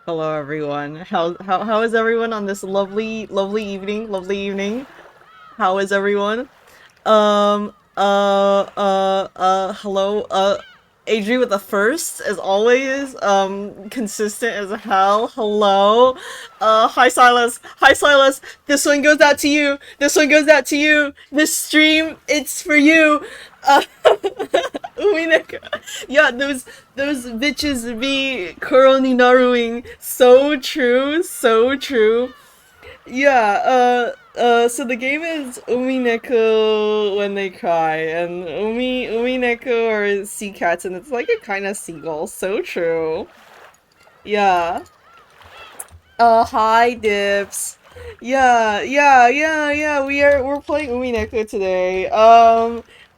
Hello everyone. How is everyone on this lovely evening? Lovely evening. How is everyone? Hello, Adri with the first, as always, consistent as hell. Hello. Hi Silas. Hi Silas. This one goes out to you. This one goes out to you. This stream, it's for you. Umineko. Yeah, those bitches be Kuroni Naruing. So true, so true. Yeah, so the game is Umineko When They Cry, and Umineko are sea cats, and it's like a kind of seagull. So true. Yeah. Hi, Dips. Yeah. We're playing Umineko today.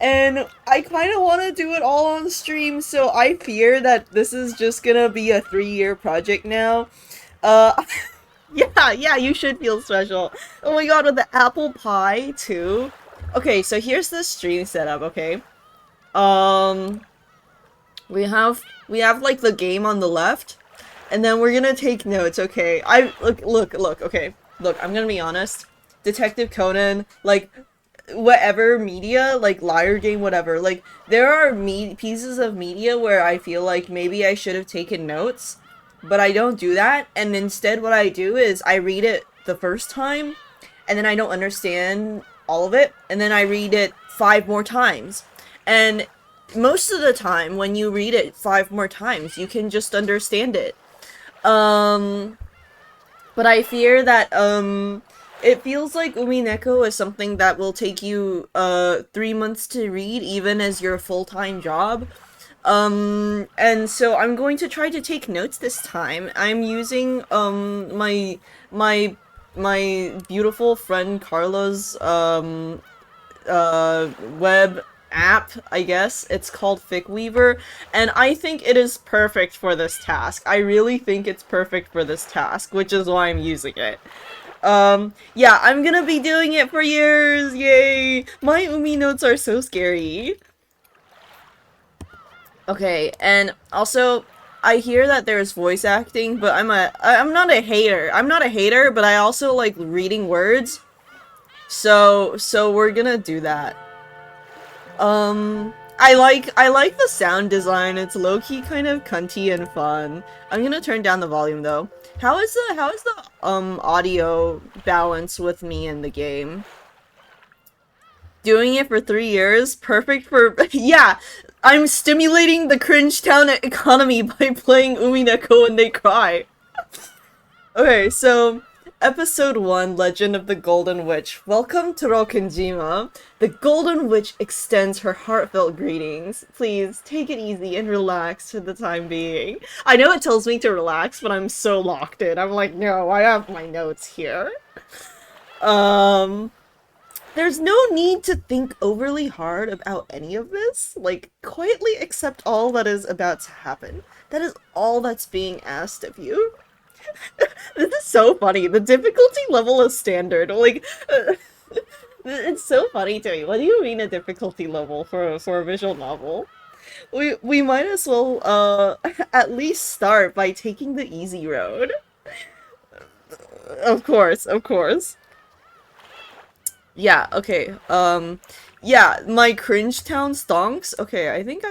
And I kind of want to do it all on stream, so I fear that this is just gonna be a 3-year project now. Uh, yeah, you should feel special. Oh my god, with the apple pie too. Okay, so here's the stream setup, okay? Um, we have like the game on the left, and then we're gonna take notes, okay? Look, okay. Look, I'm gonna be honest. Detective Conan, like whatever media, like liar game, whatever. Like there are pieces of media where I feel like maybe I should have taken notes, but I don't do that. And instead, what I do is I read it the first time, and then I don't understand all of it, and then I read it 5 more times. And most of the time, when you read it 5 more times, you can just understand it. Um, but I fear that, it feels like Umineko is something that will take you, 3 months to read, even as your full-time job. And so I'm going to try to take notes this time. I'm using, my beautiful friend Carla's, web app, I guess. It's called FicWeaver, and I think it is perfect for this task. I really think it's perfect for this task, which is why I'm using it. Yeah, I'm gonna be doing it for years, yay! My Umi notes are so scary. Okay, and also, I hear that there's voice acting, but I'm not a hater. I'm not a hater, but I also like reading words, so we're gonna do that. I like the sound design. It's low-key kind of cunty and fun. I'm gonna turn down the volume though. How is the audio balance with me in the game? Doing it for 3 years, perfect for yeah. I'm stimulating the cringe town economy by playing Umineko When They Cry. Okay, so Episode 1, Legend of the Golden Witch. Welcome to Rokenjima. The Golden Witch extends her heartfelt greetings. Please, take it easy and relax for the time being. I know it tells me to relax, but I'm so locked in. I'm like, no, I have my notes here. Um, there's no need to think overly hard about any of this. Like, quietly accept all that is about to happen. That is all that's being asked of you. This is so funny. The difficulty level is standard. Like, it's so funny to me. What do you mean a difficulty level for a visual novel? We might as well at least start by taking the easy road. Of course, of course. Yeah, okay. Yeah, my cringe town stonks. Okay, I think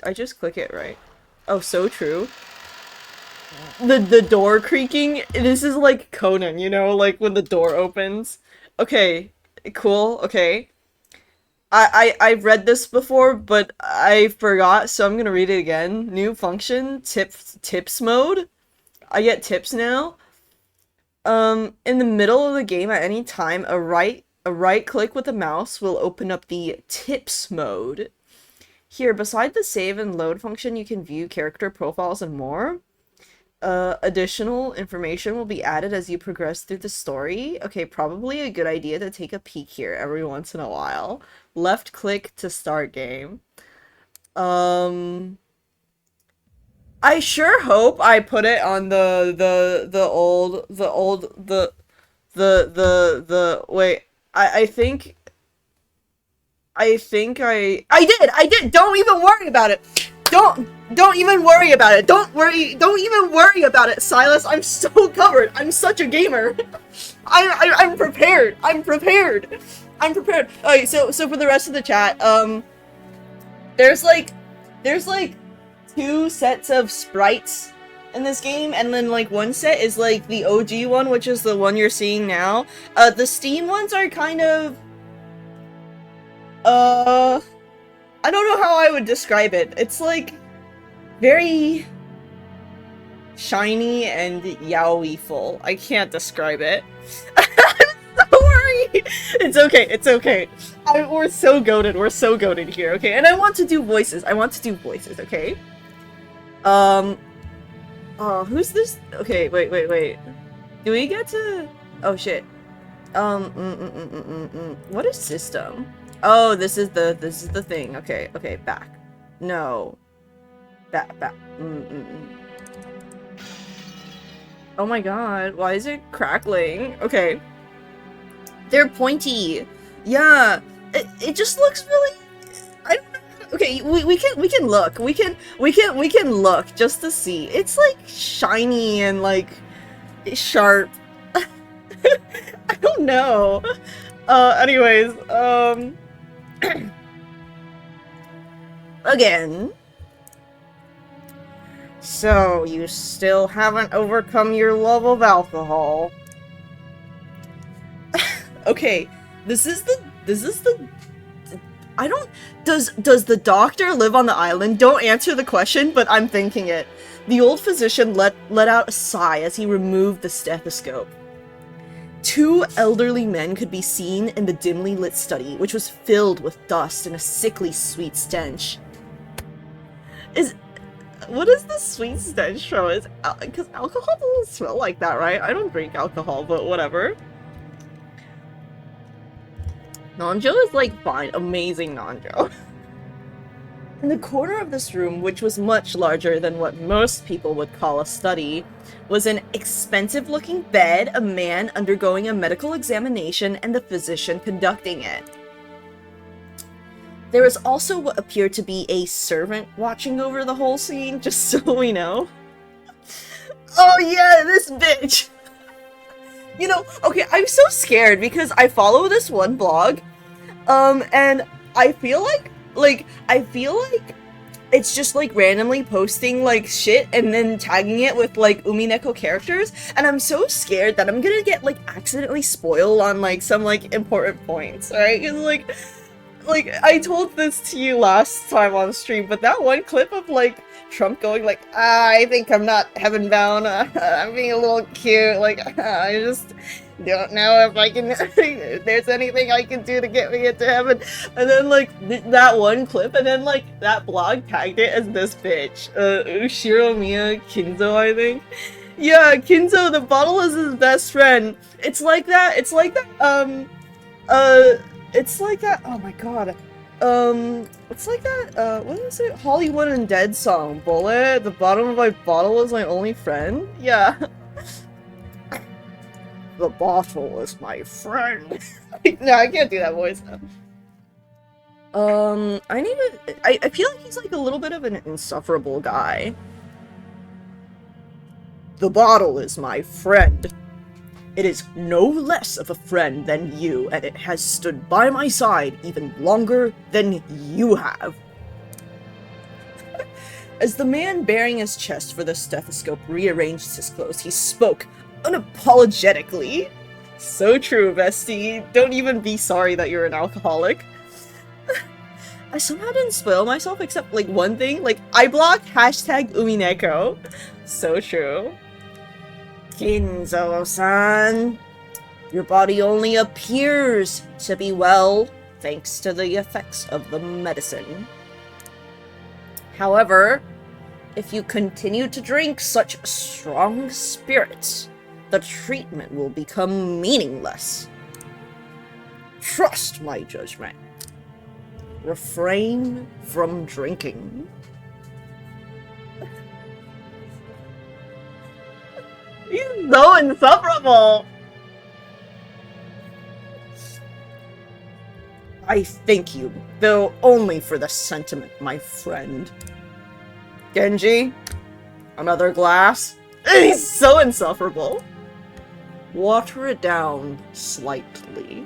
I just click it right. Oh, so true. The door creaking, this is like Conan, you know, like when the door opens. Okay, cool, okay. I've read this before, but I forgot, so I'm gonna read it again. New function, tips mode. I get tips now. In the middle of the game at any time, a right click with the mouse will open up the tips mode. Here, beside the save and load function, you can view character profiles and more. Additional information will be added as you progress through the story. Okay, probably a good idea to take a peek here every once in a while. Left click to start game. Um, I sure hope I put it on wait, I think I did! Don't even worry about it! Don't even worry about it. Don't even worry about it, Silas. I'm so covered. I'm such a gamer. I'm prepared. I'm prepared. I'm prepared. Okay, so for the rest of the chat, there's like two sets of sprites in this game, and then like one set is like the OG one, which is the one you're seeing now. The Steam ones are kind of I don't know how I would describe it. It's like very shiny and yaoi-ful. I can't describe it. I'm so worried. It's okay. It's okay. We're so goated. We're so goated here. Okay, and I want to do voices. Okay. Oh, who's this? Okay, wait. Do we get to? Oh shit. What is system? Oh, this is the thing. Okay, back. No. Back. Oh my god, why is it crackling? Okay. They're pointy. Yeah. It just looks really, I don't know. Okay, we can look. We can look just to see. It's like shiny and like sharp. I don't know. Anyways, again. So, you still haven't overcome your love of alcohol. Okay, this is the I don't does the doctor live on the island? Don't answer the question, but I'm thinking it. The old physician let out a sigh as he removed the stethoscope. Two elderly men could be seen in the dimly lit study, which was filled with dust and a sickly sweet stench. What is the sweet stench from? Because alcohol doesn't smell like that, right? I don't drink alcohol, but whatever. Nanjo is like fine. Amazing Nanjo. In the corner of this room, which was much larger than what most people would call a study, was an expensive-looking bed, a man undergoing a medical examination, and the physician conducting it. There was also what appeared to be a servant watching over the whole scene, just so we know. Oh yeah, this bitch! You know, okay, I'm so scared because I follow this one blog, and I feel like it's just like randomly posting like shit and then tagging it with like Umineko characters, and I'm so scared that I'm gonna get like accidentally spoiled on like some like important points, right? Because like I told this to you last time on stream, but that one clip of like Trump going like, I think I'm not heaven bound, I'm being a little cute, like, I just don't know if I can, if there's anything I can do to get me into heaven, and then like that one clip, and then like that blog tagged it as this bitch, Ushiro Miya Kinzo, I think. Yeah, Kinzo, the bottle is his best friend. It's like that, it's like that, oh my god, it's like that, what is it? Hollywood and Dead song, Bullet, the bottom of my bottle is my only friend? Yeah. The bottle is my friend. No, I can't do that voice. I feel like he's like a little bit of an insufferable guy. The bottle is my friend. It is no less of a friend than you, and it has stood by my side even longer than you have. As the man bearing his chest for the stethoscope rearranged his clothes, he spoke unapologetically. So true, bestie. Don't even be sorry that you're an alcoholic. I somehow didn't spoil myself except like one thing, like I blocked hashtag Umineko. So true. Kinzo-san, your body only appears to be well thanks to the effects of the medicine. However, if you continue to drink such strong spirits, the treatment will become meaningless. Trust my judgment. Refrain from drinking. He's so insufferable! I thank you, though only for the sentiment, my friend. Genji, another glass. He's so insufferable. Water it down slightly.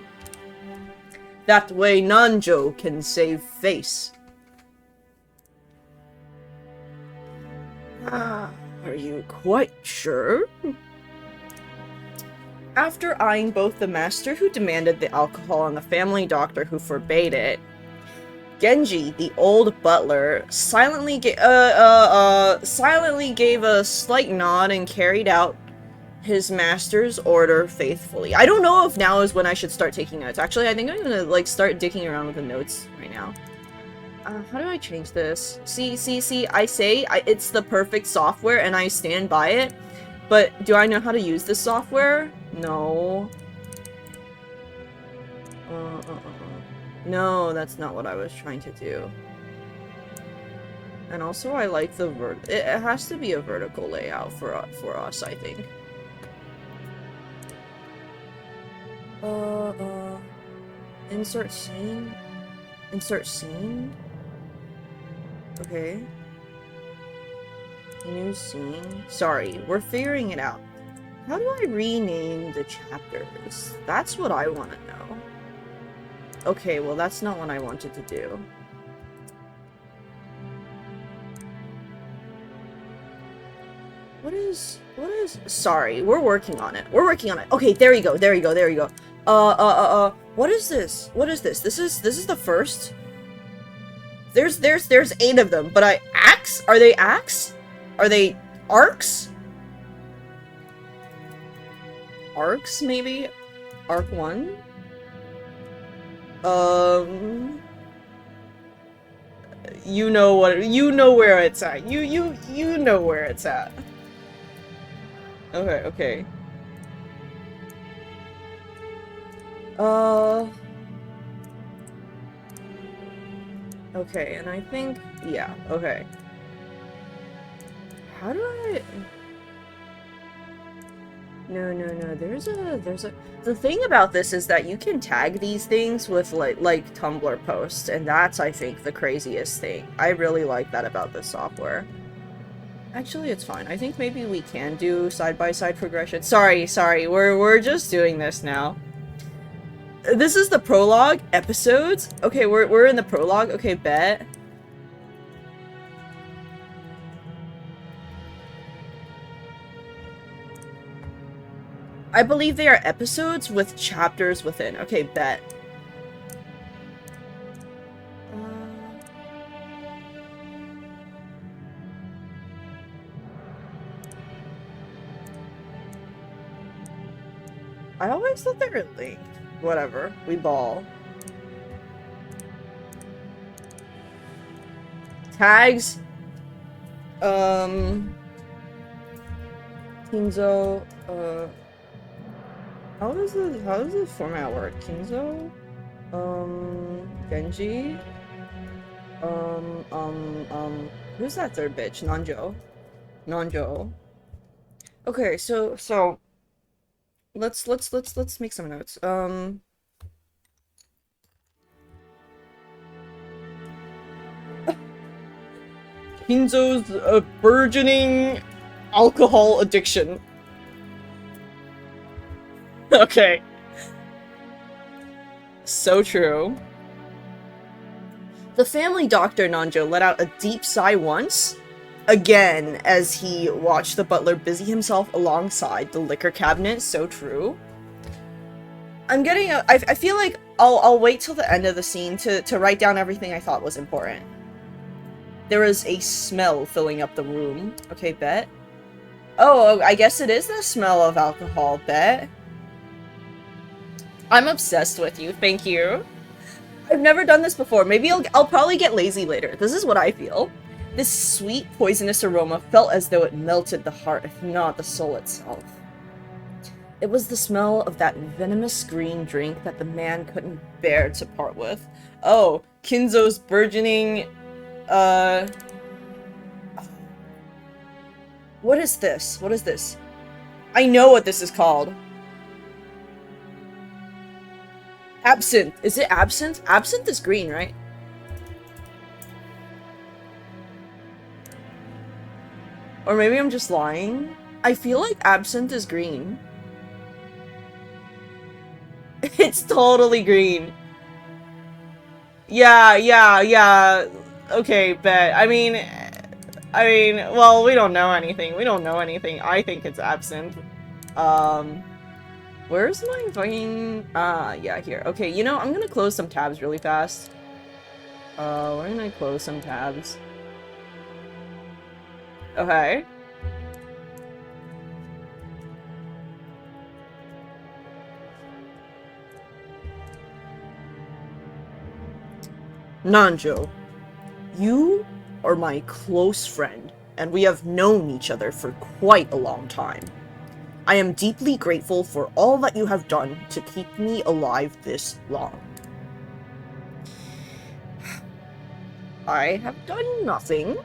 That way Nanjo can save face. Are you quite sure? After eyeing both the master who demanded the alcohol and the family doctor who forbade it, Genji, the old butler, silently gave a slight nod and carried out his master's order faithfully. I don't know if now is when I should start taking notes. Actually, I think I'm gonna, like, start digging around with the notes right now. How do I change this? See, it's the perfect software and I stand by it, but do I know how to use this software? No. No, that's not what I was trying to do. And also, I like the it has to be a vertical layout for us, I think. Insert scene? Insert scene? Okay. New scene? Sorry, we're figuring it out. How do I rename the chapters? That's what I want to know. Okay, well that's not what I wanted to do. What is, sorry, we're working on it. We're working on it. Okay, there you go, there you go, there you go. What is this? What is this? This is the first? There's 8 of them, but axe? Are they axe? Are they arcs? Arcs, maybe? Arc 1? You know what, you know where it's at. You know where it's at. Okay, okay. Okay, and I think, yeah, okay. How do I... No, there's a... The thing about this is that you can tag these things with, like Tumblr posts, and that's, I think, the craziest thing. I really like that about this software. Actually, it's fine. I think maybe we can do side-by-side progression. Sorry, we're just doing this now. This is the prologue episodes. Okay, we're in the prologue. Okay, bet. I believe they are episodes with chapters within. Okay, bet. I always thought they were linked. Whatever. We ball. Tags. Kinzo. How does the format work? Kinzo? Genji? Who's that third bitch? Nanjo. Okay, so let's make some notes. Kinzo's burgeoning alcohol addiction. Okay. So true. The family doctor Nanjo let out a deep sigh once, again, as he watched the butler busy himself alongside the liquor cabinet. So true. I'm getting a... I feel like I'll wait till the end of the scene to write down everything I thought was important. There was a smell filling up the room. Okay, bet. Oh, I guess it is the smell of alcohol, bet. I'm obsessed with you, thank you. I've never done this before. Maybe I'll probably get lazy later. This is what I feel. This sweet, poisonous aroma felt as though it melted the heart, if not the soul itself. It was the smell of that venomous green drink that the man couldn't bear to part with. Oh, Kinzo's burgeoning, What is this? What is this? I know what this is called. Absinthe. Is it absinthe? Absinthe is green, right? Or maybe I'm just lying. I feel like absinthe is green. It's totally green. Yeah. Okay, bet. Well, we don't know anything. I think it's absinthe. Where's my fucking... yeah, here. Okay, you know, I'm gonna close some tabs really fast. Where can I close some tabs? Okay. Nanjo, you are my close friend, and we have known each other for quite a long time. I am deeply grateful for all that you have done to keep me alive this long. I have done nothing.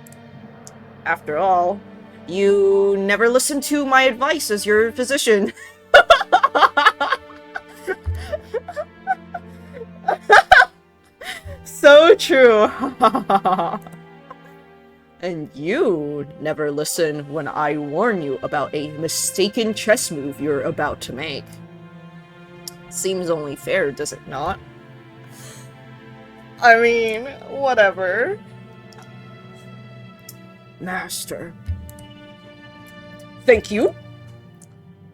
After all, you never listened to my advice as your physician. So true. And you never listen when I warn you about a mistaken chess move you're about to make. Seems only fair, does it not? I mean, whatever. Master. Thank you.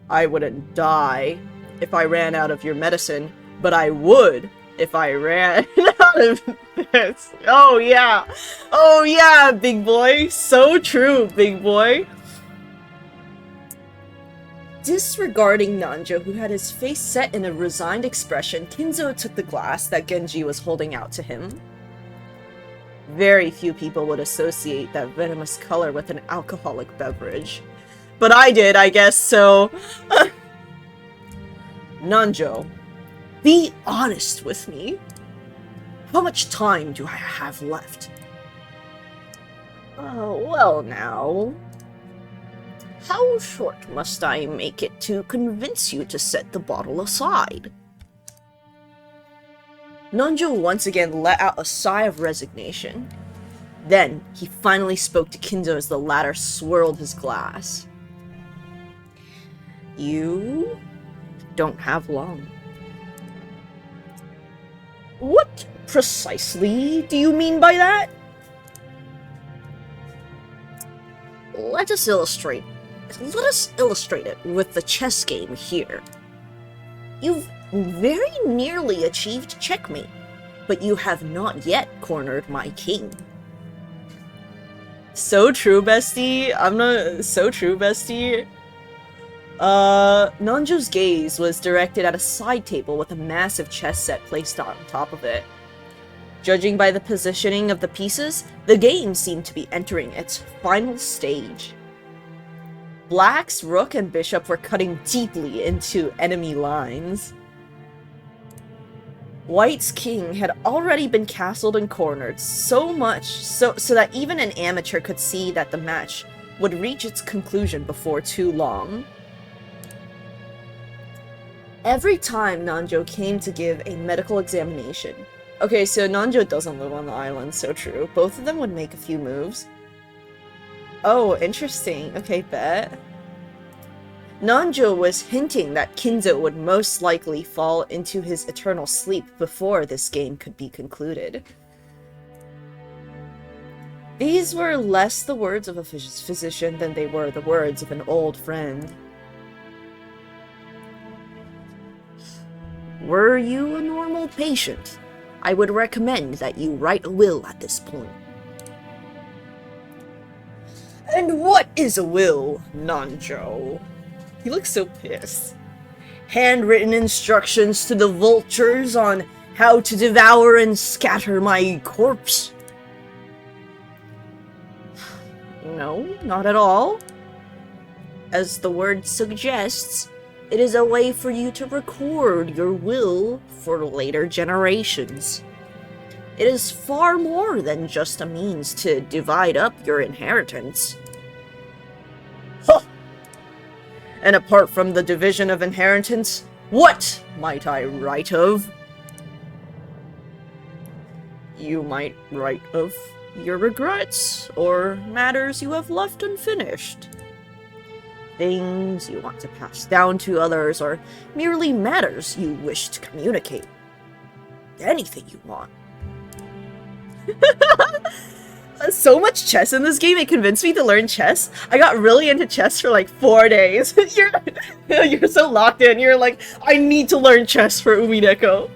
I wouldn't die if I ran out of your medicine, but I would if I ran out of this. Oh yeah, big boy. So true, big boy. Disregarding Nanjo, who had his face set in a resigned expression, Kinzo took the glass that Genji was holding out to him. Very few people would associate that venomous color with an alcoholic beverage. But I did, I guess, so... Nanjo, be honest with me. How much time do I have left? Well now... How short must I make it to convince you to set the bottle aside? Nanjo once again let out a sigh of resignation. Then, he finally spoke to Kinzo as the latter swirled his glass. You don't have long. What precisely do you mean by that? Let us illustrate it with the chess game here. You've very nearly achieved checkmate, but you have not yet cornered my king. So true, bestie. So true, bestie. Nanjo's gaze was directed at a side table with a massive chess set placed on top of it. Judging by the positioning of the pieces, the game seemed to be entering its final stage. Black's rook and bishop were cutting deeply into enemy lines. White's king had already been castled and cornered, so much so that even an amateur could see that the match would reach its conclusion before too long. Every time Nanjo came to give a medical examination... Okay, so Nanjo doesn't live on the island, so true. Both of them would make a few moves. Oh, interesting. Okay, bet. Nanjo was hinting that Kinzo would most likely fall into his eternal sleep before this game could be concluded. These were less the words of a physician than they were the words of an old friend. Were you a normal patient, I would recommend that you write a will at this point. And what is a will, Nanjo? He looks so pissed. Handwritten instructions to the vultures on how to devour and scatter my corpse? No, not at all. As the word suggests, it is a way for you to record your will for later generations. It is far more than just a means to divide up your inheritance. Huh! And apart from the division of inheritance, what might I write of? You might write of your regrets or matters you have left unfinished. Things you want to pass down to others or merely matters you wish to communicate. Anything you want. So much chess in this game, it convinced me to learn chess. I got really into chess for like 4 days. You're so locked in. You're like, I need to learn chess for Umineko.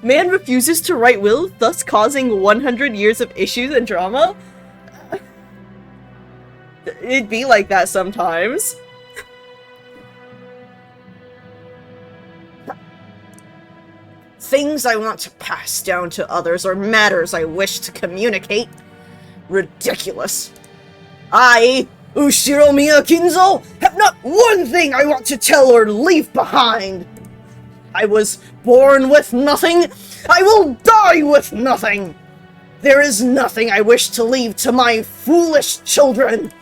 Man refuses to write will, thus causing 100 years of issues and drama? It'd be like that sometimes. Things I want to pass down to others or matters I wish to communicate. Ridiculous. I, Ushiro Miyakinzo, have not one thing I want to tell or leave behind. I was born with nothing. I will die with nothing. There is nothing I wish to leave to my foolish children.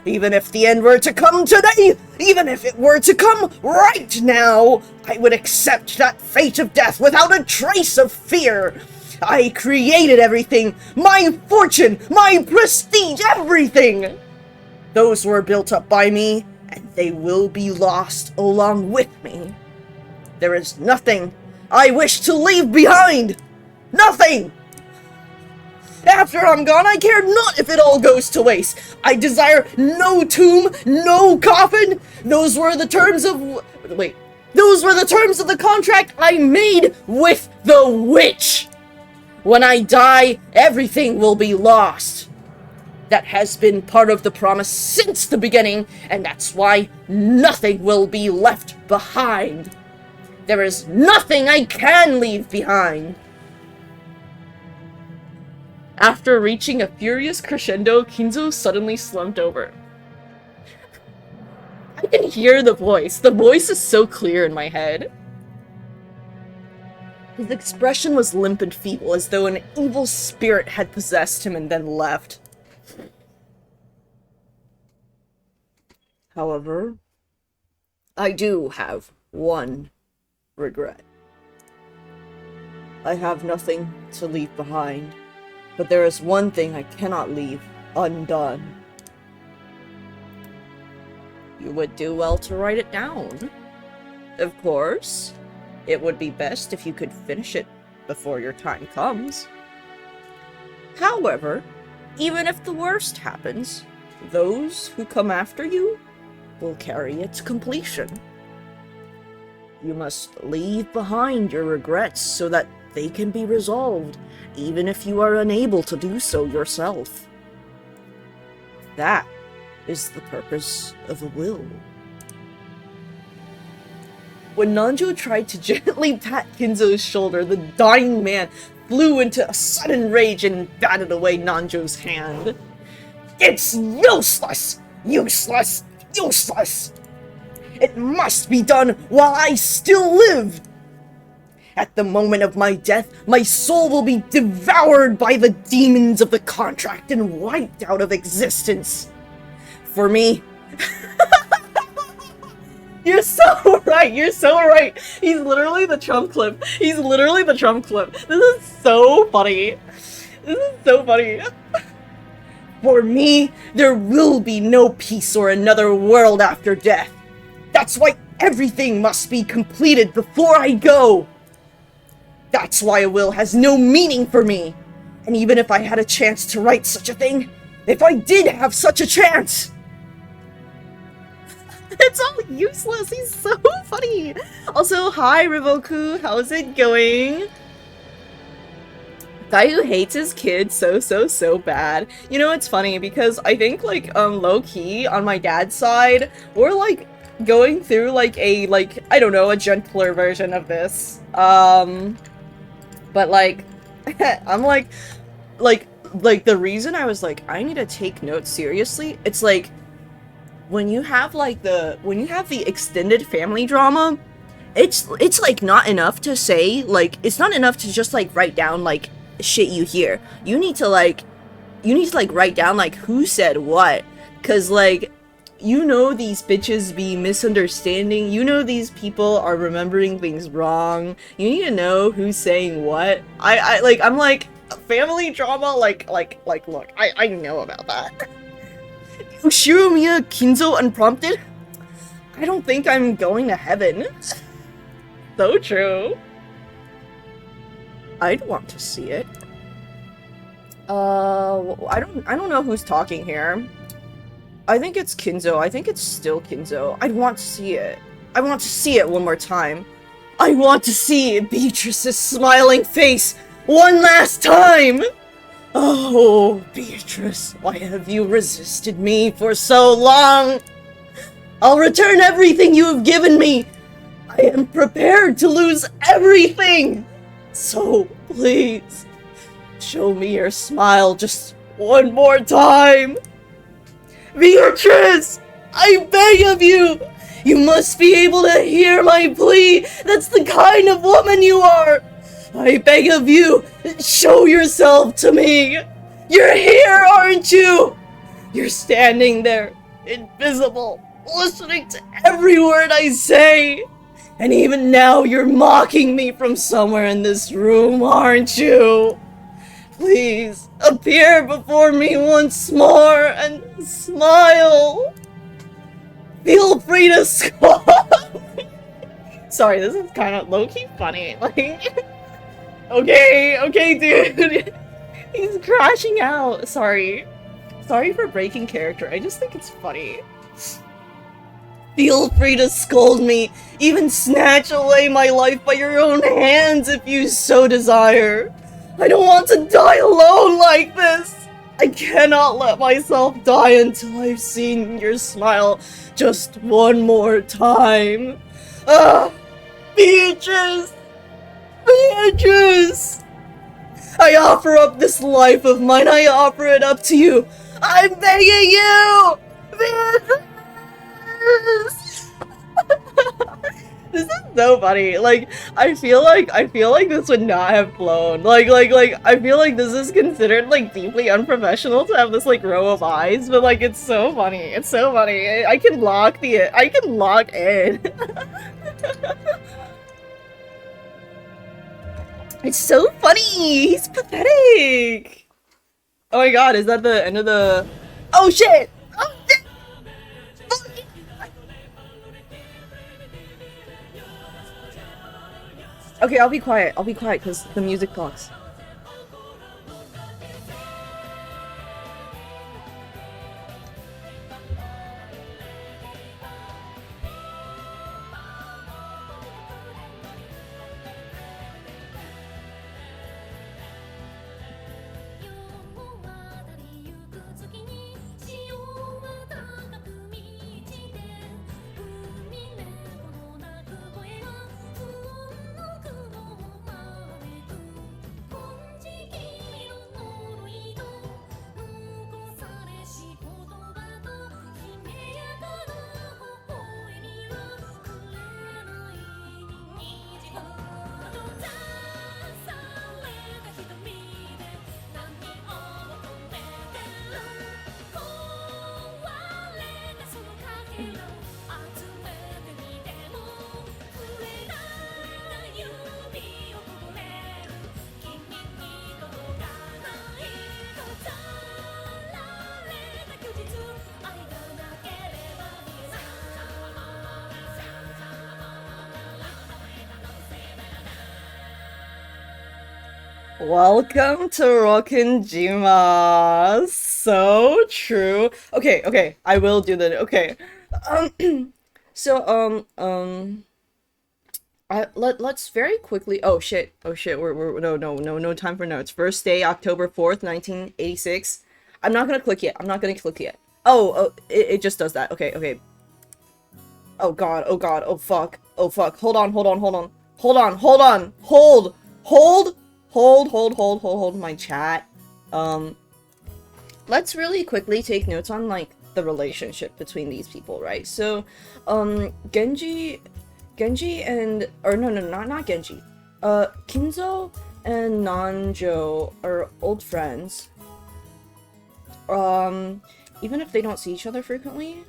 Even if the end were to come today, even if it were to come right now, I would accept that fate of death without a trace of fear. I created everything, my fortune, my prestige, everything! Those were built up by me, and they will be lost along with me. There is nothing I wish to leave behind! Nothing! After I'm gone, I care not if it all goes to waste. I desire no tomb, no coffin. Those were the terms of the contract I made with the witch. When I die, everything will be lost. That has been part of the promise since the beginning, and that's why nothing will be left behind. There is nothing I can leave behind. After reaching a furious crescendo, Kinzo suddenly slumped over. I can hear the voice. The voice is so clear in my head. His expression was limp and feeble, as though an evil spirit had possessed him and then left. However, I do have one regret. I have nothing to leave behind, but there is one thing I cannot leave undone. You would do well to write it down. Of course, it would be best if you could finish it before your time comes. However, even if the worst happens, those who come after you will carry it to completion. You must leave behind your regrets so that they can be resolved, even if you are unable to do so yourself. That is the purpose of a will. When Nanjo tried to gently pat Kinzo's shoulder, the dying man flew into a sudden rage and batted away Nanjo's hand. It's useless! Useless! Useless! It must be done while I still live! At the moment of my death, my soul will be devoured by the demons of the contract and wiped out of existence. For me... You're so right, you're so right! He's literally the Trump clip. He's literally the Trump clip. This is so funny. This is so funny. For me, there will be no peace or another world after death. That's why everything must be completed before I go. That's why a will has no meaning for me. And even if I had a chance to write such a thing, if I did have such a chance... It's all useless. He's so funny. Also, hi Rivoku. How's it going? Guy who hates his kid so bad. You know, it's funny because I think like low-key on my dad's side, we're like going through like a I don't know, a gentler version of this. But like I'm like the reason I was like I need to take notes seriously, it's like when you have the extended family drama, it's like not enough to say, like it's not enough to just like write down like shit you hear. You need to write down like who said what, cause like you know these bitches be misunderstanding, you know these people are remembering things wrong, you need to know who's saying what. I'm like Family drama, look, I know about that. Shiromiya Kinzo unprompted? I don't think I'm going to heaven. So true. I'd want to see it. I don't know who's talking here. I think it's Kinzo. I think it's still Kinzo. I'd want to see it. I want to see it one more time. I want to see Beatrice's smiling face one last time! Oh, Beatrice, why have you resisted me for so long? I'll return everything you have given me! I am prepared to lose everything! So, please, show me your smile just one more time! Beatrice! I beg of you! You must be able to hear my plea! That's the kind of woman you are! I beg of you, show yourself to me! You're here, aren't you? You're standing there, invisible, listening to every word I say! And even now you're mocking me from somewhere in this room, aren't you? Please, appear before me once more and smile! Feel free to squall! Sorry, this is kind of low-key funny. Like, okay, dude. He's crashing out. Sorry. Sorry for breaking character. I just think it's funny. Feel free to scold me. Even snatch away my life by your own hands if you so desire. I don't want to die alone like this. I cannot let myself die until I've seen your smile just one more time. Ah, Beatrice! Beatrice! I offer up this life of mine. I offer it up to you. I'm begging you! Beatrice! This is so funny. Like, I feel like this would not have flown. Like, I feel like this is considered, like, deeply unprofessional to have this, like, row of eyes, but, like, it's so funny. It's so funny. I can lock in. It's so funny! He's pathetic! Oh my god, is that the end of the... Oh shit! Oh shit! Okay, I'll be quiet, because the music talks. Welcome to Rokkenjima. So true. Okay, I will do that. Okay. So let's very quickly. Oh shit. We're no time for notes. First day, October 4th, 1986. I'm not gonna click yet. Oh, it just does that. Okay. Oh god. Oh fuck. Hold on. Hold my chat. Let's really quickly take notes on, like, the relationship between these people, right? So, Genji and, or no, not Genji. Kinzo and Nanjo are old friends. Even if they don't see each other frequently.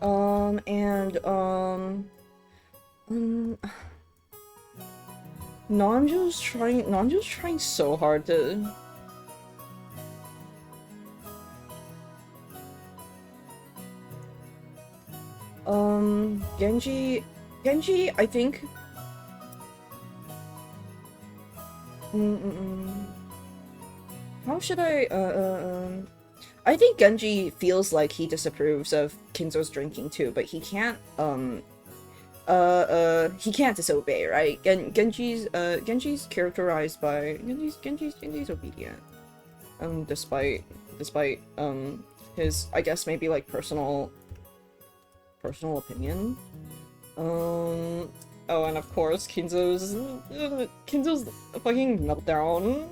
And, um, Nanjo's trying so hard to... Genji, I think... How should I think Genji feels like he disapproves of Kinzo's drinking too, but he can't, he can't disobey, right? Genji's characterized by... Genji's obedient. Despite, his, I guess, maybe, like, personal opinion. Oh, and of course, Kinzo's fucking meltdown.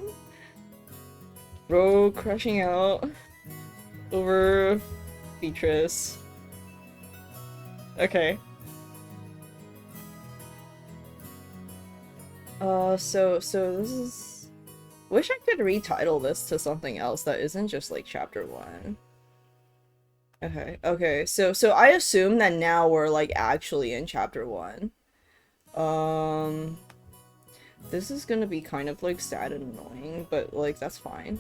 Bro crashing out over Beatrice. Okay. So this is... Wish I could retitle this to something else that isn't just, like, chapter 1. Okay, so I assume that now we're, like, actually in chapter 1. This is gonna be kind of, like, sad and annoying, but, like, that's fine.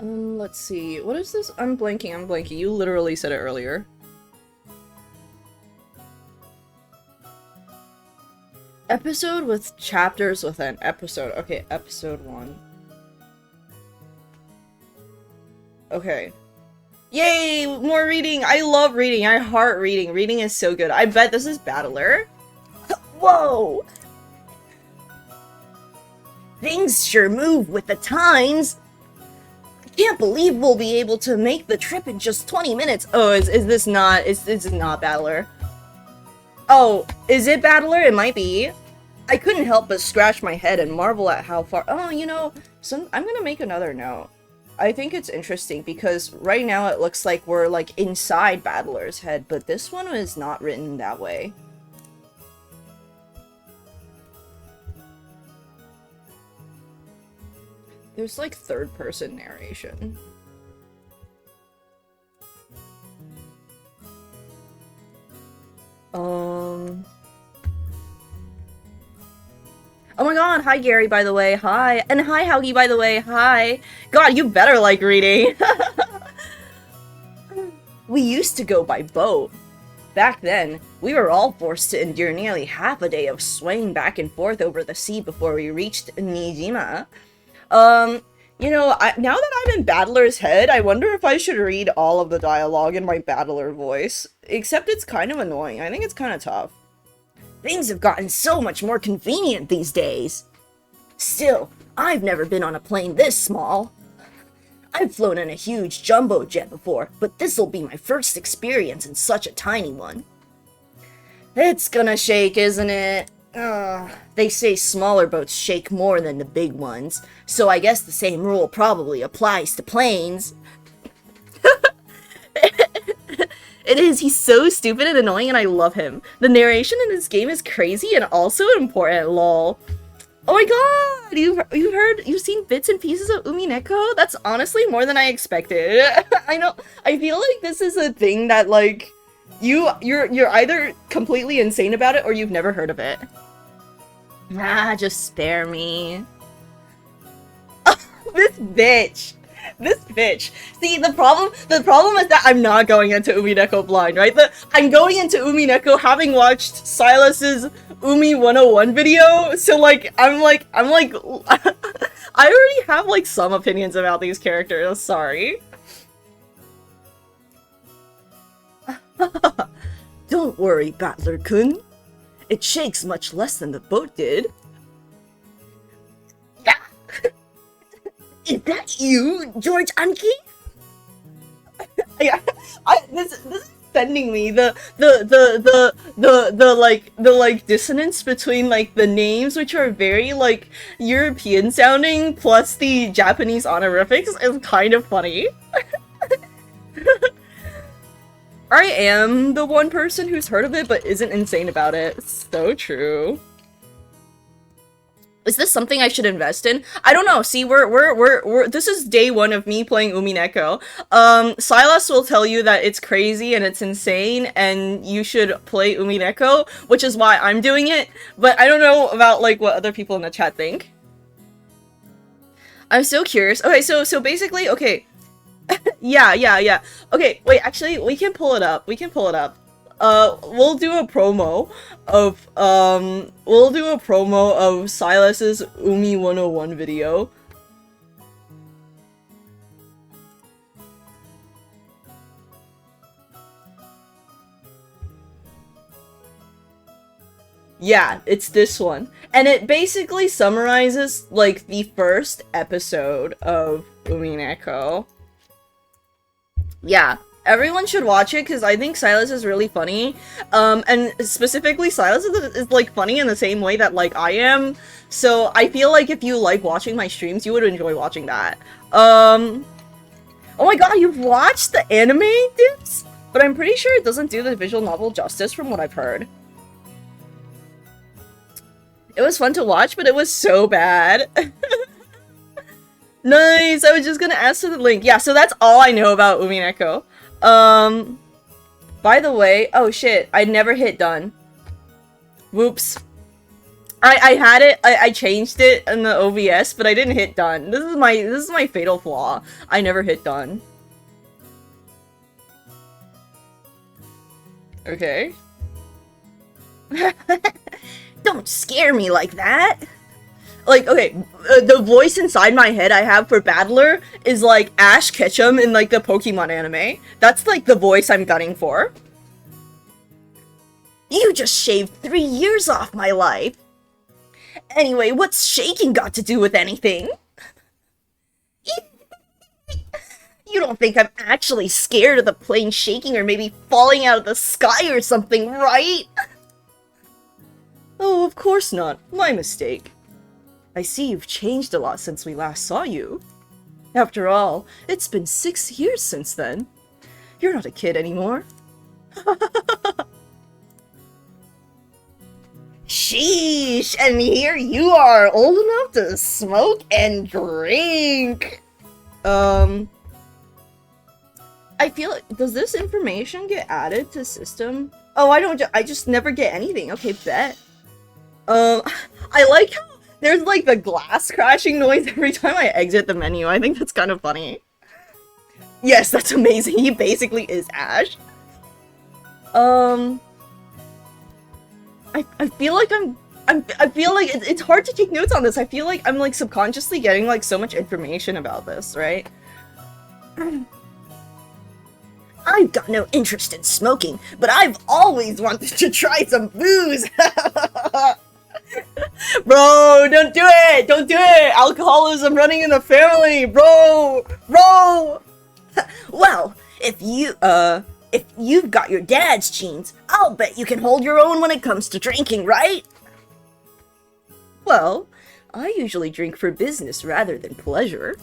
Let's see. What is this? I'm blanking. You literally said it earlier. Episode with chapters within episode. Okay, episode 1. Okay. Yay! More reading! I love reading! I heart reading! Reading is so good. I bet this is Battler. Whoa! Things sure move with the times! I can't believe we'll be able to make the trip in just 20 minutes! Oh, is this not- is not Battler? Oh, is it Battler? It might be. I couldn't help but scratch my head and marvel at how far- Oh, you know, I'm gonna make another note. I think it's interesting because right now it looks like we're, like, inside Battler's head, but this one is not written that way. There's, like, third-person narration. Oh my god, hi Gary, by the way, hi. And hi Haugie, by the way, hi. God, you better like reading. We used to go by boat. Back then, we were all forced to endure nearly half a day of swaying back and forth over the sea before we reached Nijima. You know, now that I'm in Battler's head, I wonder if I should read all of the dialogue in my Battler voice. Except it's kind of annoying. I think it's kind of tough. Things have gotten so much more convenient these days. Still, I've never been on a plane this small. I've flown in a huge jumbo jet before, but this'll be my first experience in such a tiny one. It's gonna shake, isn't it? They say smaller boats shake more than the big ones, so I guess the same rule probably applies to planes. It is, he's so stupid and annoying and I love him. The narration in this game is crazy and also important, lol. Oh my god! You've seen bits and pieces of Umineko? That's honestly more than I expected. I know, I feel like this is a thing that, like, you're either completely insane about it or you've never heard of it. Ah, just spare me. This bitch! This bitch. See, the problem is that I'm not going into Umineko blind, right? I'm going into Umineko having watched Silas's Umi 101 video, so I'm like, I already have like some opinions about these characters, sorry. Don't worry, Battler-kun. It shakes much less than the boat did. Is that you, George Anki? This is sending me the dissonance between like the names, which are very like European sounding, plus the Japanese honorifics is kind of funny. I am the one person who's heard of it but isn't insane about it. So true. Is this something I should invest in? I don't know. See, we're this is day one of me playing Umineko. Silas will tell you that it's crazy and it's insane and you should play Umineko, which is why I'm doing it, but I don't know about, like, what other people in the chat think. I'm so curious. Okay, so basically, okay. Yeah. Okay, wait, actually, we can pull it up. We'll do a promo of Silas's Umi 101 video. Yeah, it's this one. And it basically summarizes, like, the first episode of Umineko. Yeah. Everyone should watch it because I think Silas is really funny. And specifically, Silas is like funny in the same way that, like, I am. So I feel like if you like watching my streams, you would enjoy watching that. Oh my god, you've watched the anime, Dips? But I'm pretty sure it doesn't do the visual novel justice from what I've heard. It was fun to watch, but it was so bad. Nice! I was just gonna ask for the link. Yeah, so that's all I know about Umineko. By the way, oh shit, I never hit done. Whoops. I had it, I changed it in the OBS, but I didn't hit done. This is my fatal flaw. I never hit done. Okay. Don't scare me like that. Like, okay, the voice inside my head I have for Battler is like Ash Ketchum in, like, the Pokemon anime. That's, like, the voice I'm gunning for. You just shaved 3 years off my life. Anyway, what's shaking got to do with anything? You don't think I'm actually scared of the plane shaking or maybe falling out of the sky or something, right? Oh, of course not. My mistake. I see you've changed a lot since we last saw you. After all, it's been 6 years since then. You're not a kid anymore. Sheesh, and here you are, old enough to smoke and drink. I feel like, does this information get added to system? Oh, I just never get anything. Okay, bet. I like how there's, like, the glass crashing noise every time I exit the menu. I think that's kind of funny. Yes, that's amazing. He basically is Ash. I feel like I feel like it's hard to take notes on this. I feel like I'm, like, subconsciously getting, like, so much information about this, right? I've got no interest in smoking, but I've always wanted to try some booze. Bro, don't do it! Don't do it! Alcoholism running in the family, bro! Bro! Well, if you've got your dad's genes, I'll bet you can hold your own when it comes to drinking, right? Well, I usually drink for business rather than pleasure.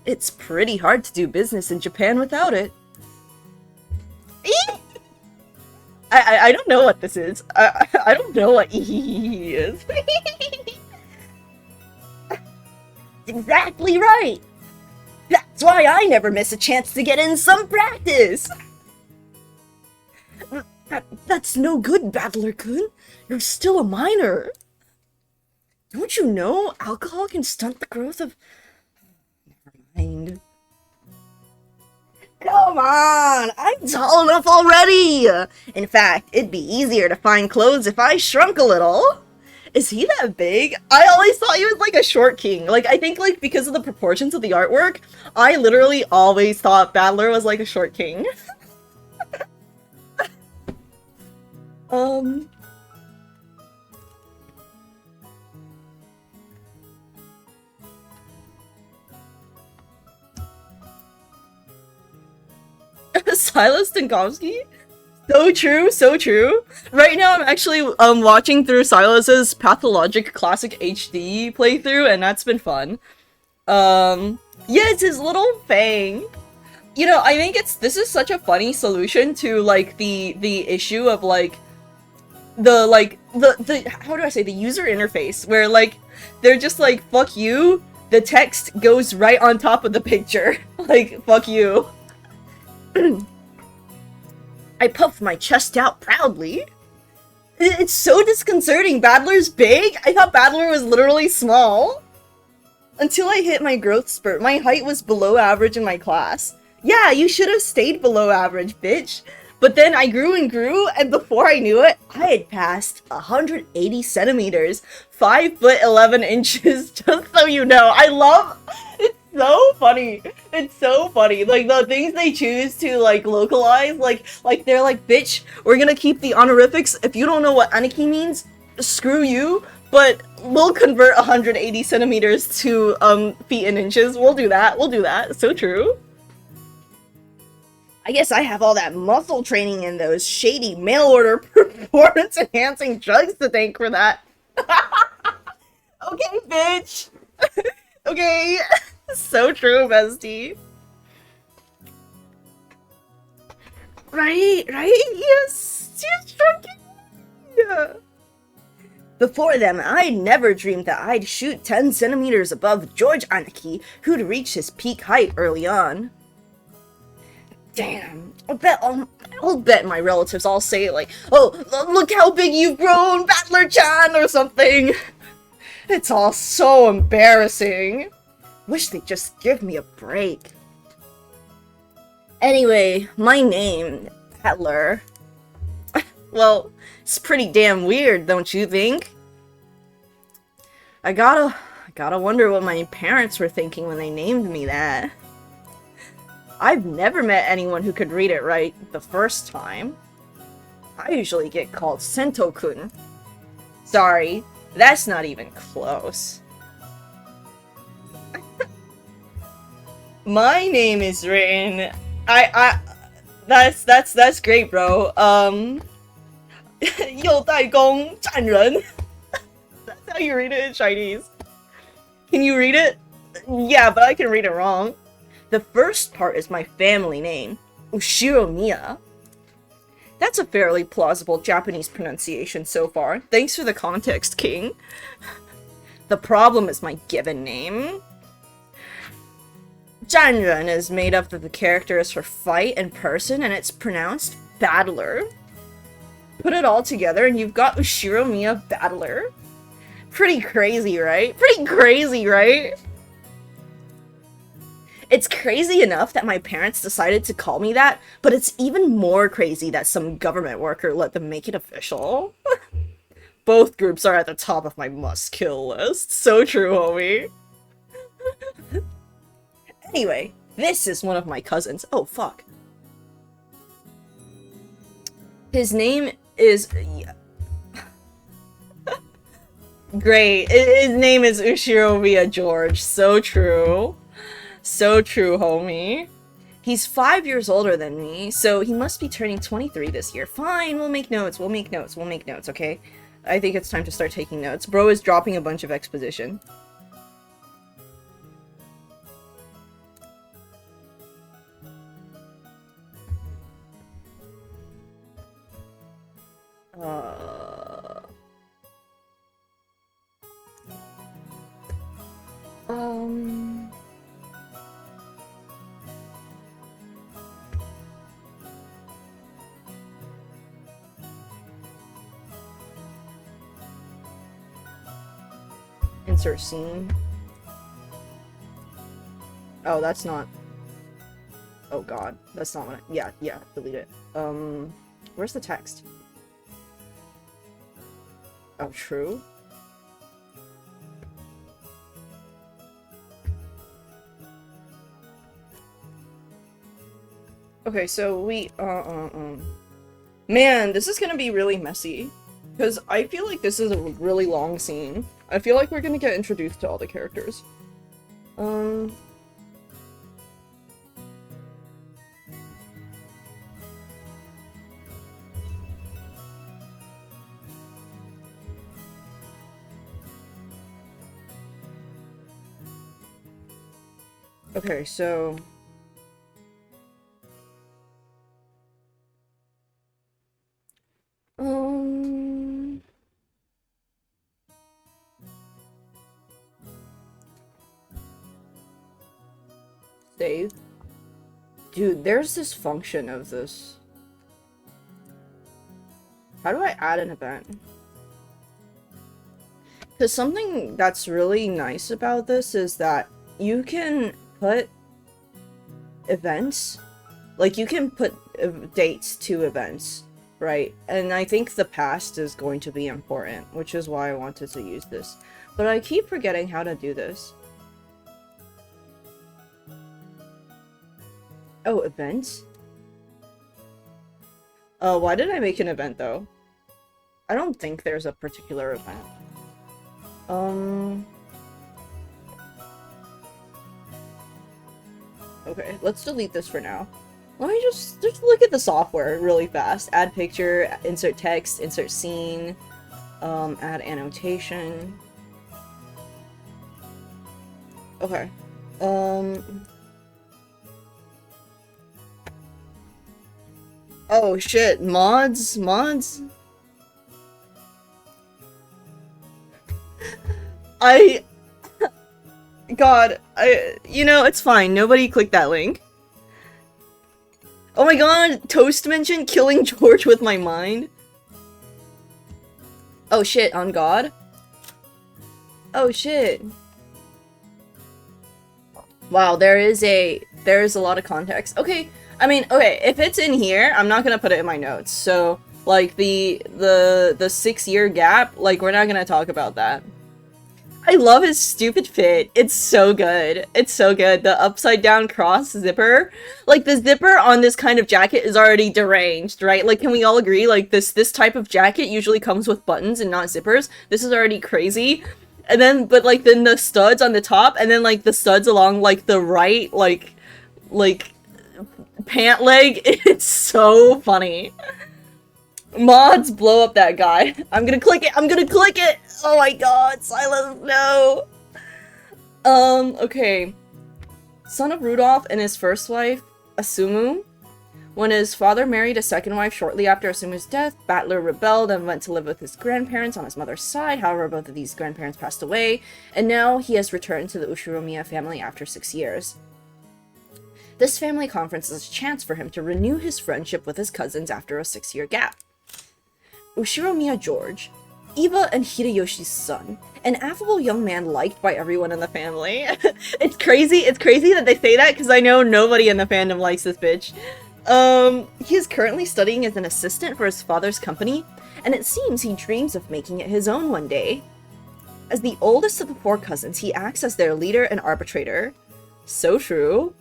It's pretty hard to do business in Japan without it. I don't know what this is. I don't know what is. Exactly right. That's why I never miss a chance to get in some practice. That's no good, Battler-kun. You're still a minor. Don't you know alcohol can stunt the growth of... Never mind. Come on! I'm tall enough already! In fact, it'd be easier to find clothes if I shrunk a little. Is he that big? I always thought he was like a short king. Like, I think, like, because of the proportions of the artwork, I literally always thought Battler was like a short king. Silas Tinkovsky? So true, so true. Right now I'm actually watching through Silas's Pathologic Classic HD playthrough, and that's been fun. Yeah, it's his little fang. You know, I think this is such a funny solution to like the issue of like the how do I say, the user interface where like they're just like fuck you, the text goes right on top of the picture. Like fuck you. I puffed my chest out proudly. It's so disconcerting. Battler's big? I thought Battler was literally small. Until I hit my growth spurt, my height was below average in my class. Yeah, you should have stayed below average, bitch. But then I grew and grew, and before I knew it, I had passed 180 centimeters, 5 foot 11 inches, just so you know. I love... It's so funny. It's so funny. Like, the things they choose to, like, localize, like they're like, bitch, we're gonna keep the honorifics. If you don't know what Aniki means, screw you. But we'll convert 180 centimeters to, feet and inches. We'll do that. We'll do that. So true. I guess I have all that muscle training and those shady mail-order performance-enhancing drugs to thank for that. Okay, bitch. Okay. So true, bestie. Right? Yes. She's drunken. Yeah. Before them, I'd never dreamed that I'd shoot 10 centimeters above George Aniki, who'd reached his peak height early on. Damn, I'll bet my relatives all say like, oh, look how big you've grown, Battler-chan, or something. It's all so embarrassing. Wish they'd just give me a break. Anyway, my name, Battler. Well, it's pretty damn weird, don't you think? I gotta wonder what my parents were thinking when they named me that. I've never met anyone who could read it right the first time. I usually get called Sento-kun. Sorry, that's not even close. My name is written... That's great, bro. 右代公站人. That's how you read it in Chinese. Can you read it? Yeah, but I can read it wrong. The first part is my family name, Ushiromiya. That's a fairly plausible Japanese pronunciation so far. Thanks for the context, King. The problem is my given name. Janren is made up of the characters for fight and person, and it's pronounced Battler. Put it all together and you've got Ushiromiya Battler. Pretty crazy, right? Pretty crazy, right? It's crazy enough that my parents decided to call me that, but it's even more crazy that some government worker let them make it official. Both groups are at the top of my must-kill list. So true, homie. Anyway, this is one of my cousins. Oh, fuck. His name is... Great. His name is Ushiromiya George. So true. So true, homie. He's 5 years older than me, so he must be turning 23 this year. Fine, we'll make notes, we'll make notes, okay? I think it's time to start taking notes. Bro is dropping a bunch of exposition. Insert scene. Oh, that's not... Oh god, that's not what I... Yeah, delete it. Where's the text? Oh, true? Okay, so we, Man, this is gonna be really messy. Because I feel like this is a really long scene. I feel like we're gonna get introduced to all the characters. Okay, so... save. Dude, there's this function of this. How do I add an event? Because something that's really nice about this is that you can put events, like you can put dates to events, right? And I think the past is going to be important, which is why I wanted to use this. But I keep forgetting how to do this. Oh, events? Why did I make an event though? I don't think there's a particular event. Okay, let's delete this for now. Let me just look at the software really fast. Add picture, insert text, insert scene, add annotation. Okay. Oh shit, mods? God, you know, it's fine. Nobody clicked that link. Oh my god, Toast mentioned killing George with my mind. Oh shit, on God? Oh shit. Wow, there is a lot of context. Okay, I mean, okay, if it's in here, I'm not gonna put it in my notes. So, like, the 6-year gap, like, we're not gonna talk about that. I love his stupid fit. It's so good. It's so good. The upside down cross zipper. Like, the zipper on this kind of jacket is already deranged, right? Like, can we all agree? Like, this type of jacket usually comes with buttons and not zippers. This is already crazy. And then, but like, then the studs on the top, and then like the studs along like the right, like pant leg. It's so funny. Mods, blow up that guy. I'm gonna click it. I'm gonna click it. Oh my god, silence, no. Okay. Son of Rudolph and his first wife, Asumu. When his father married a second wife shortly after Asumu's death, Battler rebelled and went to live with his grandparents on his mother's side. However, both of these grandparents passed away, and now he has returned to the Ushiromiya family after 6 years. This family conference is a chance for him to renew his friendship with his cousins after a 6-year gap. Ushiromiya George, Iba and Hideyoshi's son, an affable young man liked by everyone in the family. It's crazy that they say that, because I know nobody in the fandom likes this bitch. He is currently studying as an assistant for his father's company, and it seems he dreams of making it his own one day. As the oldest of the 4 cousins, he acts as their leader and arbitrator. So true.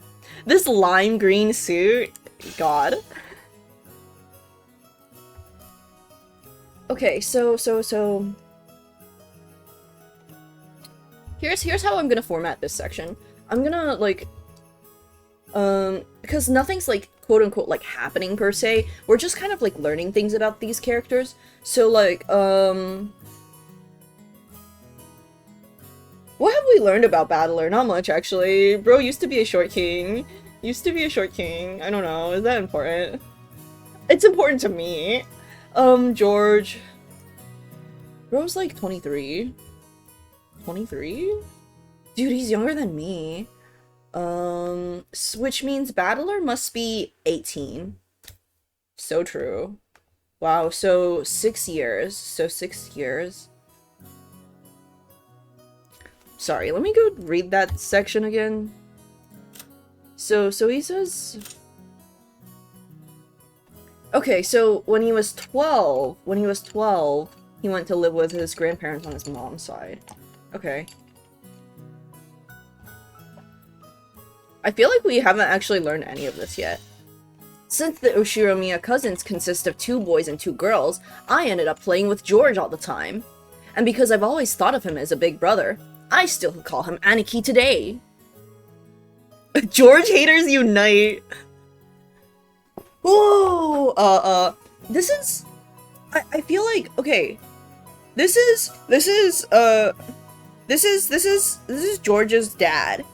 This lime green suit, god. Okay, so here's how I'm gonna format this section. I'm gonna like because nothing's like quote unquote like happening per se. We're just kind of like learning things about these characters. So like what have we learned about Battler? Not much actually. Bro used to be a short king. I don't know, is that important? It's important to me. George. Bro's like 23. 23? Dude, he's younger than me. Which means Battler must be 18. So true. Wow, so 6 years. Sorry, let me go read that section again. So he says... Okay, so when he was 12, he went to live with his grandparents on his mom's side. Okay. I feel like we haven't actually learned any of this yet. Since the Ushiromiya cousins consist of 2 boys and 2 girls, I ended up playing with George all the time. And because I've always thought of him as a big brother, I still call him Aniki today. George haters unite! Whoa! This is... I feel like, okay. This is George's dad.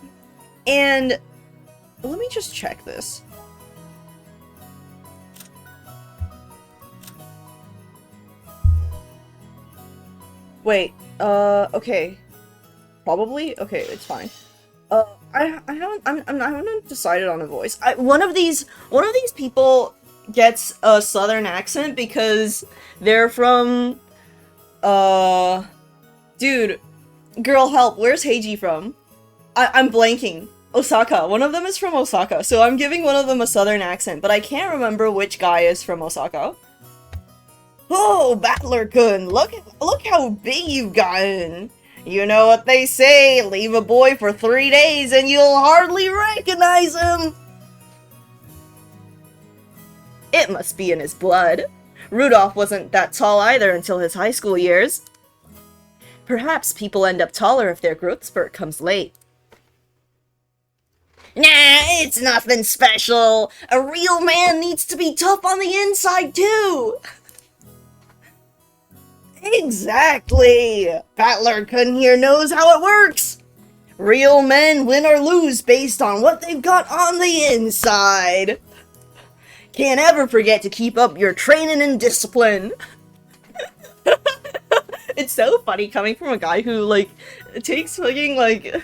And let me just check this. Wait, okay. Probably? Okay, it's fine. I haven't decided on a voice. One of these people gets a southern accent because they're from, dude, girl help, where's Heiji from? I'm blanking. Osaka. One of them is from Osaka, so I'm giving one of them a southern accent, but I can't remember which guy is from Osaka. Oh, Battler-kun, look how big you've gotten. You know what they say, leave a boy for 3 days and you'll hardly recognize him. It must be in his blood. Rudolph wasn't that tall either until his high school years. Perhaps people end up taller if their growth spurt comes late. Nah, it's nothing special. A real man needs to be tough on the inside, too. Exactly. Battler-kun here knows how it works. Real men win or lose based on what they've got on the inside. Can't ever forget to keep up your training and discipline. It's so funny coming from a guy who, like, takes fucking, like,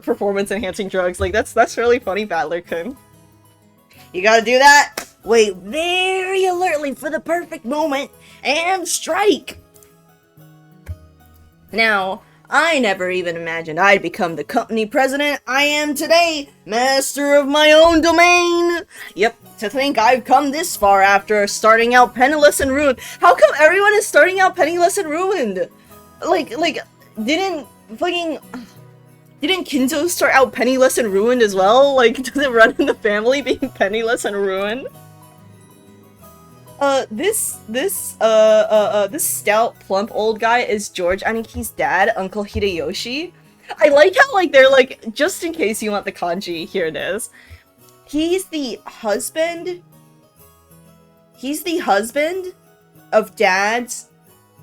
performance-enhancing drugs. Like, that's really funny, Battler-kun. You gotta do that? Wait very alertly for the perfect moment, and strike! Now, I never even imagined I'd become the company president I am today, master of my own domain! Yep, to think I've come this far after starting out penniless and ruined. How come everyone is starting out penniless and ruined? Didn't Kinzo start out penniless and ruined as well? Like, does it run in the family being penniless and ruined? This stout, plump old guy is George Aniki's dad, Uncle Hideyoshi. I like how, like, they're like, just in case you want the kanji, here it is. He's the husband of Dad's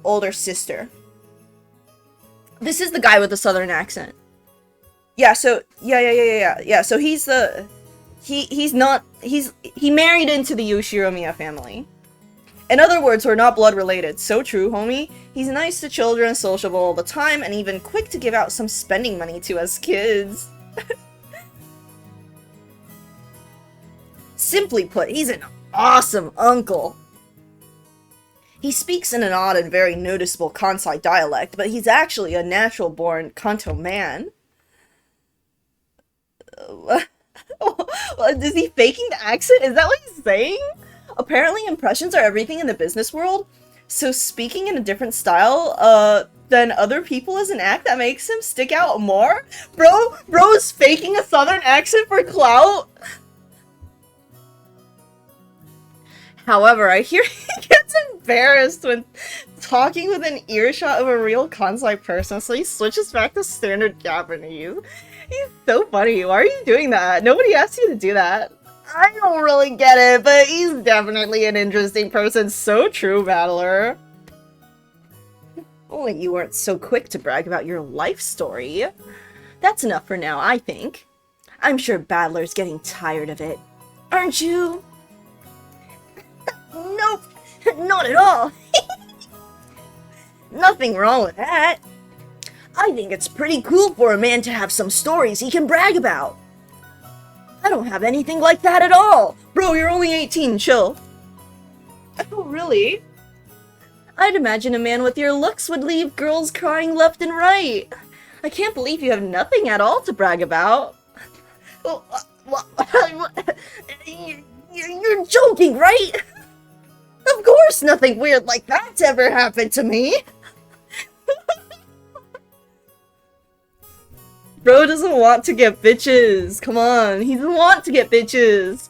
older sister. This is the guy with the southern accent. Yeah, so, yeah, so he's the... He married into the Yoshiromiya family. In other words, we're not blood related. So true, homie. He's nice to children, sociable all the time, and even quick to give out some spending money to us kids. Simply put, he's an awesome uncle. He speaks in an odd and very noticeable Kansai dialect, but he's actually a natural-born Kanto man. Is he faking the accent? Is that what he's saying? Apparently impressions are everything in the business world, so speaking in a different style, than other people is an act that makes him stick out more? Bro's faking a southern accent for clout? However, I hear he gets embarrassed when talking with an earshot of a real Kansai person, so he switches back to standard Japanese. He's so funny. Why are you doing that? Nobody asked you to do that. I don't really get it, but he's definitely an interesting person. So true, Battler. Only you weren't so quick to brag about your life story. That's enough for now, I think. I'm sure Battler's getting tired of it. Aren't you? Nope, not at all. Nothing wrong with that. I think it's pretty cool for a man to have some stories he can brag about. I don't have anything like that at all. Bro, you're only 18, chill. Oh, really? I'd imagine a man with your looks would leave girls crying left and right. I can't believe you have nothing at all to brag about. You're joking, right? Of course nothing weird like that's ever happened to me. Bro doesn't want to get bitches. Come on, he doesn't want to get bitches.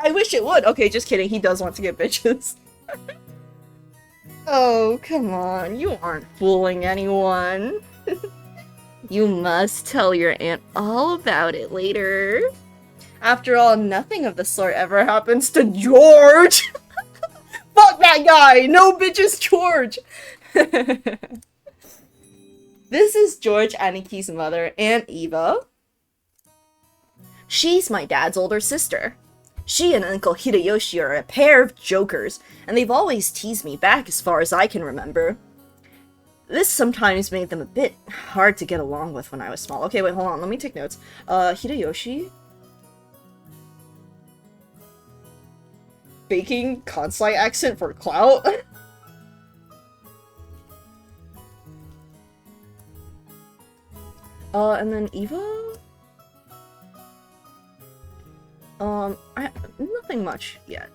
I wish it would. Okay, just kidding. He does want to get bitches. Oh, come on. You aren't fooling anyone. You must tell your aunt all about it later. After all, nothing of the sort ever happens to George. Fuck that guy. No bitches, George. This is George Aniki's mother, Aunt Eva. She's my dad's older sister. She and Uncle Hideyoshi are a pair of jokers, and they've always teased me back as far as I can remember. This sometimes made them a bit hard to get along with when I was small. Okay, wait, hold on, let me take notes. Hideyoshi? Faking Kansai accent for clout? And then Eva? Nothing much yet.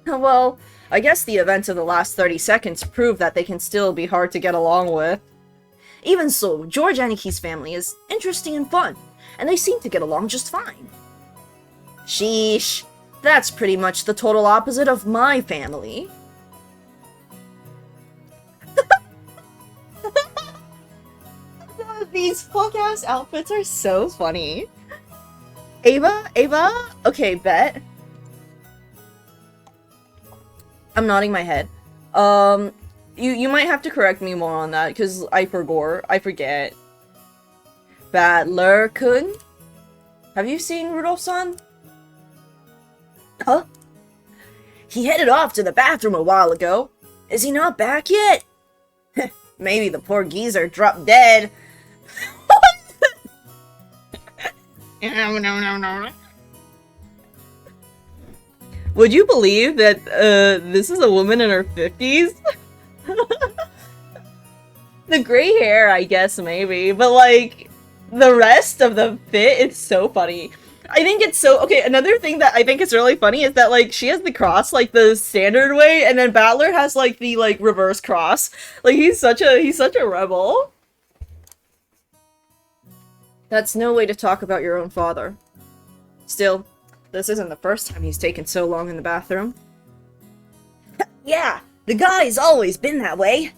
Well, I guess the events of the last 30 seconds prove that they can still be hard to get along with. Even so, George Aniki's family is interesting and fun, and they seem to get along just fine. Sheesh. That's pretty much the total opposite of my family. These fuck-ass outfits are so funny. Ava? Okay, bet. I'm nodding my head. You might have to correct me more on that, because I forget. Battler-kun? Have you seen Rudolph-san? Huh? He headed off to the bathroom a while ago. Is he not back yet? Maybe the poor geezer dropped dead. No. Would you believe that this is a woman in her 50s? The gray hair, I guess, maybe, but like the rest of the fit, it's so funny. I think it's so okay. Another thing that I think is really funny is that like she has the cross like the standard way, and then Battler has like the like reverse cross. Like he's such a rebel. That's no way to talk about your own father. Still, this isn't the first time he's taken so long in the bathroom. Yeah, the guy's always been that way.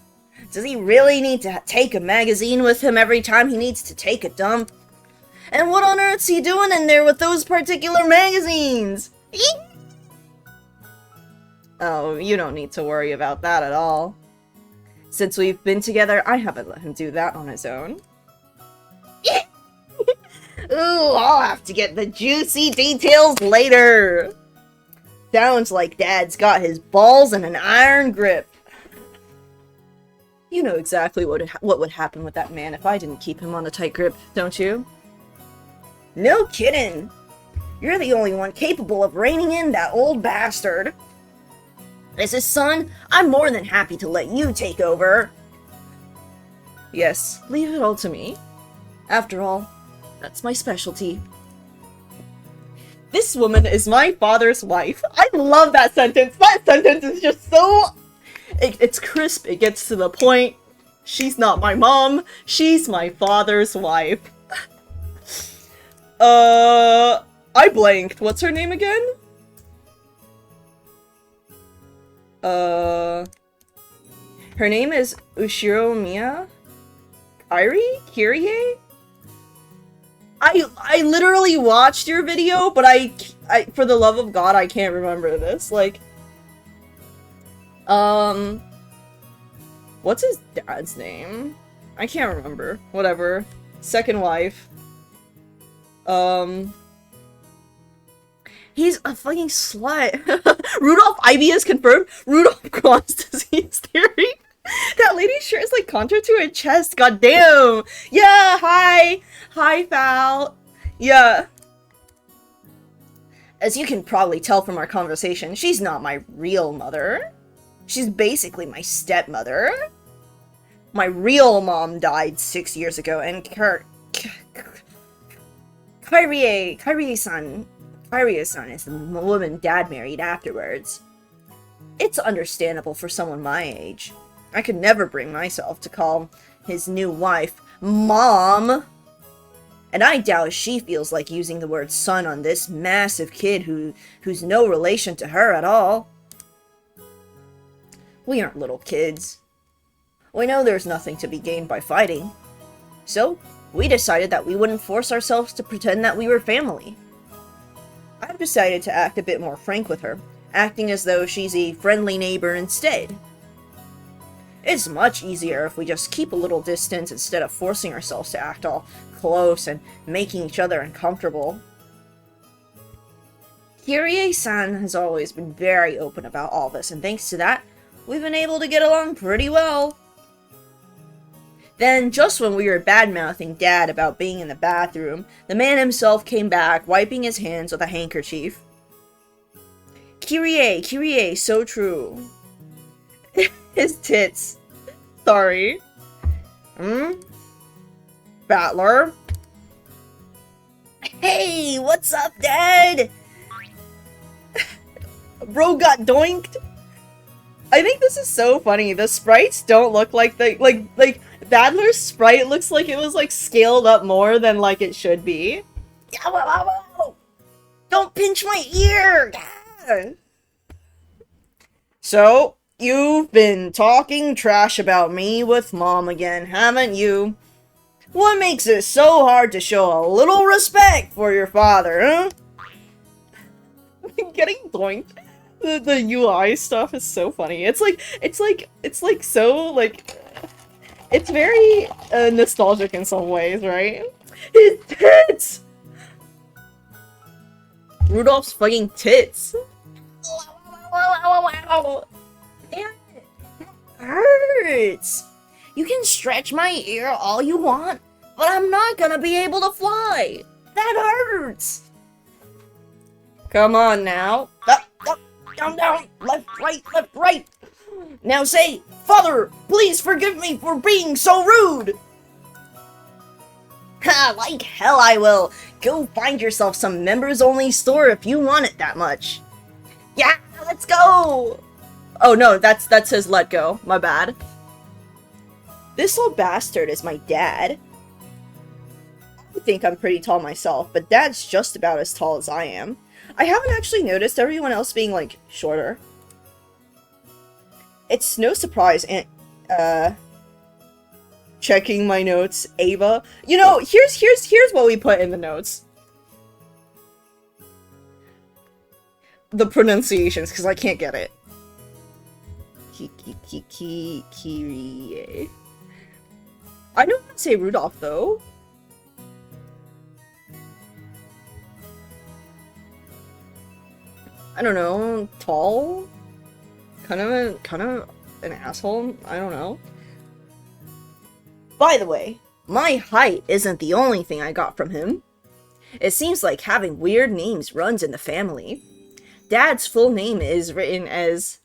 Does he really need to take a magazine with him every time he needs to take a dump? And what on earth's he doing in there with those particular magazines? Oh, you don't need to worry about that at all. Since we've been together, I haven't let him do that on his own. Ooh, I'll have to get the juicy details later. Sounds like Dad's got his balls in an iron grip. You know exactly what would happen with that man if I didn't keep him on a tight grip, don't you? No kidding! You're the only one capable of reining in that old bastard. As his son, I'm more than happy to let you take over. Yes, leave it all to me. After all, that's my specialty. This woman is my father's wife. I love that sentence. That sentence is just so... It's crisp. It gets to the point. She's not my mom. She's my father's wife. I blanked. What's her name again? Her name is Ushiro Miya? Kyrie? I literally watched your video, but I, for the love of God, I can't remember this. Like, what's his dad's name? I can't remember. Whatever. Second wife. He's a fucking slut. Rudolph Ivy is confirmed. Rudolph Crohn's disease theory. That lady's shirt is like contour to her chest. God damn. Yeah, hi. Hi, Val. Yeah. As you can probably tell from our conversation, she's not my real mother. She's basically my stepmother. My real mom died 6 years ago, and Kyrie-san is the woman Dad married afterwards. It's understandable for someone my age. I could never bring myself to call his new wife Mom. And I doubt she feels like using the word son on this massive kid who's no relation to her at all. We aren't little kids. We know there's nothing to be gained by fighting. So, we decided that we wouldn't force ourselves to pretend that we were family. I've decided to act a bit more frank with her, acting as though she's a friendly neighbor instead. It's much easier if we just keep a little distance instead of forcing ourselves to act all close and making each other uncomfortable. Kyrie-san has always been very open about all this, and thanks to that, we've been able to get along pretty well. Then, just when we were bad-mouthing Dad about being in the bathroom, the man himself came back, wiping his hands with a handkerchief. Kyrie, Kyrie, so true. His tits. Sorry. Battler? Hey, what's up, Dad? Bro got doinked? I think this is so funny. The sprites don't look like the- like, Battler's sprite looks like it was, like, scaled up more than, like, it should be. Don't pinch my ear! So, you've been talking trash about me with Mom again, haven't you? What makes it so hard to show a little respect for your father, huh? Getting doinked. The UI stuff is so funny. It's so, like, it's very nostalgic in some ways, right? His tits! Rudolph's fucking tits. It hurts. You can stretch my ear all you want, but I'm not gonna be able to fly. That hurts. Come on now. Up, down, left, right. Now say, Father, please forgive me for being so rude. Ha, like hell I will. Go find yourself some members-only store if you want it that much. Yeah, let's go. Oh no, that's his let go. My bad. This little bastard is my dad. I think I'm pretty tall myself, but Dad's just about as tall as I am. I haven't actually noticed everyone else being, like, shorter. It's no surprise, and, checking my notes, Ava. You know, here's what we put in the notes. The pronunciations, because I can't get it. Kirie. I don't want to say Rudolph, though. I don't know, tall? Kind of an asshole? I don't know. By the way, my height isn't the only thing I got from him. It seems like having weird names runs in the family. Dad's full name is written as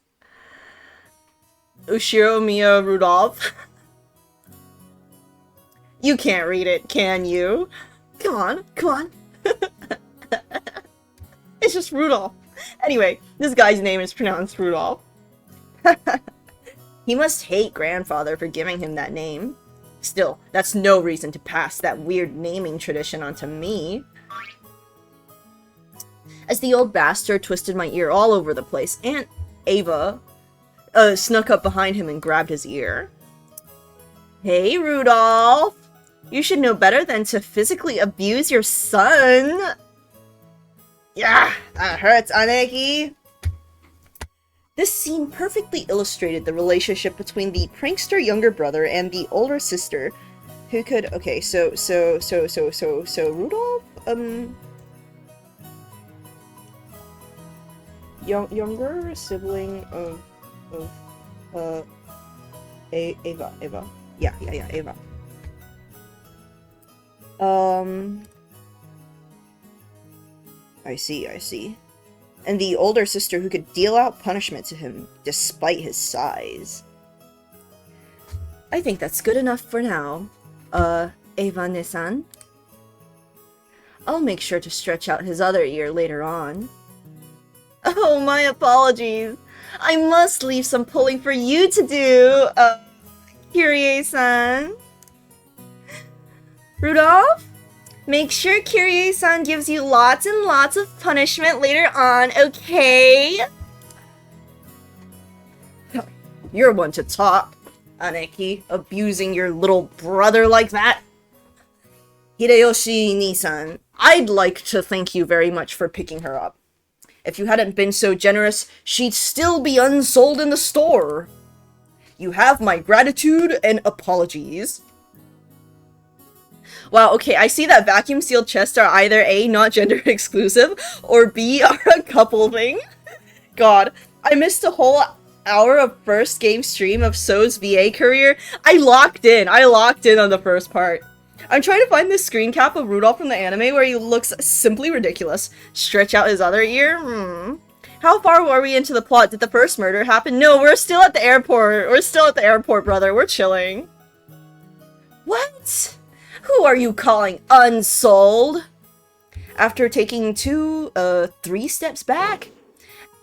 Ushiromiya Rudolph. You can't read it, can you? Come on. It's just Rudolph. Anyway, this guy's name is pronounced Rudolph. He must hate grandfather for giving him that name. Still, that's no reason to pass that weird naming tradition onto me. As the old bastard twisted my ear all over the place, Aunt Ava snuck up behind him and grabbed his ear. Hey, Rudolph! You should know better than to physically abuse your son! Yeah, that hurts, Aneki! This scene perfectly illustrated the relationship between the prankster younger brother and the older sister, who could— okay, so Rudolph, younger sibling of Ava. Yeah, Ava. I see. And the older sister who could deal out punishment to him despite his size. I think that's good enough for now. Eva-ne-san? I'll make sure to stretch out his other ear later on. Oh, my apologies. I must leave some pulling for you to do, Kyrie-san. Rudolph? Make sure Kyrie-san gives you lots and lots of punishment later on, okay? You're one to talk, Aneki, abusing your little brother like that. Hideyoshi-ni-san, I'd like to thank you very much for picking her up. If you hadn't been so generous, she'd still be unsold in the store. You have my gratitude and apologies. Wow, okay, I see that vacuum-sealed chests are either A, not gender exclusive, or B, are a couple thing. God, I missed a whole hour of first game stream of So's VA career, I locked in. I locked in on the first part. I'm trying to find this screen cap of Rudolph from the anime where he looks simply ridiculous. Stretch out his other ear? How far were we into the plot? Did the first murder happen? No, we're still at the airport. We're still at the airport, brother. We're chilling. What? Who are you calling unsold? After taking 3 steps back,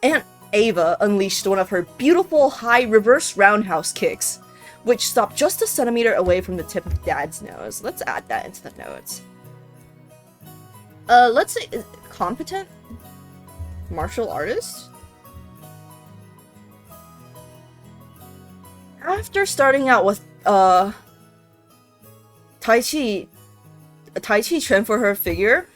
Aunt Ava unleashed one of her beautiful high reverse roundhouse kicks, which stopped just a centimeter away from the tip of Dad's nose. Let's add that into the notes. Let's say competent martial artist? After starting out with Tai Chi trend for her figure,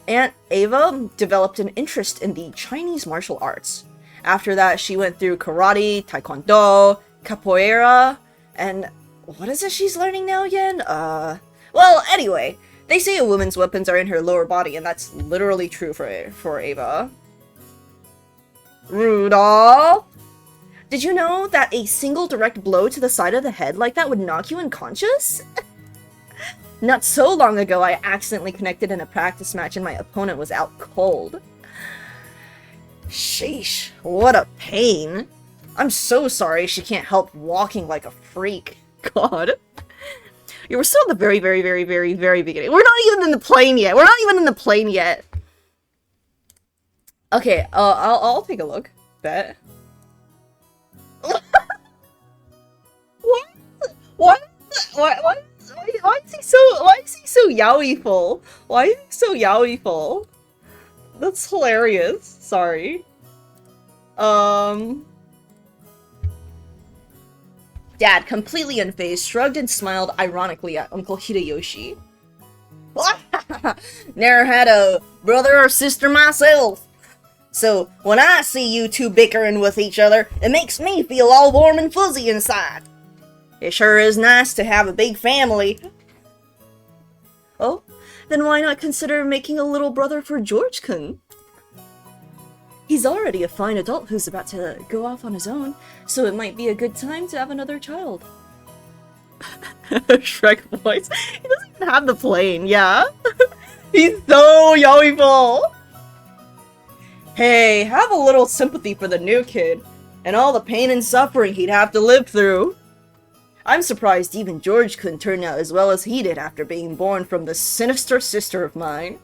Aunt Ava developed an interest in the Chinese martial arts. After that, she went through karate, taekwondo, capoeira, and what is it she's learning now again? Well, anyway, they say a woman's weapons are in her lower body, and that's literally true for Ava. Rudolph! Did you know that a single direct blow to the side of the head like that would knock you unconscious? Not so long ago, I accidentally connected in a practice match and my opponent was out cold. Sheesh, what a pain. I'm so sorry she can't help walking like a freak. God. You were still at the very, very, very, very, very beginning. We're not even in the plane yet. We're not even in the plane yet. Okay, I'll take a look. Bet. What? What? Why is he so yaoi-ful? Why is he so yaoi-ful? That's hilarious. Sorry. Dad, completely unfazed, shrugged and smiled ironically at Uncle Hideyoshi. Never had a brother or sister myself. So, when I see you two bickering with each other, it makes me feel all warm and fuzzy inside. It sure is nice to have a big family. Oh, then why not consider making a little brother for George-kun? He's already a fine adult who's about to go off on his own, so it might be a good time to have another child. Shrek voice. He doesn't even have the plane, yeah? He's so yaoi-ful! Hey, have a little sympathy for the new kid, and all the pain and suffering he'd have to live through. I'm surprised even George couldn't turn out as well as he did after being born from this sinister sister of mine.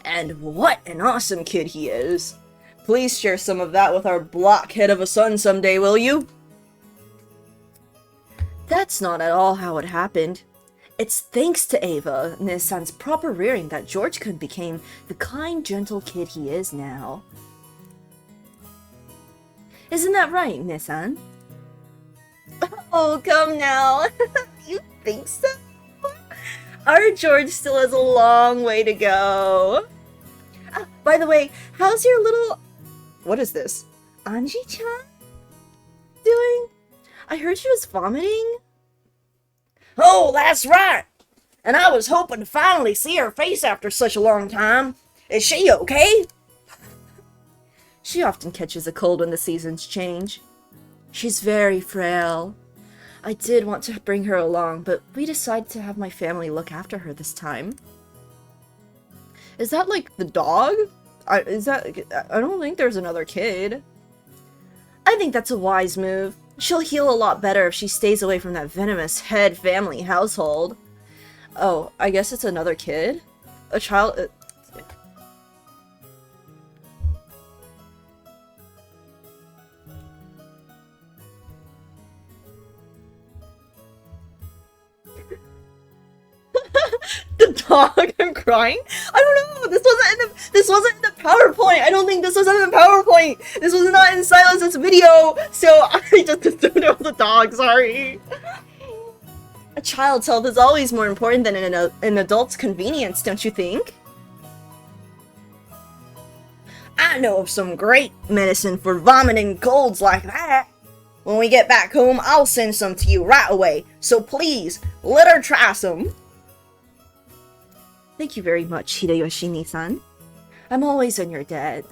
And what an awesome kid he is. Please share some of that with our blockhead of a son someday, will you? That's not at all how it happened. It's thanks to Ava and his son's proper rearing that George-kun became the kind, gentle kid he is now. Isn't that right, Nissan? Oh, come now. You think so? Our George still has a long way to go. By the way, how's your little... What is this? Anji-chan? Doing? I heard she was vomiting. Oh, that's right! And I was hoping to finally see her face after such a long time. Is she okay? She often catches a cold when the seasons change. She's very frail. I did want to bring her along, but we decided to have my family look after her this time. Is that like the dog? I don't think there's another kid. I think that's a wise move. She'll heal a lot better if she stays away from that venomous head family household. Oh, I guess it's another kid? A child... The dog, I'm crying. I don't know. This wasn't in the PowerPoint. I don't think this was in the PowerPoint. This was not in Silence's video. So I just assumed it was the dog. Sorry. A child's health is always more important than an adult's convenience, don't you think? I know of some great medicine for vomiting colds like that. When we get back home, I'll send some to you right away. So please, let her try some. Thank you very much, Hideyoshi-san. I'm always on your debt.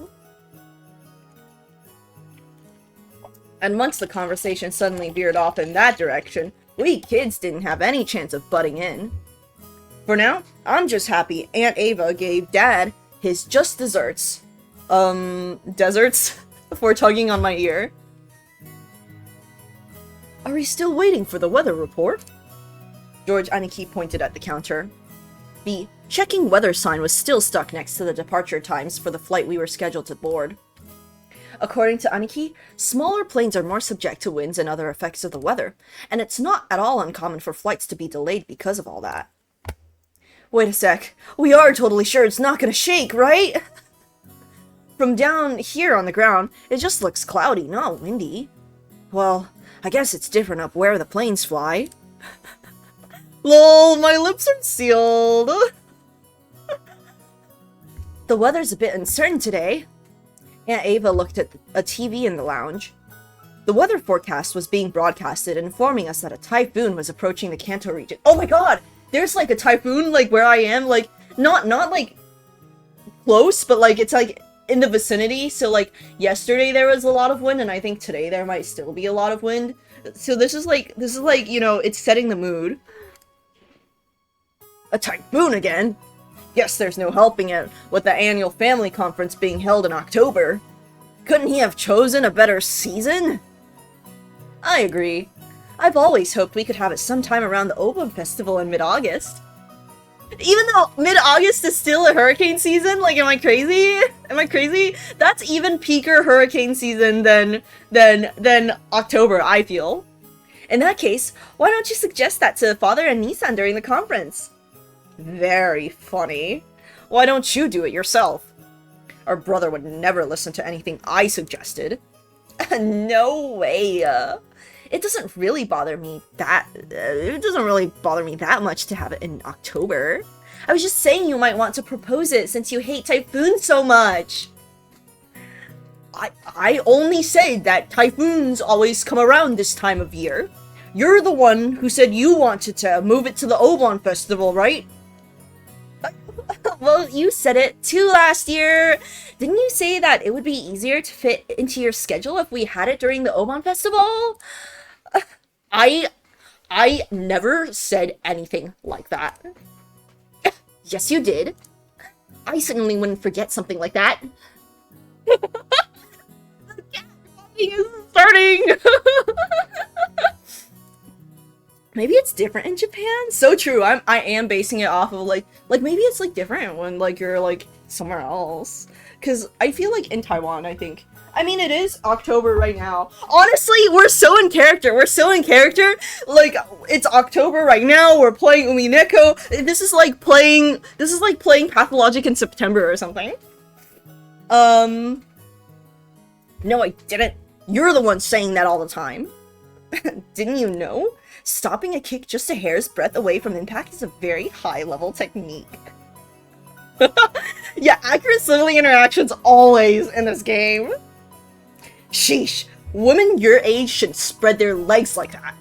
And once the conversation suddenly veered off in that direction, we kids didn't have any chance of butting in. For now, I'm just happy Aunt Ava gave Dad his just desserts. Deserts? For tugging on my ear. Are we still waiting for the weather report? George Aniki pointed at the counter. The checking weather sign was still stuck next to the departure times for the flight we were scheduled to board. According to Aniki, smaller planes are more subject to winds and other effects of the weather, and it's not at all uncommon for flights to be delayed because of all that. Wait a sec, we are totally sure it's not gonna shake, right? From down here on the ground, it just looks cloudy, not windy. Well, I guess it's different up where the planes fly. LOL, my lips are sealed. The weather's a bit uncertain today. Aunt Ava looked at a TV in the lounge. The weather forecast was being broadcasted, informing us that a typhoon was approaching the Kanto region. Oh my god! There's like a typhoon, like where I am, like, not like close, but like it's like in the vicinity. So like yesterday there was a lot of wind, and I think today there might still be a lot of wind. So this is like, you know, it's setting the mood. A typhoon again? Guess there's no helping it with the annual family conference being held in October. Couldn't he have chosen a better season? I agree. I've always hoped we could have it sometime around the Obon Festival in mid-August. Even though mid-August is still a hurricane season? Like, am I crazy? Am I crazy? That's even peaker hurricane season than October, I feel. In that case, why don't you suggest that to Father and Nissan during the conference? Very funny. Why don't you do it yourself? Our brother would never listen to anything I suggested. No way. It doesn't really bother me that much to have it in October. I was just saying you might want to propose it since you hate typhoons so much. I only said that typhoons always come around this time of year. You're the one who said you wanted to move it to the Obon Festival, right? Well, you said it too last year. Didn't you say that it would be easier to fit into your schedule if we had it during the Obon Festival? I never said anything like that. Yes, you did. I certainly wouldn't forget something like that. The cat is starting! Maybe it's different in Japan? So true, I am basing it off of, like maybe it's, like, different when, like, you're, like, somewhere else. Because I feel like in Taiwan, I mean, it is October right now. Honestly, we're so in character. Like, it's October right now, we're playing Umineko. This is like playing Pathologic in September or something. No, I didn't. You're the one saying that all the time. Didn't you know? Stopping a kick just a hair's breadth away from impact is a very high-level technique. Yeah, accurate sibling interactions always in this game. Sheesh, women your age shouldn't spread their legs like that.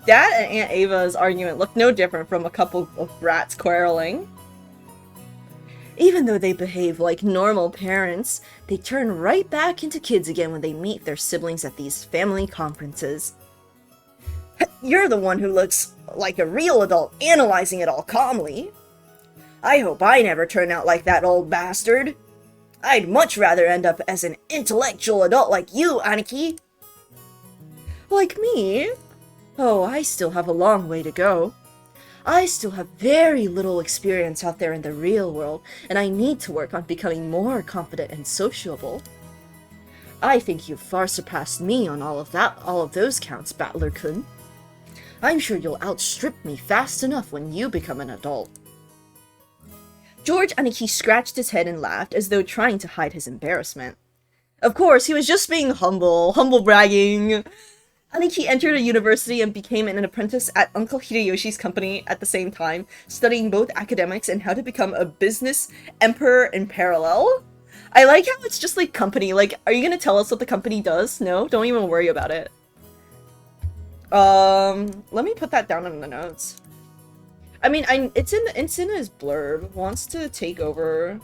Dad and Aunt Ava's argument looked no different from a couple of brats quarreling. Even though they behave like normal parents, they turn right back into kids again when they meet their siblings at these family conferences. You're the one who looks like a real adult analyzing it all calmly. I hope I never turn out like that old bastard. I'd much rather end up as an intellectual adult like you, Aniki. Like me? Oh, I still have a long way to go. I still have very little experience out there in the real world, and I need to work on becoming more confident and sociable. I think you've far surpassed me on all of those counts, Battler-kun. I'm sure you'll outstrip me fast enough when you become an adult. George Aniki scratched his head and laughed, as though trying to hide his embarrassment. Of course, he was just being humble bragging. Aniki entered a university and became an apprentice at Uncle Hideyoshi's company at the same time, studying both academics and how to become a business emperor in parallel. I like how it's just like company, like, are you gonna tell us what the company does? No? Don't even worry about it. Let me put that down in the notes. I mean, it's in his blurb. Wants to take over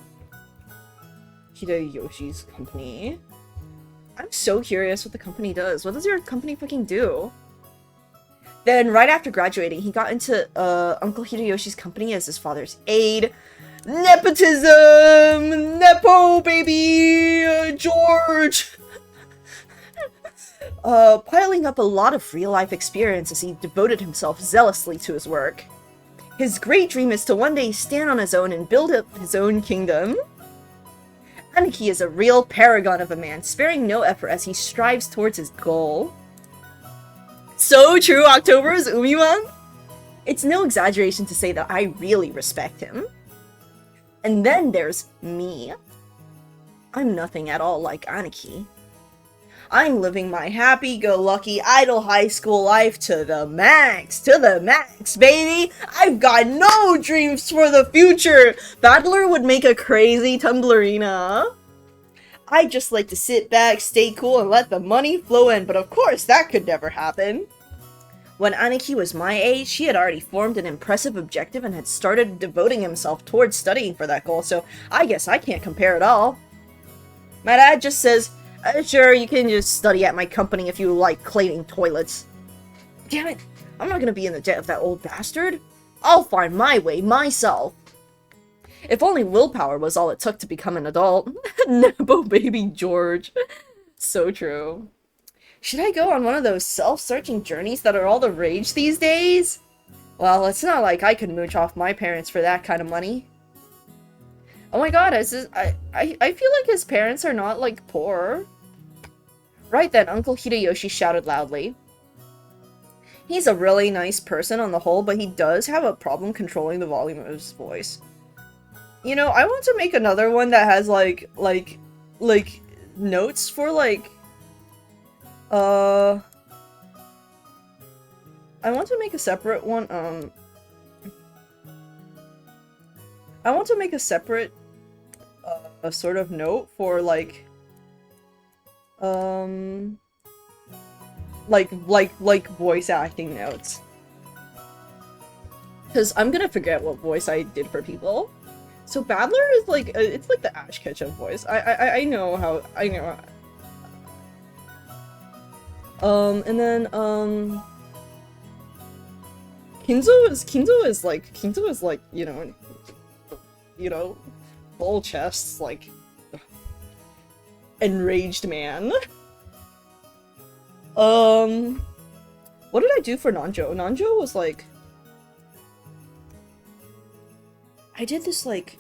Hideyoshi's company. I'm so curious what the company does. What does your company fucking do? Then, right after graduating, he got into Uncle Hideyoshi's company as his father's aide. Nepotism! Nepo, baby! George! Piling up a lot of real-life experience as he devoted himself zealously to his work. His great dream is to one day stand on his own and build up his own kingdom. Aniki is a real paragon of a man, sparing no effort as he strives towards his goal. So true, October is Umi month. It's no exaggeration to say that I really respect him. And then there's me. I'm nothing at all like Aniki. I'm living my happy-go-lucky idle high school life to the max, baby! I've got no dreams for the future! Battler would make a crazy Tumblrina. I'd just like to sit back, stay cool, and let the money flow in, but of course that could never happen. When Aniki was my age, he had already formed an impressive objective and had started devoting himself towards studying for that goal, so I guess I can't compare at all. My dad just says, sure, you can just study at my company if you like cleaning toilets. Damn it, I'm not gonna be in the debt of that old bastard. I'll find my way myself. If only willpower was all it took to become an adult. Nebo baby George. So true. Should I go on one of those self-searching journeys that are all the rage these days? Well, it's not like I could mooch off my parents for that kind of money. Oh my god, I feel like his parents are not, like, poor. Right then, Uncle Hideyoshi shouted loudly. He's a really nice person on the whole, but he does have a problem controlling the volume of his voice. You know, I want to make another one that has, like, notes for, like, I want to make a separate one, I want to make a separate, a sort of note for, like, voice acting notes. Because I'm gonna forget what voice I did for people. So Battler is like, it's like the Ash Ketchum voice. I know how, I know. And then, Kinzo is like, you know, full chest, like, enraged man. What did I do for Nanjo? Nanjo was like, I did this, like,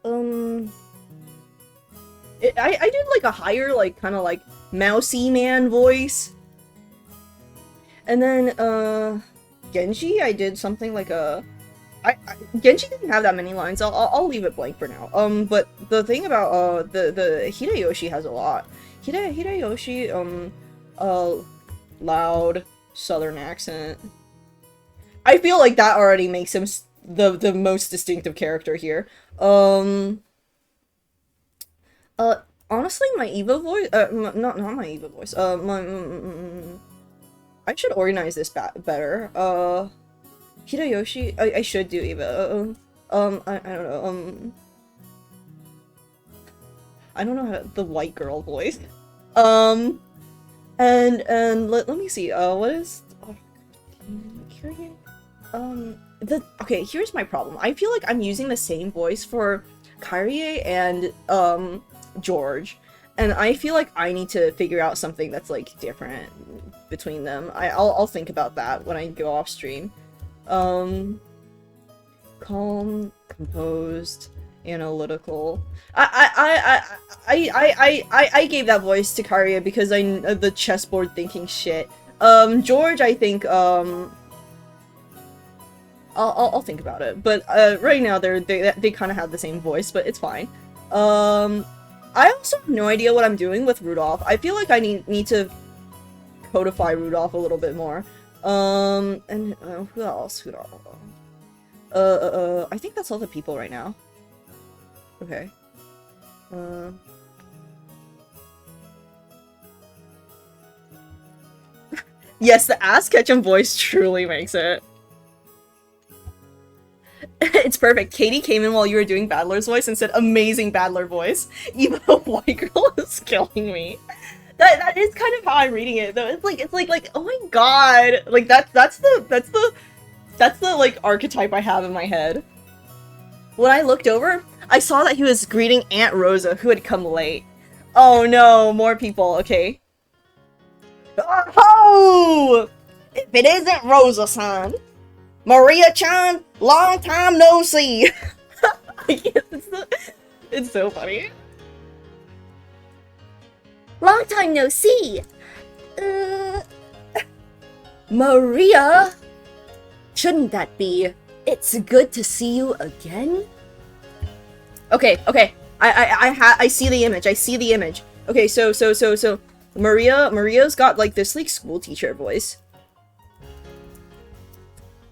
I did, like, a higher, like, kind of, like, mousy man voice. And then, Genji, I did something like a... Genji didn't have that many lines, I'll leave it blank for now. But the thing about, the Hideyoshi has a lot. Hideyoshi, loud, southern accent. I feel like that already makes him the most distinctive character here. Honestly, my Eva voice, not my Eva voice, I should organize this better. Hideyoshi, I should do Eva, I don't know, I don't know how to, the white girl voice. And let me see, what is, okay, here's my problem. I feel like I'm using the same voice for Kyrie and, George, and I feel like I need to figure out something that's, like, different between them. I'll think about that when I go off stream. Calm, composed, analytical. I gave that voice to Karia because the chessboard thinking shit. George, I think, I'll think about it, but right now they kind of have the same voice, but it's fine. I also have no idea what I'm doing with Rudolph. I feel like I need to codify Rudolph a little bit more. And who else? I think that's all the people right now. Okay. Yes, the Ass Ketchum voice truly makes it. It's perfect. Katie came in while you were doing Battler's voice and said, amazing Battler voice. Even a white girl is killing me. That is kind of how I'm reading it though. It's like oh my god. Like that's the like archetype I have in my head. When I looked over, I saw that he was greeting Aunt Rosa, who had come late. Oh no, more people, okay. Oh! If it isn't Rosa-san, Maria-chan, long time no see. It's so funny. Long time no see. Maria? Shouldn't that be? It's good to see you again? Okay. I see the image. I see the image. Okay, so Maria's got like this like school teacher voice.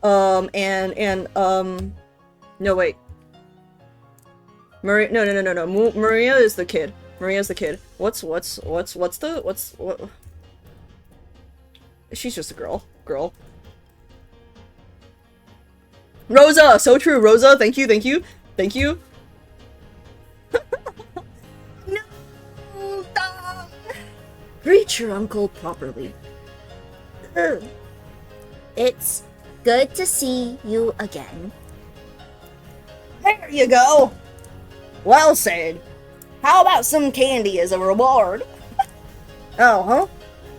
No wait. No. Maria is the kid. Maria's the kid. What? She's just a girl. Rosa! So true, Rosa! Thank you. No! Greet your uncle properly. It's good to see you again. There you go! Well said. How about some candy as a reward? Oh, huh?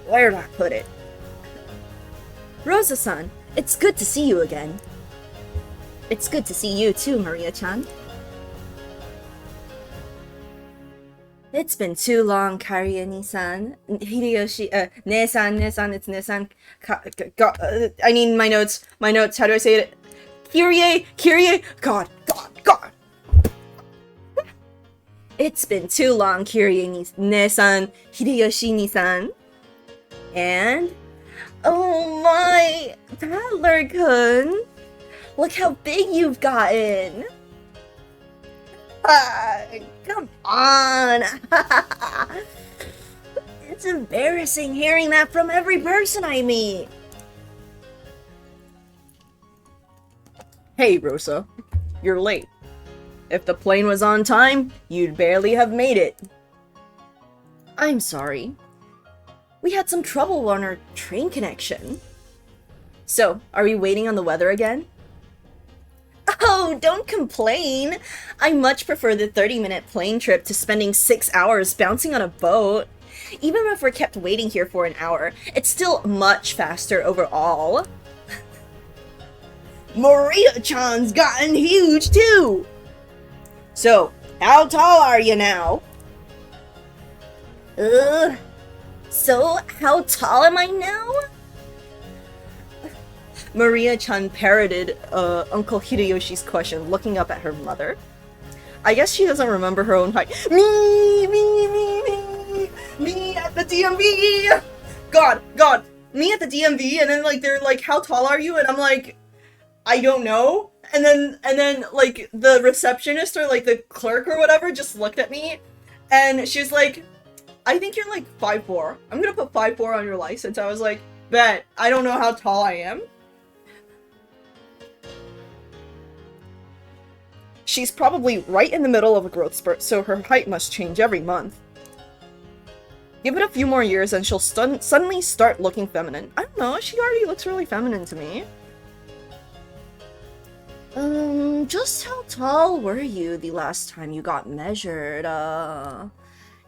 Where'd I put it? Rosa-san, it's good to see you again. It's good to see you too, Maria-chan. It's been too long, Karia-ni-san. Hideyoshi, ne-san, it's ne-san. I need my notes. How do I say it? Kyrie! God. It's been too long, Kyrie-ne-san, Hideyoshi-ni-san. And... oh my... Battler-kun! Look how big you've gotten! Come on! It's embarrassing hearing that from every person I meet! Hey, Rosa. You're late. If the plane was on time, you'd barely have made it. I'm sorry. We had some trouble on our train connection. So, are we waiting on the weather again? Oh, don't complain! I much prefer the 30-minute plane trip to spending 6 hours bouncing on a boat. Even if we're kept waiting here for an hour, it's still much faster overall. Maria-chan's gotten huge too! So, how tall are you now? So how tall am I now? Maria-chan parroted Uncle Hideyoshi's question, looking up at her mother. I guess she doesn't remember her own height. Me at the DMV! God, me at the DMV, and then like they're like, how tall are you? And I'm like, I don't know. And then like the receptionist or like the clerk or whatever just looked at me, and she was like, I think you're like 5'4". I'm gonna put 5'4" on your license. I was like, bet. I don't know how tall I am. She's probably right in the middle of a growth spurt, so her height must change every month. Give it a few more years and she'll suddenly start looking feminine. I don't know, she already looks really feminine to me. Just how tall were you the last time you got measured?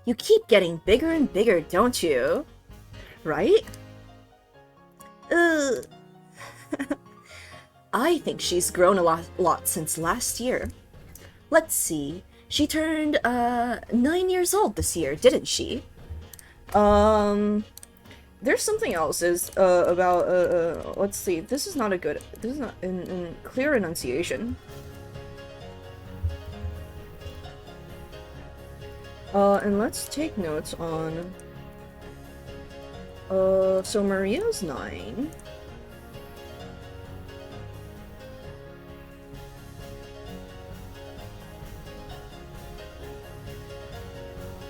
You keep getting bigger and bigger, don't you? Right? I think she's grown a lot since last year. Let's see. She turned, 9 years old this year, didn't she? There's something else about, let's see. This is not in clear enunciation. And let's take notes on, so Maria's 9.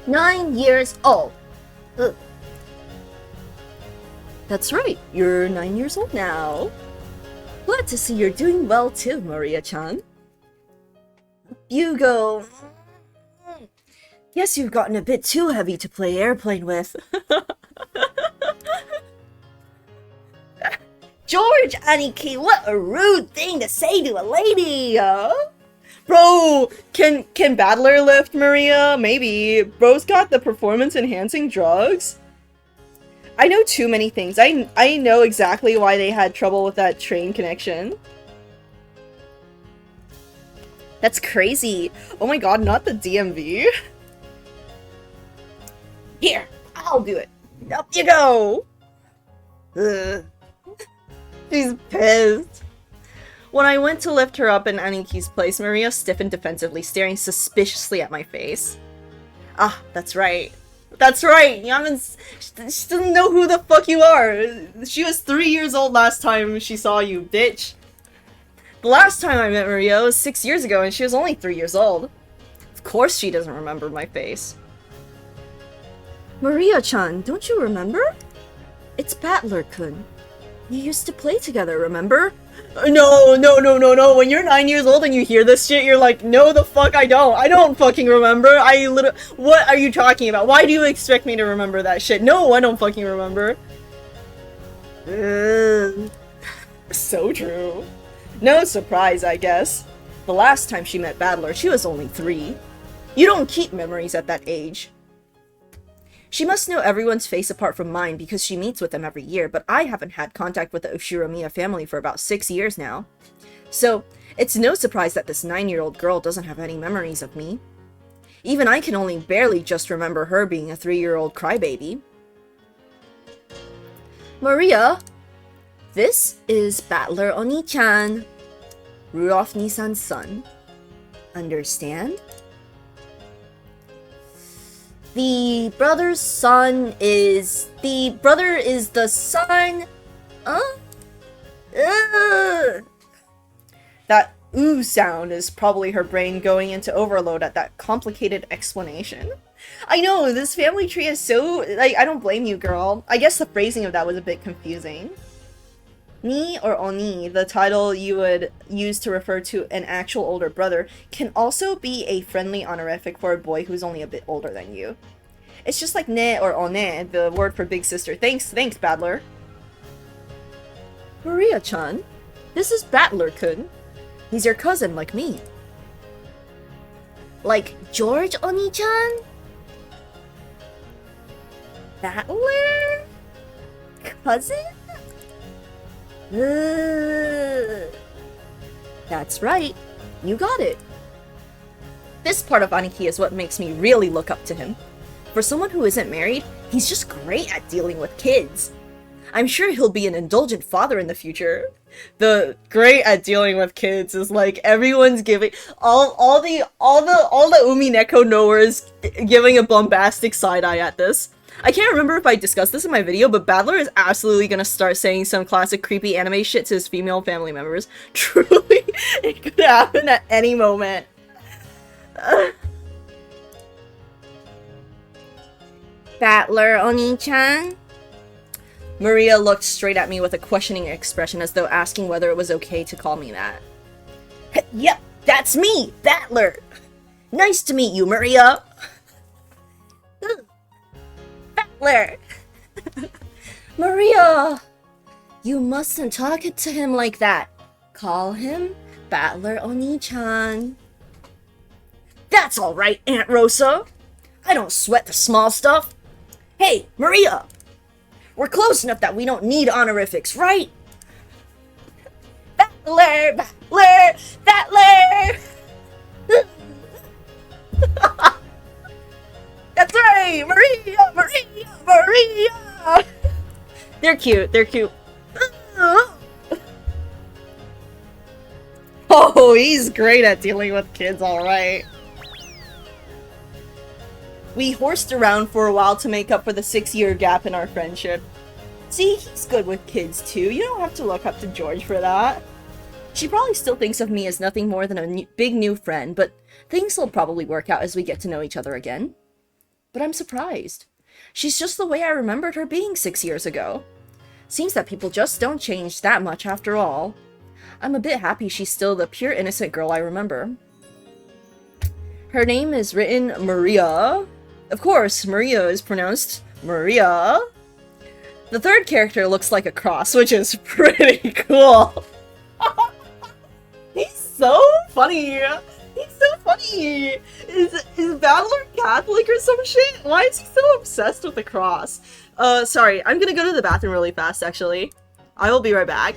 "9 years old. Ugh. That's right, you're 9 years old now. Glad to see you're doing well too, Maria-chan. You go. Guess you've gotten a bit too heavy to play airplane with. George, Aniki, what a rude thing to say to a lady, Bro, can Battler lift Maria? Maybe. Bro's got the performance-enhancing drugs. I know too many things. I know exactly why they had trouble with that train connection. That's crazy. Oh my god, not the DMV. Here, I'll do it. Up you go. Ugh. She's pissed. When I went to lift her up in Aniki's place, Maria stiffened defensively, staring suspiciously at my face. Ah, that's right. That's right! She doesn't know who the fuck you are! She was 3 years old last time she saw you, bitch. The last time I met Maria was 6 years ago and she was only 3 years old. Of course she doesn't remember my face. Maria-chan, don't you remember? It's Battler-kun. You used to play together, remember? No. When you're 9 years old and you hear this shit, you're like, no the fuck I don't. I don't fucking remember. What are you talking about? Why do you expect me to remember that shit? No, I don't fucking remember. So true. No surprise, I guess. The last time she met Battler, she was only 3. You don't keep memories at that age. She must know everyone's face apart from mine because she meets with them every year, but I haven't had contact with the Oshiromiya family for about 6 years now. So, it's no surprise that this 9-year-old girl doesn't have any memories of me. Even I can only barely just remember her being a 3-year-old crybaby. Maria, this is Battler Oni-chan, Rudolph Nisan's son. Understand? The brother is the son. That ooh sound is probably her brain going into overload at that complicated explanation. I know, this family tree is so, like, I don't blame you, girl. I guess the phrasing of that was a bit confusing. Ni or Oni, the title you would use to refer to an actual older brother, can also be a friendly honorific for a boy who's only a bit older than you. It's just like ne or one, the word for big sister. Thanks, Battler. Maria-chan, this is Battler-kun. He's your cousin, like me. Like George Oni-chan? Battler? Cousin? That's right. You got it. This part of Aniki is what makes me really look up to him. For someone who isn't married, he's just great at dealing with kids. I'm sure he'll be an indulgent father in the future. The great at dealing with kids is like everyone's giving all the Umineko knowers giving a bombastic side eye at this. I can't remember if I discussed this in my video, but Battler is absolutely gonna start saying some classic creepy anime shit to his female family members. Truly, it could happen at any moment. Battler Oni-chan? Maria looked straight at me with a questioning expression as though asking whether it was okay to call me that. Yep, that's me, Battler! Nice to meet you, Maria! Battler! Maria! You mustn't talk to him like that. Call him Battler Oni-chan. That's alright, Aunt Rosa! I don't sweat the small stuff. Hey, Maria! We're close enough that we don't need honorifics, right? Battler! That's right! Maria! They're cute. Oh, he's great at dealing with kids, alright. We horsed around for a while to make up for the 6-year gap in our friendship. See, he's good with kids too. You don't have to look up to George for that. She probably still thinks of me as nothing more than a big new friend, but things will probably work out as we get to know each other again. But I'm surprised. She's just the way I remembered her being 6 years ago. Seems that people just don't change that much after all. I'm a bit happy she's still the pure innocent girl I remember. Her name is written Maria. Of course, Maria is pronounced Maria. The third character looks like a cross, which is pretty cool. He's so funny. He's so funny. Is Battler Catholic or some shit? Why is he so obsessed with the cross? Sorry, I'm gonna go to the bathroom really fast, actually. I will be right back.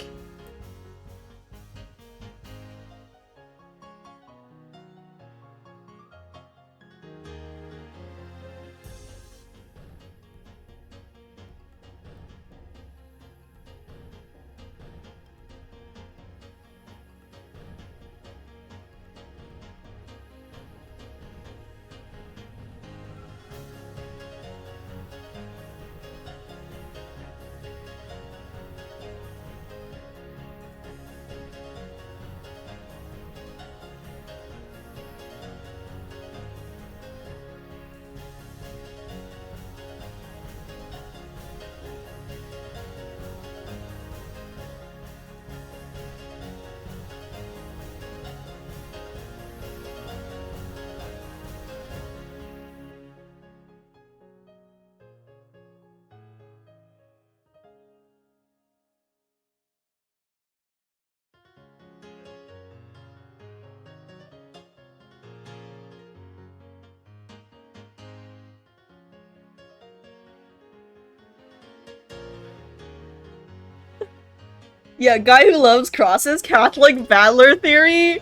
Yeah, guy who loves crosses, Catholic battler theory?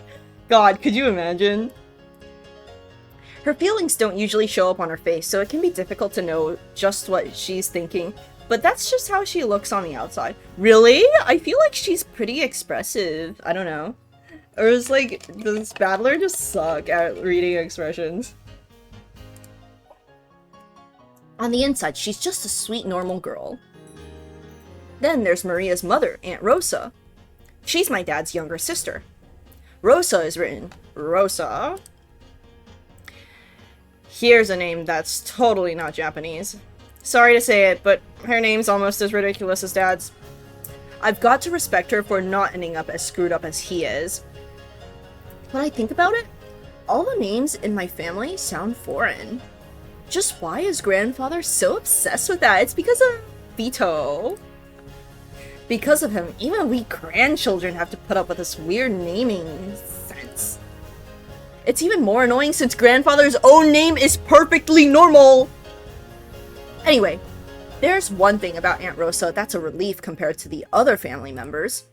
God, could you imagine? Her feelings don't usually show up on her face, so it can be difficult to know just what she's thinking. But that's just how she looks on the outside. Really? I feel like she's pretty expressive. I don't know. Or is like, does battler just suck at reading expressions? On the inside, she's just a sweet, normal girl. Then there's Maria's mother, Aunt Rosa. She's my dad's younger sister. Rosa is written Rosa. Here's a name that's totally not Japanese. Sorry to say it, but her name's almost as ridiculous as Dad's. I've got to respect her for not ending up as screwed up as he is. When I think about it, all the names in my family sound foreign. Just why is grandfather so obsessed with that? It's because of Vito. Because of him, even we grandchildren have to put up with this weird naming sense. It's even more annoying since grandfather's own name is perfectly normal! Anyway, there's one thing about Aunt Rosa that's a relief compared to the other family members.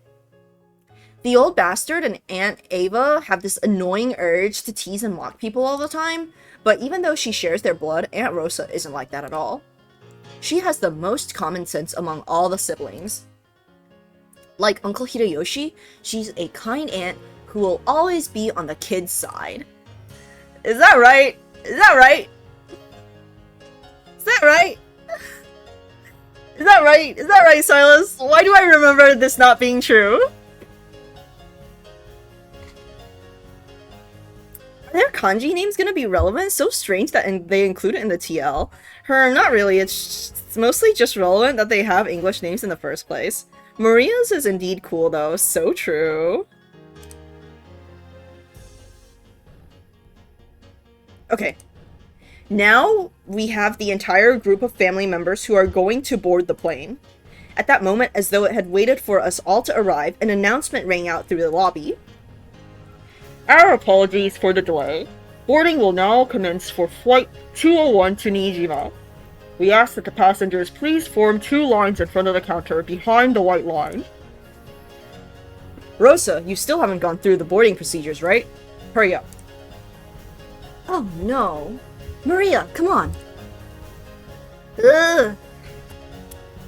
The old bastard and Aunt Ava have this annoying urge to tease and mock people all the time, but even though she shares their blood, Aunt Rosa isn't like that at all. She has the most common sense among all the siblings. Like Uncle Hideyoshi, she's a kind aunt who will always be on the kid's side. Is that right? Is that right? Is that right? Is that right? Is that right, Silas? Why do I remember this not being true? Are their kanji names gonna be relevant? So strange that they include it in the TL. Not really. It's mostly just relevant that they have English names in the first place. Maria's is indeed cool though, so true. Okay. Now we have the entire group of family members who are going to board the plane. At that moment, as though it had waited for us all to arrive, an announcement rang out through the lobby. Our apologies for the delay. Boarding will now commence for Flight 201 to Niijima. We ask that the passengers please form 2 lines in front of the counter behind the white line. Rosa, you still haven't gone through the boarding procedures, right? Hurry up. Oh no. Maria, come on. Ugh.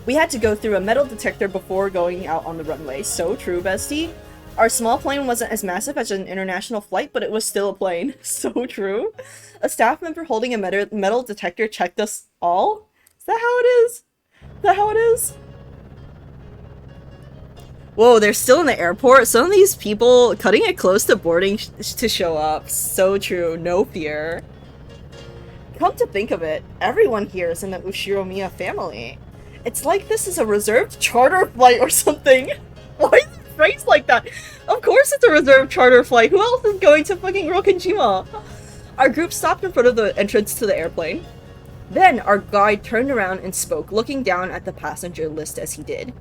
We had to go through a metal detector before going out on the runway. So true, bestie. Our small plane wasn't as massive as an international flight, but it was still a plane. So true. A staff member holding a metal detector checked us all? Is that how it is? Is that how it is? Whoa, they're still in the airport? Some of these people cutting it close to boarding to show up. So true. No fear. Come to think of it, everyone here is in the Ushiromiya family. It's like this is a reserved charter flight or something. Why is it phrased like that? Of course it's a reserved charter flight. Who else is going to fucking Rokkenjima? Our group stopped in front of the entrance to the airplane. Then our guide turned around and spoke, looking down at the passenger list as he did.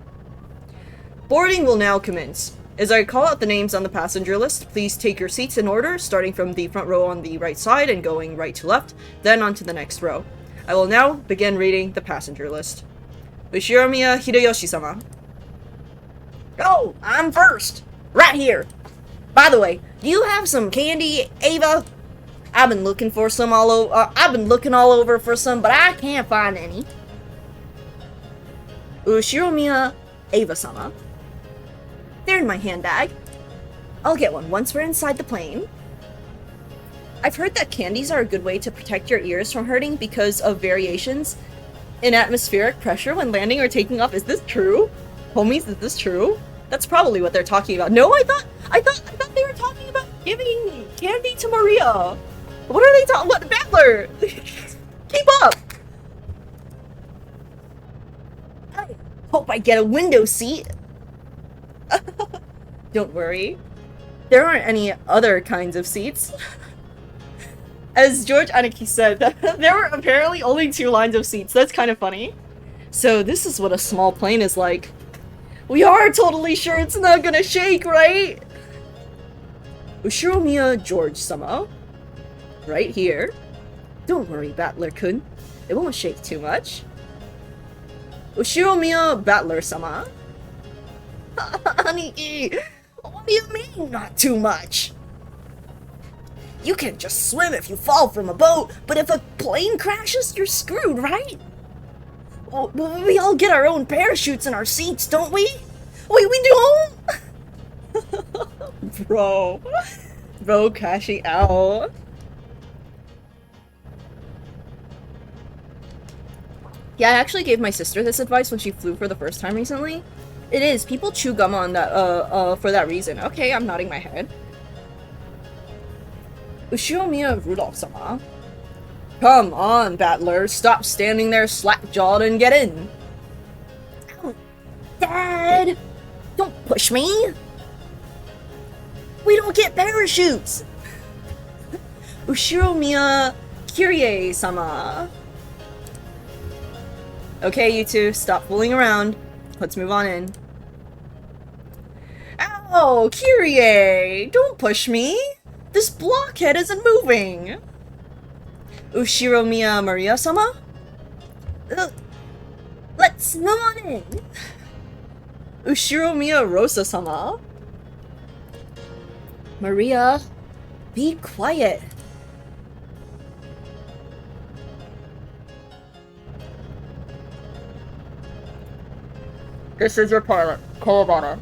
Boarding will now commence. As I call out the names on the passenger list, please take your seats in order, starting from the front row on the right side and going right to left, then on to the next row. I will now begin reading the passenger list. Ushiromiya Hideyoshi-sama. Oh, I'm first! Right here! By the way, do you have some candy, Ava? I've been looking for some all over for some, but I can't find any. Ushiromiya Ava-sama. They're in my handbag. I'll get one once we're inside the plane. I've heard that candies are a good way to protect your ears from hurting because of variations in atmospheric pressure when landing or taking off. Is this true? Homies, is this true? That's probably what they're talking about. No, I thought they were talking about giving candy to Maria. What are they talking about? Battler! Keep up! I hope I get a window seat. Don't worry. There aren't any other kinds of seats. As George Aniki said, there were apparently only 2 lines of seats. That's kind of funny. So this is what a small plane is like. We are totally sure it's not gonna shake, right? Ushiromiya George-sama. Right here. Don't worry, Battler-kun. It won't shake too much. Ushiromiya Battler-sama. Aniki, what do you mean, not too much? You can just swim if you fall from a boat, but if a plane crashes, you're screwed, right? We all get our own parachutes in our seats, don't we? We do? Bro, crashing out. Yeah, I actually gave my sister this advice when she flew for the first time recently. It is, people chew gum on that, for that reason. Okay, I'm nodding my head. Ushiromiya Rudolph-sama. Come on, Battler, stop standing there slack-jawed and get in. Ow, Dad! Don't push me! We don't get parachutes! Ushiromiya Kirie-sama. Okay, you two, stop fooling around. Let's move on in. Ow, Kirie! Don't push me! This blockhead isn't moving! Ushiromiya Maria-sama? Let's move on in! Ushiromiya Rosa-sama? Maria, be quiet. This is your pilot, Kawabata.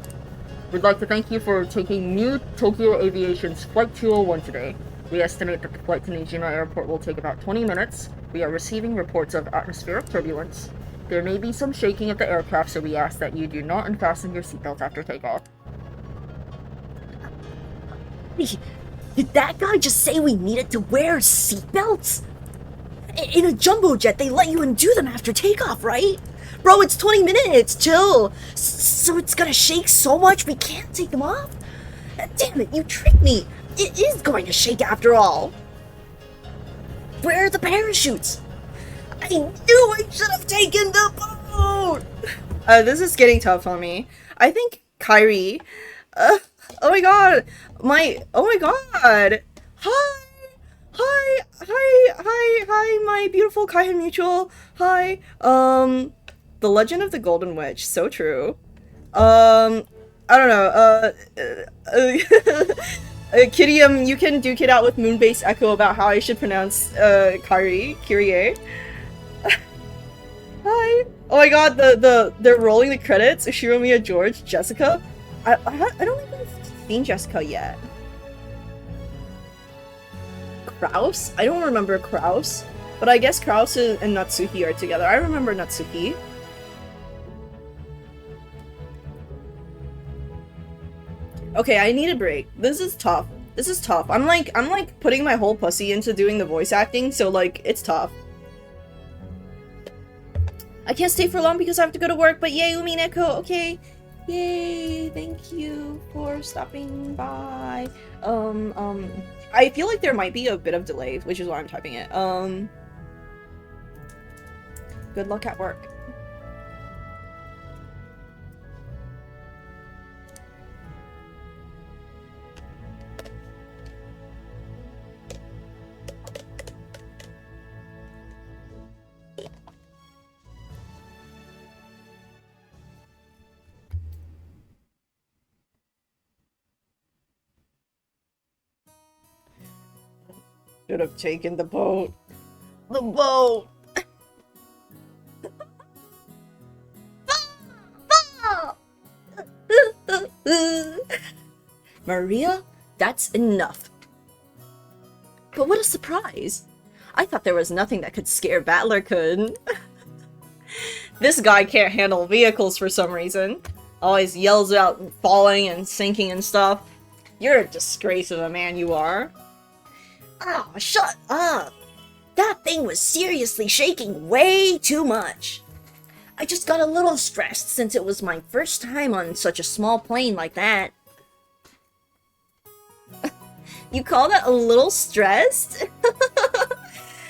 We'd like to thank you for taking New Tokyo Aviation's Flight 201 today. We estimate that the flight to Niijima Airport will take about 20 minutes. We are receiving reports of atmospheric turbulence. There may be some shaking of the aircraft, so we ask that you do not unfasten your seatbelt after takeoff. Did that guy just say we needed to wear seatbelts? In a jumbo jet, they let you undo them after takeoff, right? Bro, it's 20 minutes, chill. So it's gonna shake so much we can't take them off? Damn it, you tricked me. It is going to shake after all. Where are the parachutes? I knew I should have taken the boat. This is getting tough on me. I think Kairi. Oh my god. Oh my god. Hi, my beautiful Kaihan Mutual. Hi. The Legend of the Golden Witch. So true. I don't know. Kiryum, you can duke it out with Moonbase Echo about how I should pronounce Kyrie. Hi. Oh my god, they're rolling the credits. Ushiromiya George, Jessica. I don't think I've seen Jessica yet. Kraus? I don't remember Kraus, but I guess Kraus and Natsuki are together. I remember Natsuki. Okay, I need a break. This is tough. I'm like putting my whole pussy into doing the voice acting, so like it's tough. I can't stay for long because I have to go to work, but yay, Umineko, okay. Yay, thank you for stopping by. I feel like there might be a bit of delay, which is why I'm typing it. Good luck at work. Should have taken the boat. The boat! Maria, that's enough. But what a surprise! I thought there was nothing that could scare Battler-kun. This guy can't handle vehicles for some reason. Always yells out falling and sinking and stuff. You're a disgrace of a man, you are. Oh, shut up! That thing was seriously shaking way too much. I just got a little stressed since it was my first time on such a small plane like that. You call that a little stressed?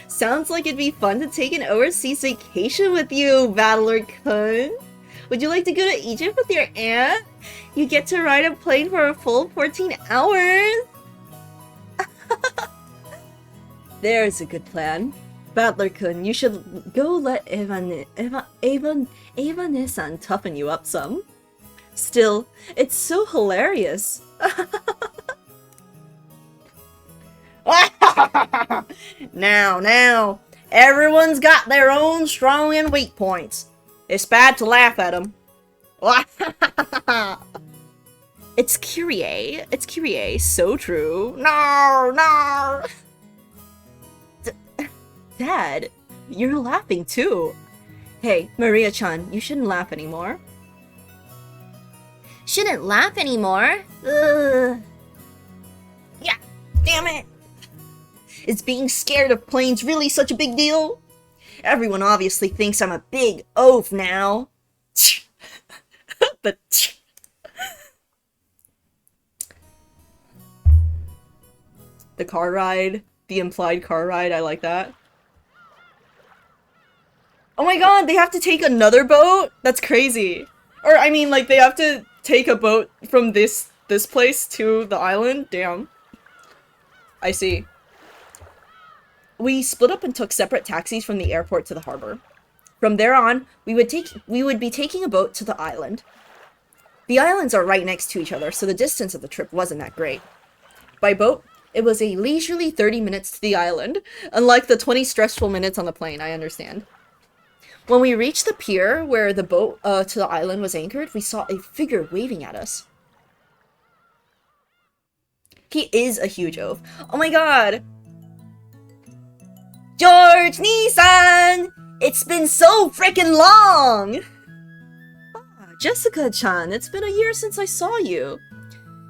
Sounds like it'd be fun to take an overseas vacation with you, Battler-kun. Would you like to go to Egypt with your aunt? You get to ride a plane for a full 14 hours. There's a good plan. Battler-kun, you should go let Eva-san toughen you up some. Still, it's so hilarious. Now, everyone's got their own strong and weak points. It's bad to laugh at them. It's Kyrie, so true. No! Dad, you're laughing too. Hey, Maria-chan, you shouldn't laugh anymore. Shouldn't laugh anymore? Ugh. Yeah, damn it! Is being scared of planes really such a big deal? Everyone obviously thinks I'm a big oaf now. The car ride, the implied car ride, I like that. Oh my god, they have to take another boat? That's crazy. Or, I mean, like, they have to take a boat from this place to the island? Damn. I see. We split up and took separate taxis from the airport to the harbor. From there on, we would be taking a boat to the island. The islands are right next to each other, so the distance of the trip wasn't that great. By boat, it was a leisurely 30 minutes to the island, unlike the 20 stressful minutes on the plane, I understand. When we reached the pier where the boat to the island was anchored, we saw a figure waving at us. He is a huge oaf. Oh my god! George Nissan! It's been so freaking long! Ah, Jessica-chan, it's been a year since I saw you.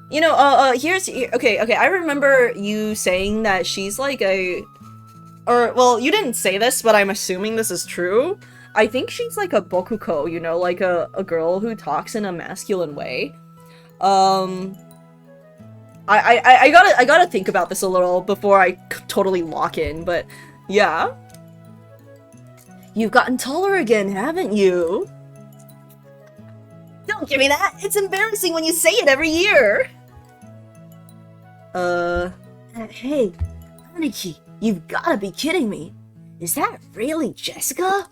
You know, okay, I remember you saying that she's like well, you didn't say this, but I'm assuming this is true. I think she's like a bokuko, you know, like a girl who talks in a masculine way. I gotta think about this a little before I totally lock in, but yeah. You've gotten taller again, haven't you? Don't give me that! It's embarrassing when you say it every year! Hey, Aniki, you've gotta be kidding me. Is that really Jessica?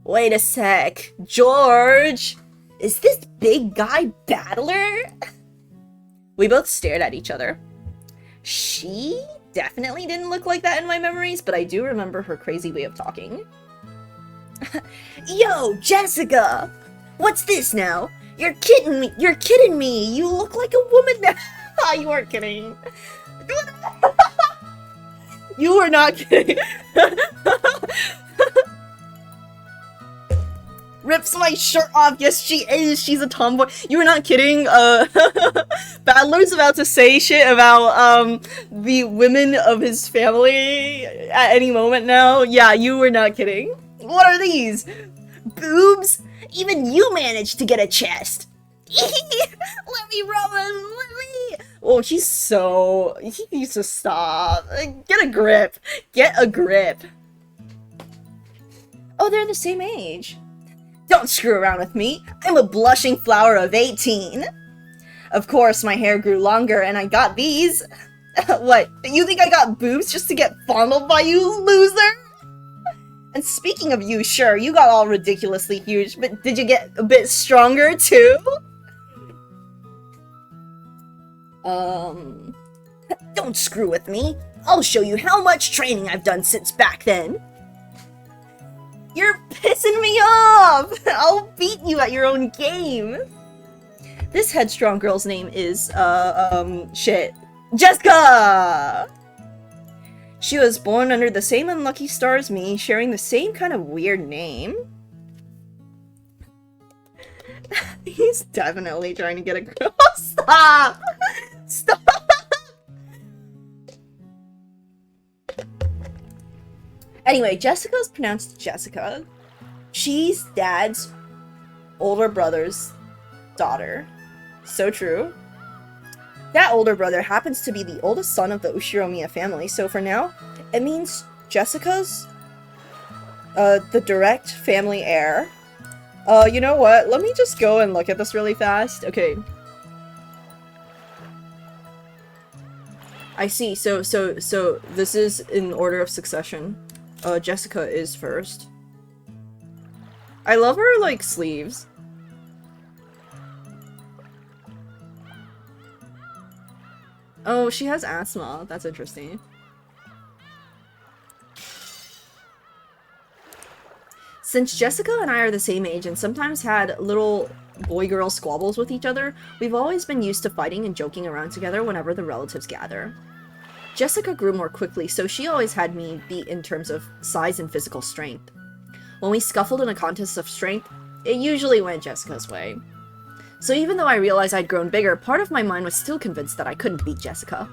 Wait a sec, George! Is this big guy Battler? We both stared at each other. She definitely didn't look like that in my memories, but I do remember her crazy way of talking. Yo, Jessica! What's this now? You're kidding me! You're kidding me! You look like a woman now! You weren't kidding. You were not kidding. Rips my shirt off. Yes, she is. She's a tomboy. You were not kidding. Battler's about to say shit about the women of his family at any moment now. Yeah, you were not kidding. What are these? Boobs? Even you managed to get a chest. Let me rub them. Let me. Oh, he needs to stop. Get a grip. Get a grip. Oh, they're the same age. Don't screw around with me. I'm a blushing flower of 18. Of course, my hair grew longer and I got these. What, you think I got boobs just to get fondled by you, loser? And speaking of you, sure, you got all ridiculously huge, but did you get a bit stronger too? Don't screw with me. I'll show you how much training I've done since back then. You're pissing me off! I'll beat you at your own game. This headstrong girl's name is, shit. Jessica! She was born under the same unlucky star as me, sharing the same kind of weird name. He's definitely trying to get a girl. Stop! Stop! Anyway, Jessica's pronounced Jessica. She's Dad's older brother's daughter. So true. That older brother happens to be the oldest son of the Ushiromiya family, so for now, it means Jessica's the direct family heir. You know what? Let me just go and look at this really fast. Okay. I see. So this is in order of succession. Jessica is first. I love her, like, sleeves. Oh, she has asthma. That's interesting. Since Jessica and I are the same age and sometimes had little boy-girl squabbles with each other, we've always been used to fighting and joking around together whenever the relatives gather. Jessica grew more quickly, so she always had me beat in terms of size and physical strength. When we scuffled in a contest of strength, it usually went Jessica's way. So even though I realized I'd grown bigger, part of my mind was still convinced that I couldn't beat Jessica.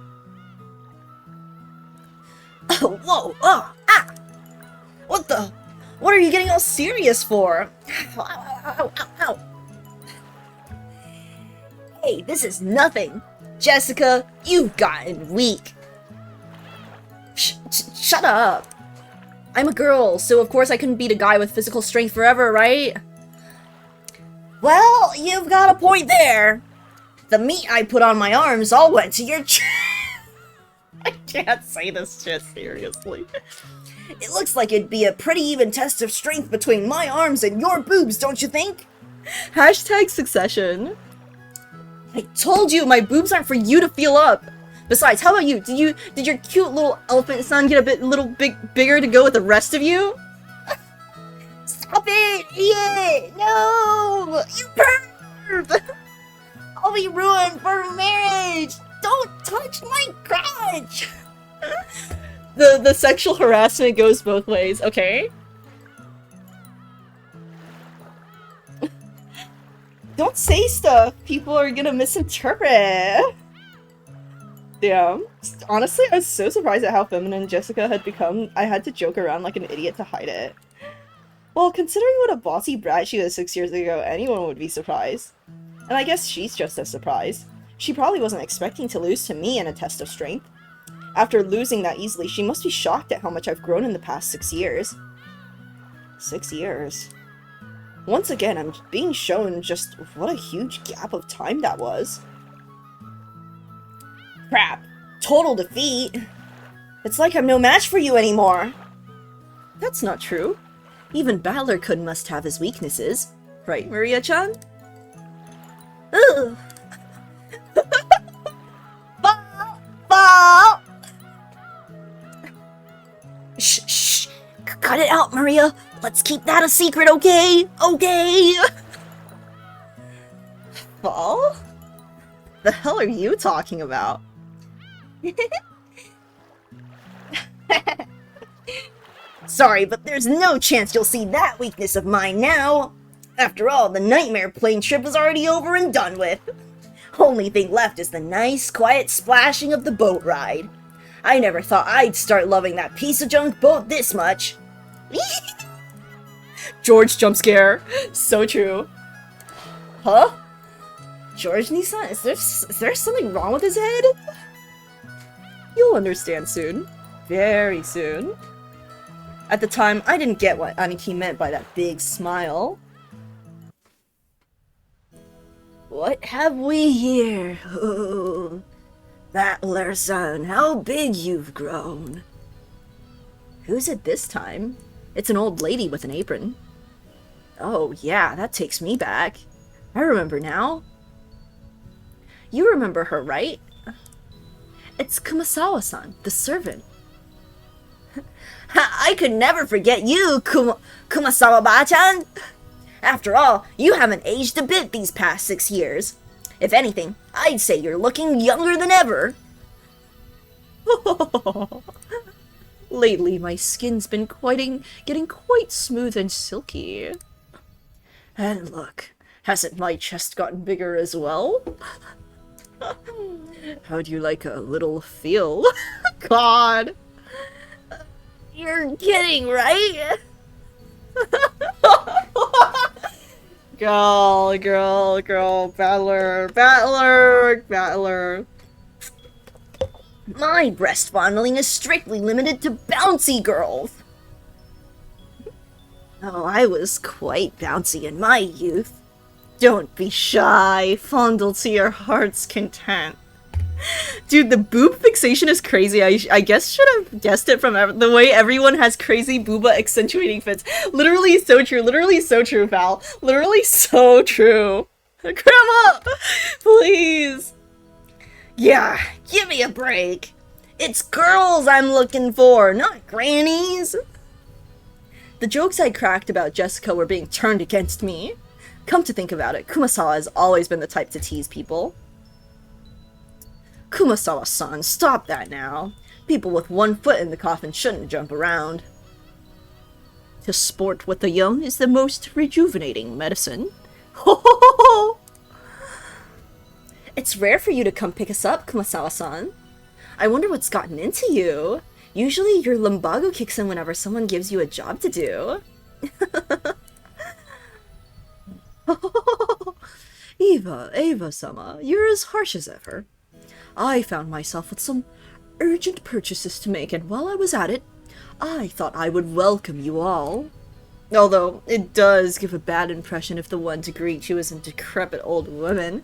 Oh, whoa! Oh! Ah! What the? What are you getting all serious for? Ow, ow, ow, ow, ow. Hey, this is nothing! Jessica, you've gotten weak! Shut up! I'm a girl, so of course I couldn't beat a guy with physical strength forever, right? Well, you've got a point there. The meat I put on my arms all went to your I can't say this shit seriously. It looks like it'd be a pretty even test of strength between my arms and your boobs, don't you think? Hashtag succession. I told you my boobs aren't for you to feel up. Besides, how about you? Did your cute little elephant son get bigger to go with the rest of you? Stop it, idiot! No! You perv! I'll be ruined for marriage! Don't touch my crotch! The sexual harassment goes both ways, okay? Don't say stuff people are gonna misinterpret. Yeah. Honestly, I was so surprised at how feminine Jessica had become. I had to joke around like an idiot to hide it. Well, considering what a bossy brat she was 6 years ago, anyone would be surprised. And I guess she's just as surprised. She probably wasn't expecting to lose to me in a test of strength. After losing that easily, she must be shocked at how much I've grown in the past 6 years. 6 years. Once again, I'm being shown just what a huge gap of time that was. Crap. Total defeat. It's like I'm no match for you anymore. That's not true. Even Battler-kun must have his weaknesses. Right, Maria-chan? Ugh. Ba! Shh. Cut it out, Maria. Let's keep that a secret, okay? Okay. Fall? The hell are you talking about? Sorry, but there's no chance you'll see that weakness of mine now. After all, the nightmare plane trip is already over and done with. Only thing left is the nice, quiet splashing of the boat ride. I never thought I'd start loving that piece of junk boat this much. George jump scare. So true. Huh? George-Nisan, is there something wrong with his head? You'll understand soon. Very soon. At the time, I didn't get what Aniki meant by that big smile. What have we here? Oh, Battler-san, how big you've grown. Who's it this time? It's an old lady with an apron. Oh, yeah, that takes me back. I remember now. You remember her, right? It's Kumasawa-san, the servant. I could never forget you, Kumasawa-ba-chan! After all, you haven't aged a bit these past 6 years. If anything, I'd say you're looking younger than ever. Lately, my skin's been getting quite smooth and silky. And look, hasn't my chest gotten bigger as well? How'd you like a little feel? God! You're kidding, right? Girl, battler. My breast fondling is strictly limited to bouncy girls. Oh, I was quite bouncy in my youth. Don't be shy, fondle to your heart's content. Dude, the boob fixation is crazy. I guess should have guessed it from the way everyone has crazy booba accentuating fits. Literally so true, Val. Literally so true. Grandma! Please! Yeah, give me a break. It's girls I'm looking for, not grannies. The jokes I cracked about Jessica were being turned against me. Come to think about it, Kumasawa has always been the type to tease people. Kumasawa-san, stop that now. People with one foot in the coffin shouldn't jump around. To sport with the young is the most rejuvenating medicine. Ho ho ho ho! It's rare for you to come pick us up, Kumasawa-san. I wonder what's gotten into you. Usually your lumbago kicks in whenever someone gives you a job to do. Eva-sama, you're as harsh as ever. I found myself with some urgent purchases to make, and while I was at it, I thought I would welcome you all. Although, it does give a bad impression if the one to greet you is a decrepit old woman.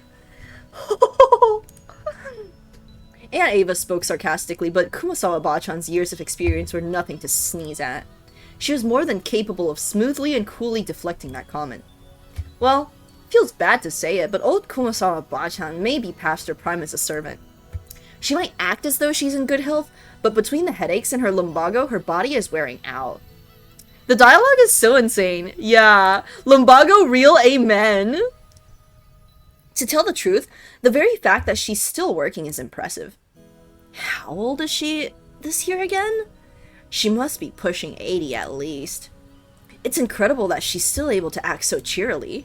Aunt Ava spoke sarcastically, but Kumasawa-ba-chan's years of experience were nothing to sneeze at. She was more than capable of smoothly and coolly deflecting that comment. Well, feels bad to say it, but old Kumasawa-ba-chan may be past her prime as a servant. She might act as though she's in good health, but between the headaches and her lumbago, her body is wearing out. The dialogue is so insane. Yeah, lumbago real amen. To tell the truth, the very fact that she's still working is impressive. How old is she this year again? She must be pushing 80 at least. It's incredible that she's still able to act so cheerily.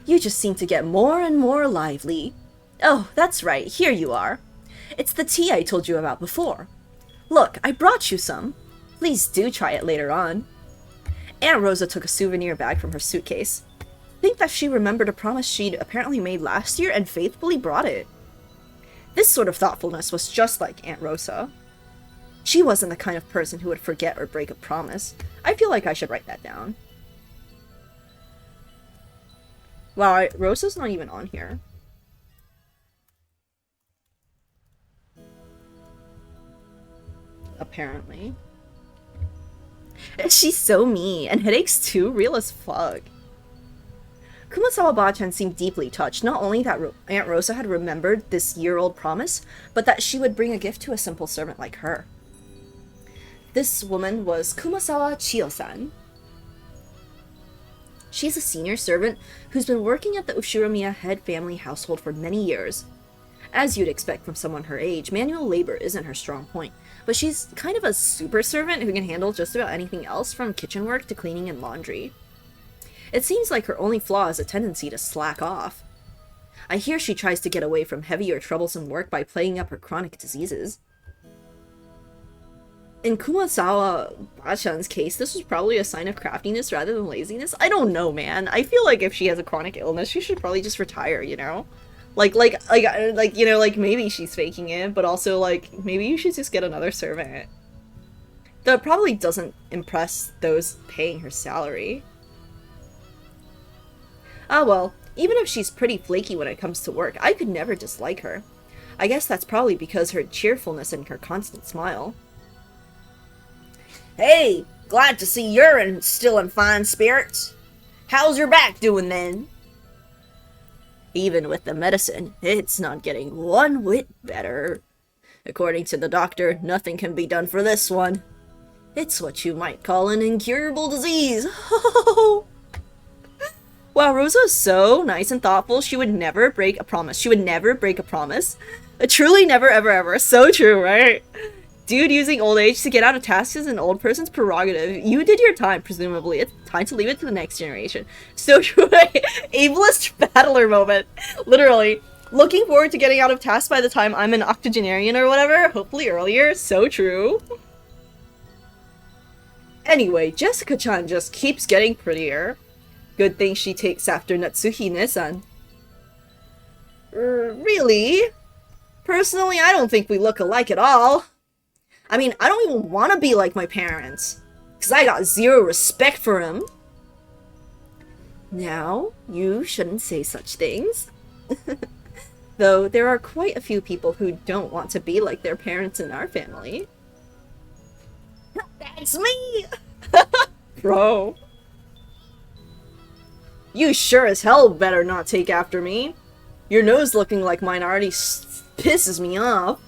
You just seem to get more and more lively. Oh, that's right, here you are. It's the tea I told you about before. Look, I brought you some. Please do try it later on. Aunt Rosa took a souvenir bag from her suitcase. Think that she remembered a promise she'd apparently made last year and faithfully brought it. This sort of thoughtfulness was just like Aunt Rosa. She wasn't the kind of person who would forget or break a promise. I feel like I should write that down. Wow, Rosa's not even on here. Apparently. She's so mean, and headaches too, real as fuck. Kumasawa-ba-chan seemed deeply touched, not only that Aunt Rosa had remembered this year-old promise, but that she would bring a gift to a simple servant like her. This woman was Kumasawa Chiyo-san. She's a senior servant who's been working at the Ushiromiya head family household for many years. As you'd expect from someone her age, manual labor isn't her strong point, but she's kind of a super servant who can handle just about anything else from kitchen work to cleaning and laundry. It seems like her only flaw is a tendency to slack off. I hear she tries to get away from heavy or troublesome work by playing up her chronic diseases. In Kumasawa Bachan's case, this was probably a sign of craftiness rather than laziness. I don't know, man. I feel like if she has a chronic illness, she should probably just retire, you know? You know, like, maybe she's faking it, but also, like, maybe you should just get another servant. Though it probably doesn't impress those paying her salary. Ah well, even if she's pretty flaky when it comes to work, I could never dislike her. I guess that's probably because her cheerfulness and her constant smile. Hey, glad to see you're still in fine spirits. How's your back doing then? Even with the medicine, it's not getting one whit better. According to the doctor, nothing can be done for this one. It's what you might call an incurable disease. Wow, Rosa is so nice and thoughtful. She would never break a promise. She would never break a promise. Truly never, ever, ever. So true, right? Dude, using old age to get out of tasks is an old person's prerogative. You did your time, presumably. It's time to leave it to the next generation. So true. Ableist battler moment. Literally. Looking forward to getting out of tasks by the time I'm an octogenarian or whatever. Hopefully earlier. So true. Anyway, Jessica-chan just keeps getting prettier. Good thing she takes after Natsuhine-san. Really? Personally, I don't think we look alike at all. I mean, I don't even want to be like my parents. Because I got zero respect for them. Now, you shouldn't say such things. Though, there are quite a few people who don't want to be like their parents in our family. That's me! Bro. You sure as hell better not take after me. Your nose looking like mine already pisses me off.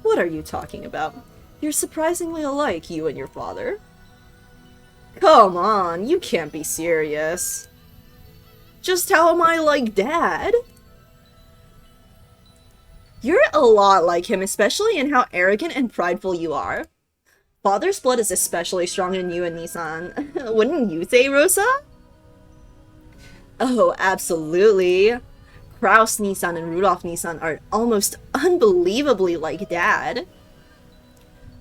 What are you talking about? You're surprisingly alike, you and your father. Come on, you can't be serious. Just how am I like Dad? You're a lot like him, especially in how arrogant and prideful you are. Father's blood is especially strong in you and Nissan. Wouldn't you say, Rosa? Oh, absolutely. Kraus Nissan and Rudolph Nissan are almost unbelievably like Dad.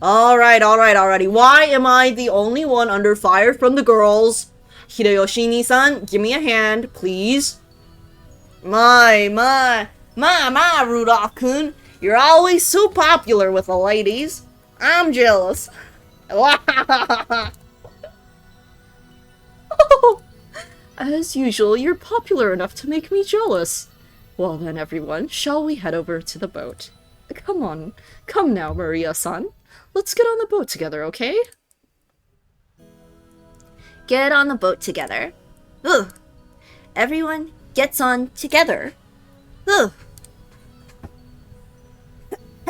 Alrighty. Why am I the only one under fire from the girls? Hideyoshi Nissan, give me a hand, please. My, Rudolph-kun. You're always so popular with the ladies. I'm jealous. As usual, you're popular enough to make me jealous. Well then, everyone, shall we head over to the boat? Come on. Come now, Maria-san. Let's get on the boat together, okay? Get on the boat together. Ugh. Everyone gets on together. Ugh.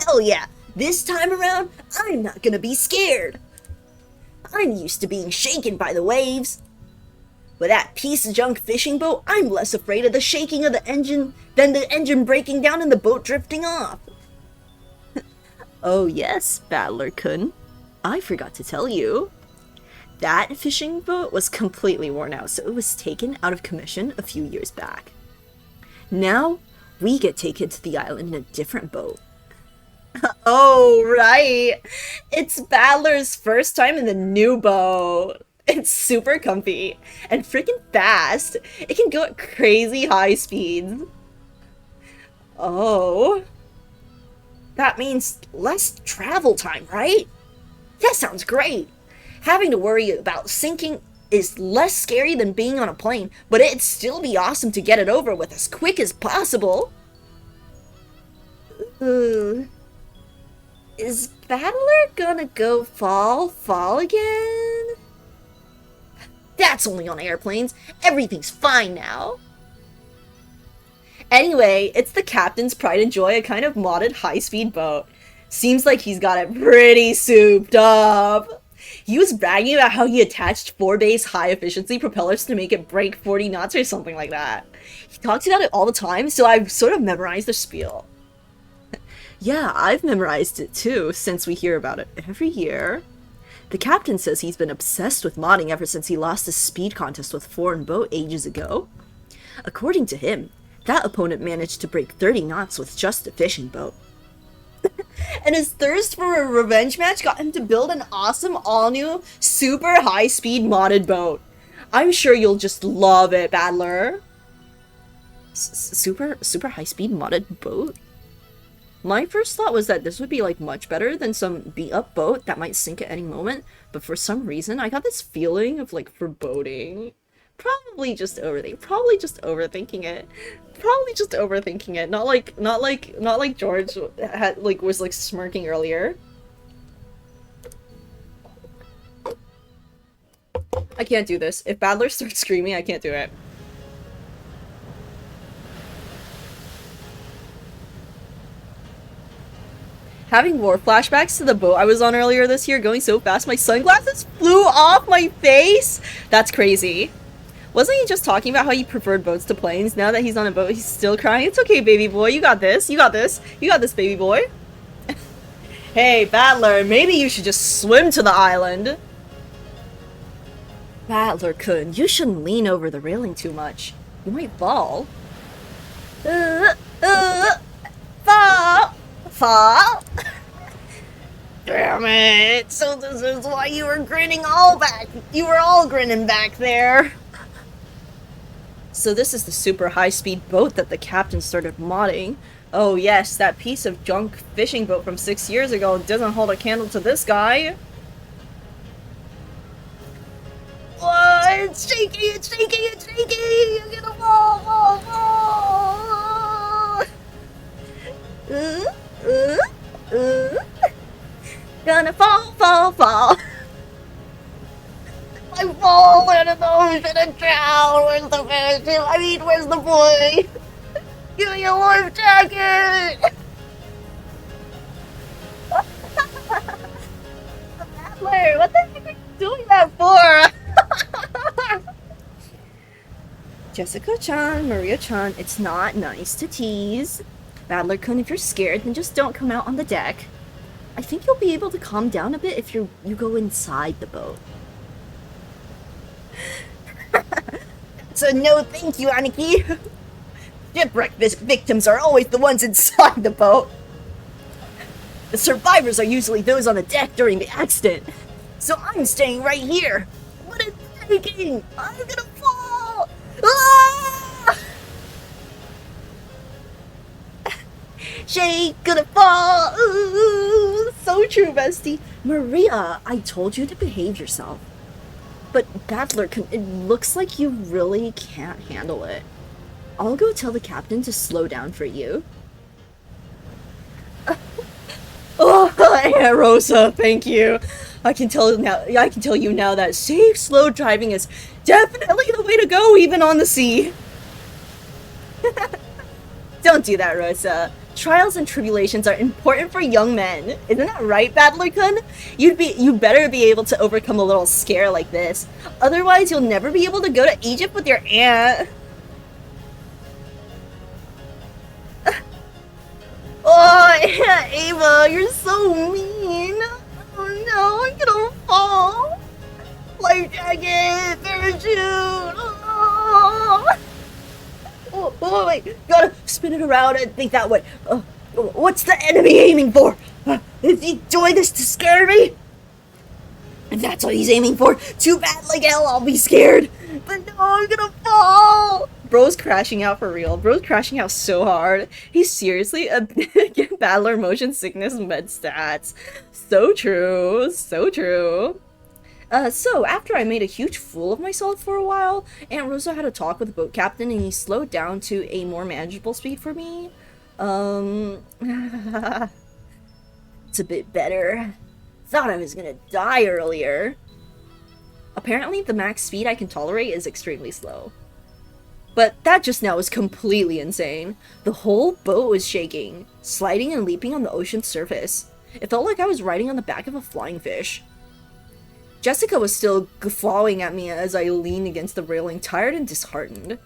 Hell yeah. This time around, I'm not gonna be scared. I'm used to being shaken by the waves. With that piece of junk fishing boat, I'm less afraid of the shaking of the engine than the engine breaking down and the boat drifting off. Oh yes, Battler-kun. I forgot to tell you. That fishing boat was completely worn out, so it was taken out of commission a few years back. Now, we get taken to the island in a different boat. Oh, right! It's Battler's first time in the new boat. It's super comfy and freaking fast. It can go at crazy high speeds. Oh. That means less travel time, right? That sounds great. Having to worry about sinking is less scary than being on a plane, but it'd still be awesome to get it over with as quick as possible. Ooh. Is Battler gonna go fall again? That's only on airplanes. Everything's fine now. Anyway, it's the captain's pride and joy, a kind of modded high-speed boat. Seems like he's got it pretty souped up. He was bragging about how he attached 4 base high-efficiency propellers to make it break 40 knots or something like that. He talks about it all the time, so I've sort of memorized the spiel. Yeah, I've memorized it too, since we hear about it every year. The captain says he's been obsessed with modding ever since he lost his speed contest with Foreign Boat ages ago. According to him, that opponent managed to break 30 knots with just a fishing boat. and his thirst for a revenge match got him to build an awesome, all-new, super high-speed modded boat. I'm sure you'll just love it, Battler. Super high-speed modded boat? My first thought was that this would be like much better than some beat-up boat that might sink at any moment, but for some reason I got this feeling of like foreboding. Probably just overthinking it. Probably just overthinking it. Not like George had was like smirking earlier. I can't do this. If Battler starts screaming, I can't do it. Having war flashbacks to the boat I was on earlier this year, going so fast my sunglasses flew off my face? That's crazy. Wasn't he just talking about how he preferred boats to planes? Now that he's on a boat, he's still crying? It's okay, baby boy. You got this. You got this. You got this, baby boy. Hey, Battler, maybe you should just swim to the island. Battler-kun, you shouldn't lean over the railing too much. You might fall. Fall! Fall! Damn it! So this is why you were grinning all back. You were all grinning back there. So this is the super high-speed boat that the captain started modding. Oh yes, that piece of junk fishing boat from 6 years ago doesn't hold a candle to this guy. Oh, it's shaky, it's shaky, it's shaky! You're gonna fall! Gonna fall! I fall into the ocean and drown! Where's the parachute? I mean, where's the boy? Give me a life jacket! Battler, what the heck are you doing that for? Jessica-chan, Maria-chan, it's not nice to tease. Battler-kun, if you're scared, then just don't come out on the deck. I think you'll be able to calm down a bit if you go inside the boat. So no thank you, Aniki. Shipwreck victims are always the ones inside the boat. The survivors are usually those on the deck during the accident. So I'm staying right here. What is shaking? I'm gonna fall! Ah! Shake, gonna fall! Ooh, so true, bestie. Maria, I told you to behave yourself. But Battler, it looks like you really can't handle it. I'll go tell the captain to slow down for you. Oh, Aunt Rosa, thank you. I can tell you now that safe, slow driving is definitely the way to go, even on the sea. Don't do that, Rosa. Trials and tribulations are important for young men. Isn't that right, Battler-kun? You better be able to overcome a little scare like this. Otherwise, you'll never be able to go to Egypt with your aunt. Oh, Aunt Ava, you're so mean. Oh no, I'm gonna fall. Life jacket, parachute. Oh, wait, gotta spin it around and think that way. What's the enemy aiming for? Is he doing this to scare me? If that's what he's aiming for, too bad, like hell, I'll be scared. But no, I'm gonna fall. Bro's crashing out for real. Bro's crashing out so hard. He's seriously a Battler motion sickness med stats. So true, so true. So after I made a huge fool of myself for a while, Aunt Rosa had a talk with the boat captain and he slowed down to a more manageable speed for me. It's a bit better. Thought I was gonna die earlier. Apparently the max speed I can tolerate is extremely slow. But that just now was completely insane. The whole boat was shaking, sliding and leaping on the ocean's surface. It felt like I was riding on the back of a flying fish. Jessica was still guffawing at me as I leaned against the railing, tired and disheartened.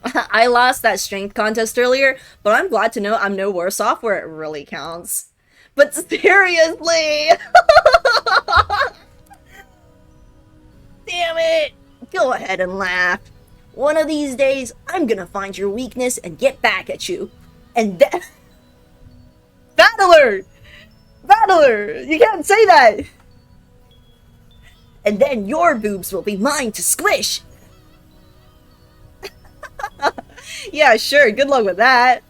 I lost that strength contest earlier, but I'm glad to know I'm no worse off where it really counts. But seriously! Damn it! Go ahead and laugh. One of these days, I'm gonna find your weakness and get back at you. And Battler! Battler! You can't say that! And then your boobs will be mine to squish! Yeah, sure, good luck with that.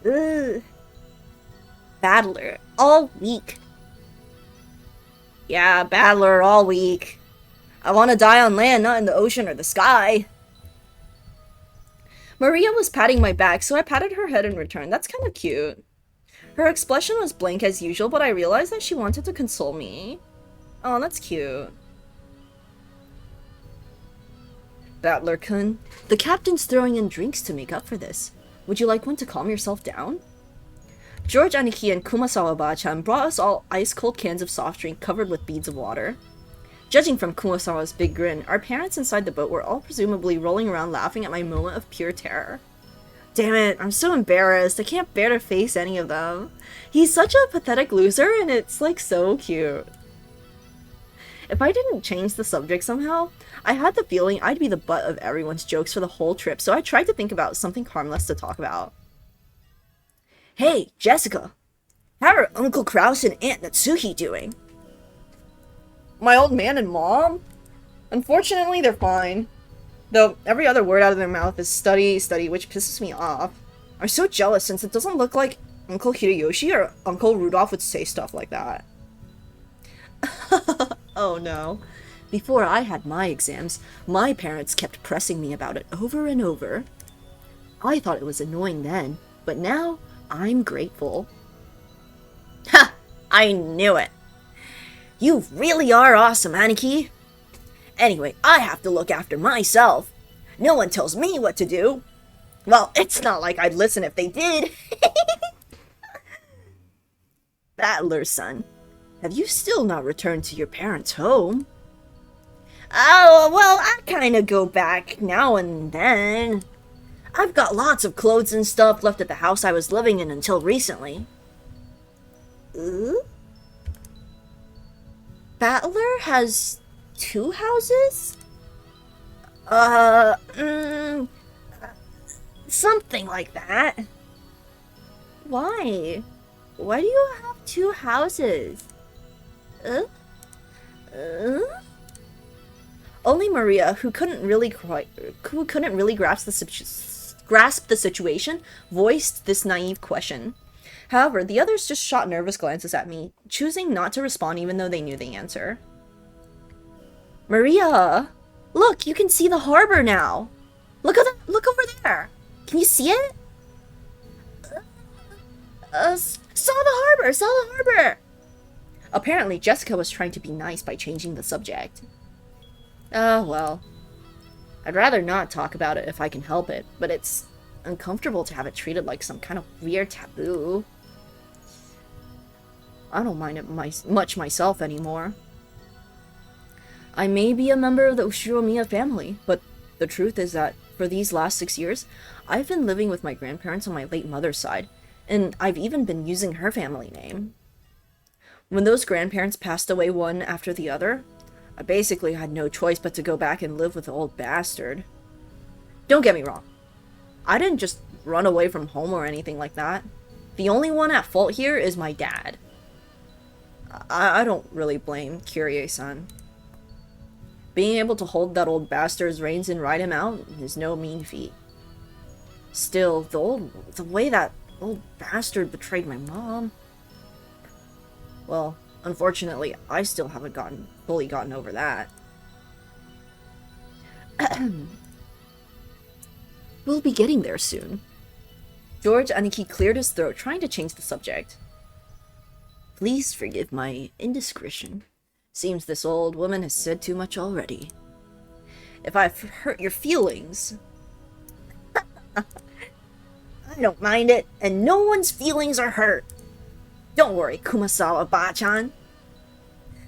Ugh. Battler, all week. Yeah, Battler, all week. I want to die on land, not in the ocean or the sky. Maria was patting my back, so I patted her head in return. That's kind of cute. Her expression was blank as usual, but I realized that she wanted to console me. Oh, that's cute. Battler-kun, the captain's throwing in drinks to make up for this. Would you like one to calm yourself down? George, Aniki, and Kumasawa-ba-chan brought us all ice-cold cans of soft drink covered with beads of water. Judging from Kumasawa's big grin, our parents inside the boat were all presumably rolling around laughing at my moment of pure terror. Damn it, I'm so embarrassed. I can't bear to face any of them. He's such a pathetic loser, and it's like so cute. If I didn't change the subject somehow, I had the feeling I'd be the butt of everyone's jokes for the whole trip, so I tried to think about something harmless to talk about. Hey, Jessica! How are Uncle Kraus and Aunt Natsuki doing? My old man and mom? Unfortunately, they're fine. Though every other word out of their mouth is study, study, which pisses me off. I'm so jealous since it doesn't look like Uncle Hideyoshi or Uncle Rudolph would say stuff like that. Oh no. Before I had my exams, my parents kept pressing me about it over and over. I thought it was annoying then, but now I'm grateful. Ha! I knew it! You really are awesome, Aniki! Anyway, I have to look after myself. No one tells me what to do. Well, it's not like I'd listen if they did. Battler, son. Have you still not returned to your parents' home? Oh, well, I kinda go back now and then. I've got lots of clothes and stuff left at the house I was living in until recently. Battler has 2 houses? Something like that. Why? Why do you have 2 houses? Only Maria, who couldn't really grasp the situation, voiced this naive question. However, the others just shot nervous glances at me, choosing not to respond even though they knew the answer. Maria! Look, you can see the harbor now! Look over there! Can you see it? Saw the harbor! Apparently, Jessica was trying to be nice by changing the subject. Well. I'd rather not talk about it if I can help it, but it's uncomfortable to have it treated like some kind of weird taboo. I don't mind it much myself anymore. I may be a member of the Ushiromiya family, but the truth is that for these last 6 years, I've been living with my grandparents on my late mother's side, and I've even been using her family name. When those grandparents passed away one after the other, I basically had no choice but to go back and live with the old bastard. Don't get me wrong. I didn't just run away from home or anything like that. The only one at fault here is my dad. I don't really blame Kyrie-san. Being able to hold that old bastard's reins and ride him out is no mean feat. Still, the way that old bastard betrayed my mom... Well, unfortunately, I still haven't fully gotten over that. We'll be getting there soon. George Aniki cleared his throat, trying to change the subject. Please forgive my indiscretion. Seems this old woman has said too much already. If I've hurt your feelings... I don't mind it, and no one's feelings are hurt. Don't worry, Kumasawa-ba-chan.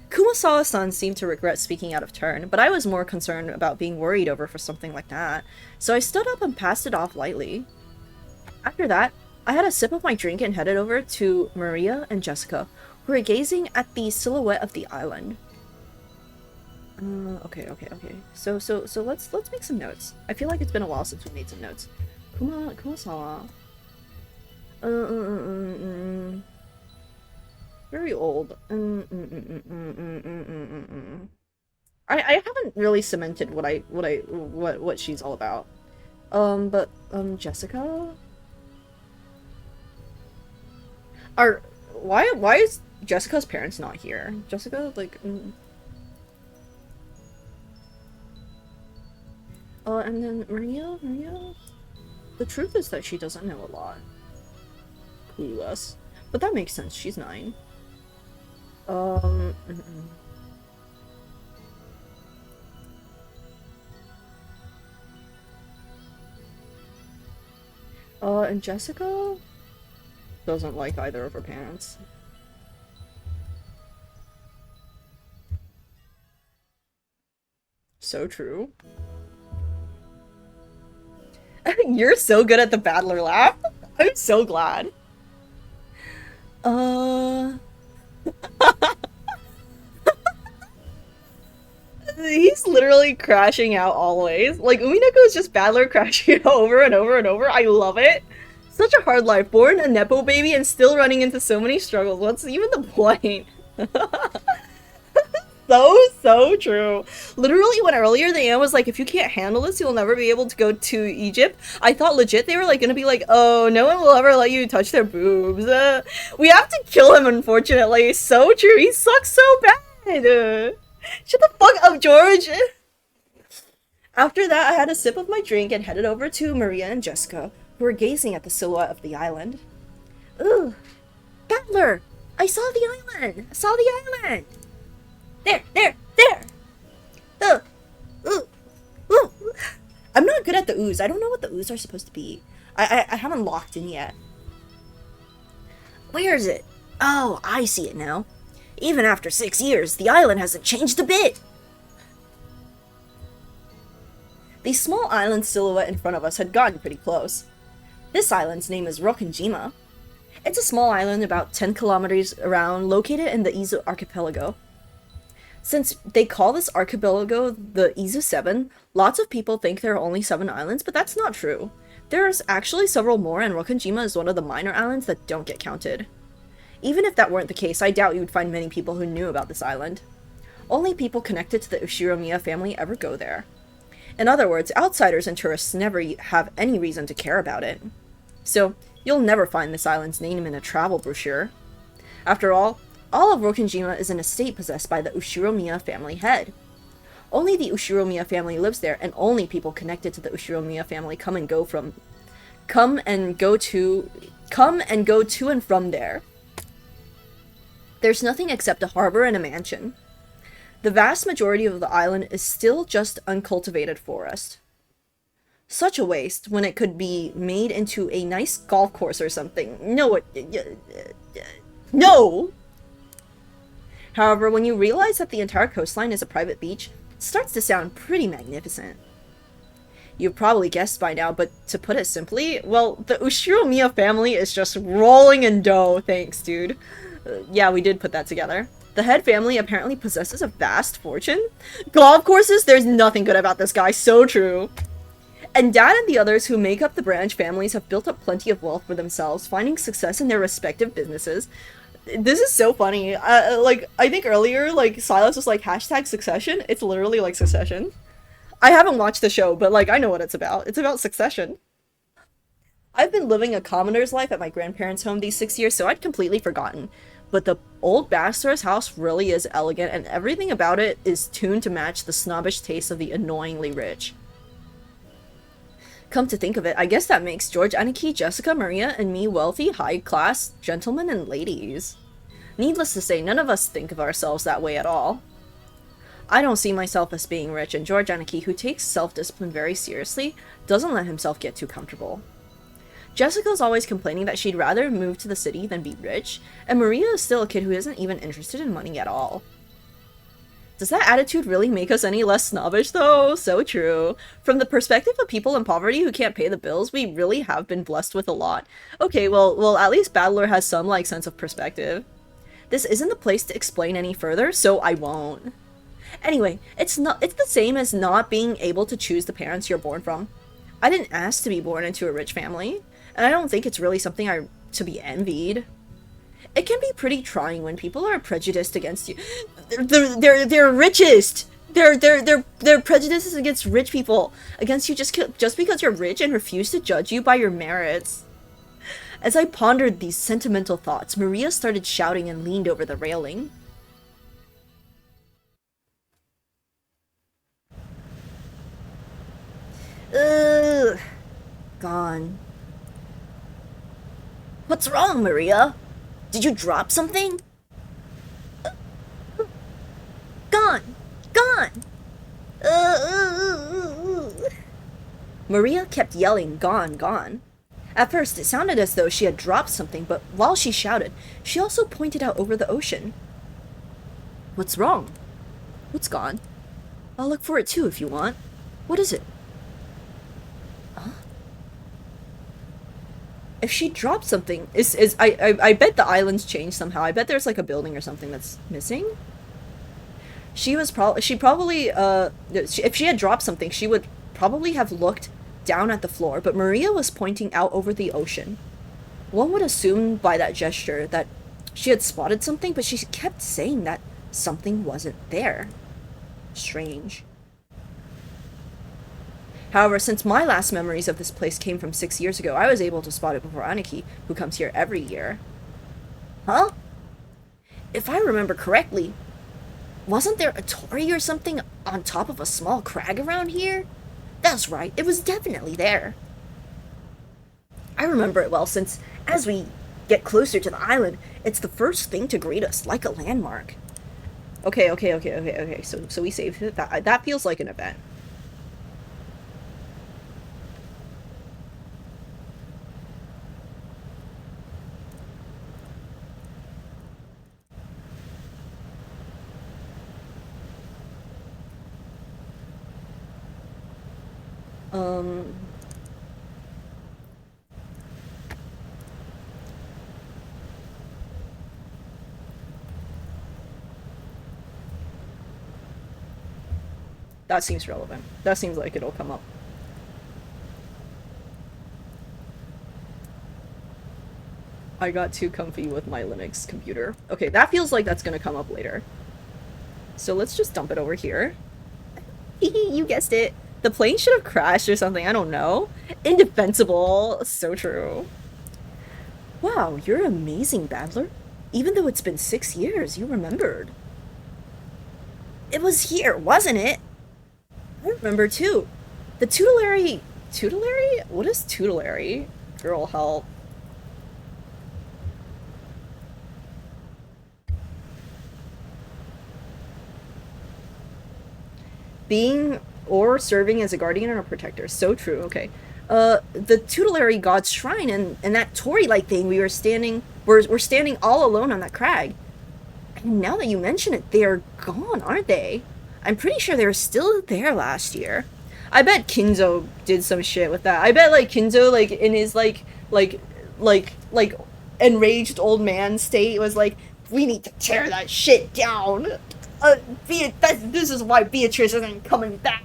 Kumasawa-san seemed to regret speaking out of turn, but I was more concerned about being worried over for something like that, so I stood up and passed it off lightly. After that, I had a sip of my drink and headed over to Maria and Jessica, who were gazing at the silhouette of the island. Okay. So let's make some notes. I feel like it's been a while since we made some notes. Kumasawa. Very old. I haven't really cemented what she's all about. But Jessica? Why is Jessica's parents not here? Jessica, like, and then Maria? The truth is that she doesn't know a lot. Clueless. But that makes sense, she's 9. Um... and Jessica doesn't like either of her parents. So true. You're so good at the battler laugh. I'm so glad. He's literally crashing out always. Like, Umineko is just battler crashing out over and over and over. I love it. Such a hard life. Born a Nepo baby and still running into so many struggles. What's even the point? So true. Literally, when earlier the aunt was like, if you can't handle this, you'll never be able to go to Egypt, I thought legit they were like gonna be like, oh, no one will ever let you touch their boobs. We have to kill him, unfortunately. So true. He sucks so bad. Shut the fuck up, George. After that, I had a sip of my drink and headed over to Maria and Jessica, who were gazing at the silhouette of the island. Ooh, Battler! I saw the island! I saw the island! There! Ooh! I'm not good at the oohs. I don't know what the oohs are supposed to be. I haven't locked in yet. Where is it? Oh, I see it now. Even after 6 years, the island hasn't changed a bit. The small island silhouette in front of us had gotten pretty close. This island's name is Rokonjima. It's a small island about 10 kilometers around, located in the Izu archipelago. Since they call this archipelago the Izu 7, lots of people think there are only 7 islands, but that's not true. There's actually several more, and Rokonjima is one of the minor islands that don't get counted. Even if that weren't the case, I doubt you would find many people who knew about this island. Only people connected to the Ushiromiya family ever go there. In other words, outsiders and tourists never have any reason to care about it. So, you'll never find this island's name in a travel brochure. After all of Rokonjima is an estate possessed by the Ushiromiya family head. Only the Ushiromiya family lives there, and only people connected to the Ushiromiya family come and go to and from there. There's nothing except a harbor and a mansion. The vast majority of the island is still just uncultivated forest. Such a waste when it could be made into a nice golf course or something. No! However, when you realize that the entire coastline is a private beach, it starts to sound pretty magnificent. You've probably guessed by now, but to put it simply, well, the Ushiromiya family is just rolling in dough, thanks, dude. Yeah, we did put that together. The head family apparently possesses a vast fortune. Golf courses? There's nothing good about this guy, so true. And Dad and the others who make up the branch families have built up plenty of wealth for themselves, finding success in their respective businesses. This is so funny. I think earlier, Silas was like, hashtag Succession. It's literally like Succession. I haven't watched the show, but, I know what it's about. It's about Succession. I've been living a commoner's life at my grandparents' home these 6 years, so I'd completely forgotten. But the old bachelor's house really is elegant, and everything about it is tuned to match the snobbish taste of the annoyingly rich. Come to think of it, I guess that makes George, Aniki, Jessica, Maria, and me wealthy, high-class gentlemen and ladies. Needless to say, none of us think of ourselves that way at all. I don't see myself as being rich, and George Aniki, who takes self-discipline very seriously, doesn't let himself get too comfortable. Jessica's always complaining that she'd rather move to the city than be rich, and Maria is still a kid who isn't even interested in money at all. Does that attitude really make us any less snobbish, though? So true. From the perspective of people in poverty who can't pay the bills, we really have been blessed with a lot. Okay, well, at least Battler has some, sense of perspective. This isn't the place to explain any further, so I won't. Anyway, it's the same as not being able to choose the parents you're born from. I didn't ask to be born into a rich family, and I don't think it's really something I to be envied. It can be pretty trying when people are prejudiced against you. They're richest. They're prejudices against rich people, against you just because you're rich and refuse to judge you by your merits. As I pondered these sentimental thoughts, Maria started shouting and leaned over the railing. Ugh. Gone. What's wrong, Maria? Did you drop something? Gone! Gone! Maria kept yelling, gone, gone. At first, it sounded as though she had dropped something, but while she shouted, she also pointed out over the ocean. What's wrong? What's gone? I'll look for it too if you want. What is it? Huh? If she dropped something, I bet the island's changed somehow. I bet there's like a building or something that's missing. If she had dropped something, she would probably have looked down at the floor, but Maria was pointing out over the ocean. One would assume by that gesture that she had spotted something, but she kept saying that something wasn't there. Strange. However, since my last memories of this place came from 6 years ago, I was able to spot it before Aniki, who comes here every year. Huh? If I remember correctly, wasn't there a torii or something on top of a small crag around here? That's right, it was definitely there. I remember it well since, as we get closer to the island, it's the first thing to greet us, like a landmark. Okay, so we saved it. That feels like an event. That seems relevant. That seems like it'll come up. I got too comfy with my Linux computer. Okay, that feels like that's gonna come up later. So let's just dump it over here. You guessed it. The plane should have crashed or something, I don't know. Indefensible. So true. Wow, you're amazing, Battler. Even though it's been 6 years, you remembered. It was here, wasn't it? I remember too. The tutelary... Tutelary? What is tutelary? Girl, help. Being or serving as a guardian or a protector. So true, okay. The tutelary god's shrine and that torii-like thing we're standing all alone on that crag. And now that you mention it, they are gone, aren't they? I'm pretty sure they were still there last year. I bet Kinzo did some shit with that. I bet, like, Kinzo, like, in his, like, enraged old man state was like, we need to tear that shit down. This is why Beatrice isn't coming back.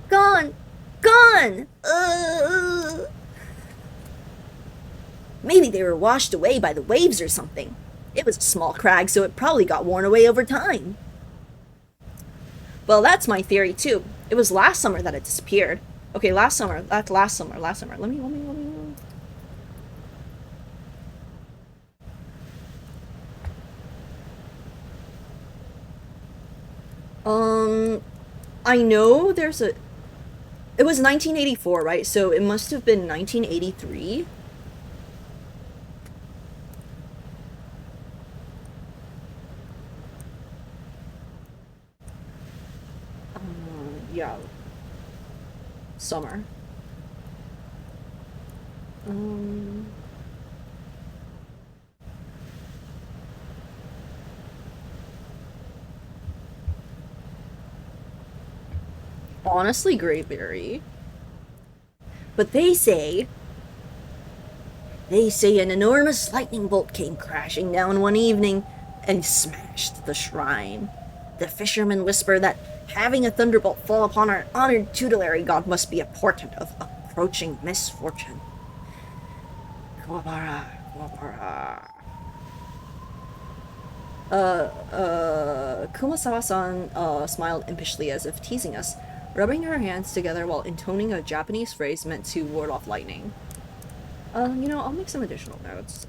Gone! Gone! Maybe they were washed away by the waves or something. It was a small crag, so it probably got worn away over time. Well, that's my theory too. It was last summer that it disappeared. Okay, last summer. That's last summer. Let me. I know there's a... It was 1984, right? So it must have been 1983. Yeah. Summer. Honestly, Greyberry. But they say an enormous lightning bolt came crashing down one evening and smashed the shrine. The fishermen whisper that having a thunderbolt fall upon our honored tutelary god must be a portent of approaching misfortune. Kuwabara, Kuwabara. Kumasawa-san smiled impishly as if teasing us, rubbing her hands together while intoning a Japanese phrase meant to ward off lightning. I'll make some additional notes.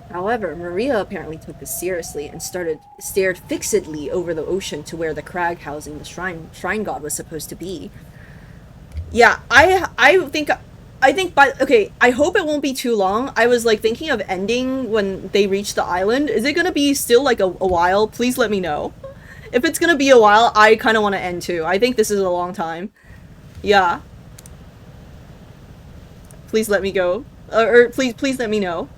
However, Maria apparently took this seriously and stared fixedly over the ocean to where the crag housing the shrine god was supposed to be. Yeah, I think okay, I hope it won't be too long. I was like thinking of ending when they reach the island. Is it gonna be still like a while? Please let me know. If it's gonna be a while, I kind of want to end too. I think this is a long time. Yeah. Please let me go. Or please let me know.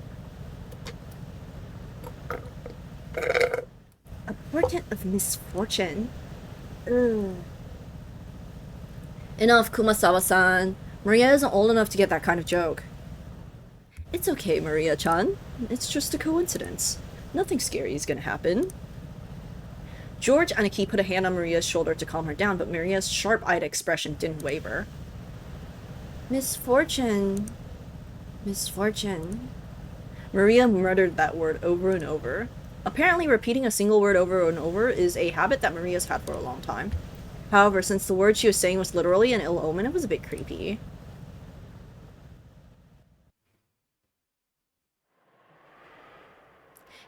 A portent of misfortune. Ugh. Enough, Kumasawa-san. Maria isn't old enough to get that kind of joke. It's okay, Maria-chan. It's just a coincidence. Nothing scary is gonna happen. George Aniki put a hand on Maria's shoulder to calm her down, but Maria's sharp-eyed expression didn't waver. Misfortune. Misfortune. Maria muttered that word over and over. Apparently, repeating a single word over and over is a habit that Maria's had for a long time. However, since the word she was saying was literally an ill omen, it was a bit creepy.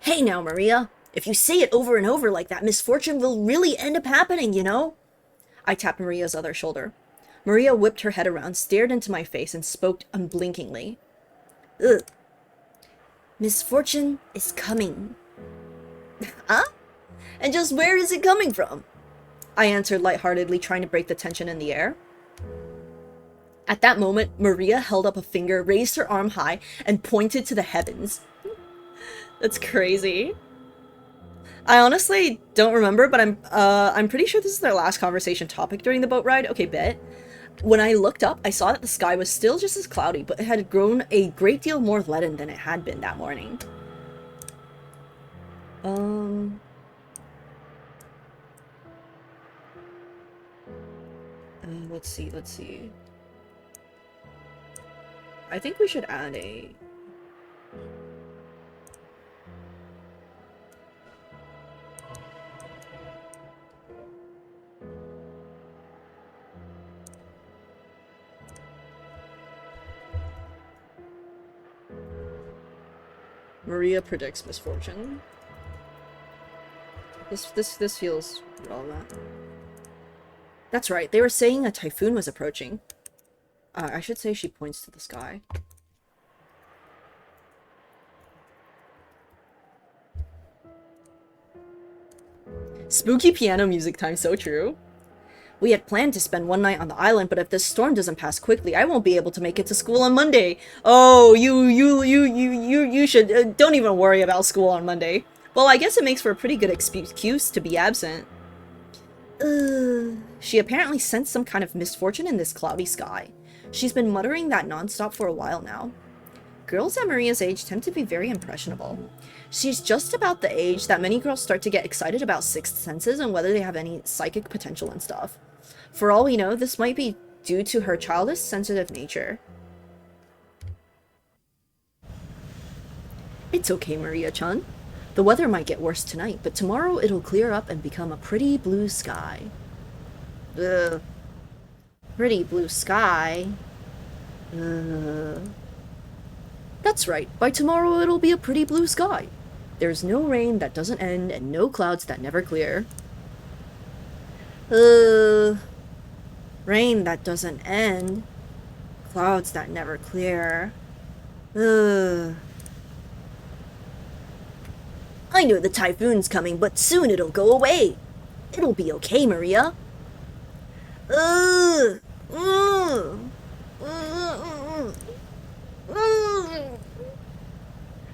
Hey now, Maria. If you say it over and over like that, misfortune will really end up happening, you know? I tapped Maria's other shoulder. Maria whipped her head around, stared into my face, and spoke unblinkingly. Ugh. Misfortune is coming. Huh? And just where is it coming from? I answered lightheartedly, trying to break the tension in the air. At that moment, Maria held up a finger, raised her arm high, and pointed to the heavens. That's crazy. I honestly don't remember, but I'm pretty sure this is their last conversation topic during the boat ride. Okay, bet. When I looked up, I saw that the sky was still just as cloudy, but it had grown a great deal more leaden than it had been that morning. Let's see. I think we should add a... Maria predicts misfortune. This feels relevant. That's right, they were saying a typhoon was approaching. I should say she points to the sky. Spooky piano music time, so true. We had planned to spend one night on the island, but if this storm doesn't pass quickly, I won't be able to make it to school on Monday. Oh, you should, don't even worry about school on Monday. Well, I guess it makes for a pretty good excuse to be absent. She apparently sensed some kind of misfortune in this cloudy sky. She's been muttering that nonstop for a while now. Girls at Maria's age tend to be very impressionable. She's just about the age that many girls start to get excited about sixth senses and whether they have any psychic potential and stuff. For all we know, this might be due to her childish, sensitive nature. It's okay, Maria-chan. The weather might get worse tonight, but tomorrow it'll clear up and become a pretty blue sky. Ugh. Pretty blue sky? That's right, by tomorrow it'll be a pretty blue sky. There's no rain that doesn't end and no clouds that never clear. Rain that doesn't end. Clouds that never clear. I know the typhoon's coming, but soon it'll go away. It'll be okay, Maria.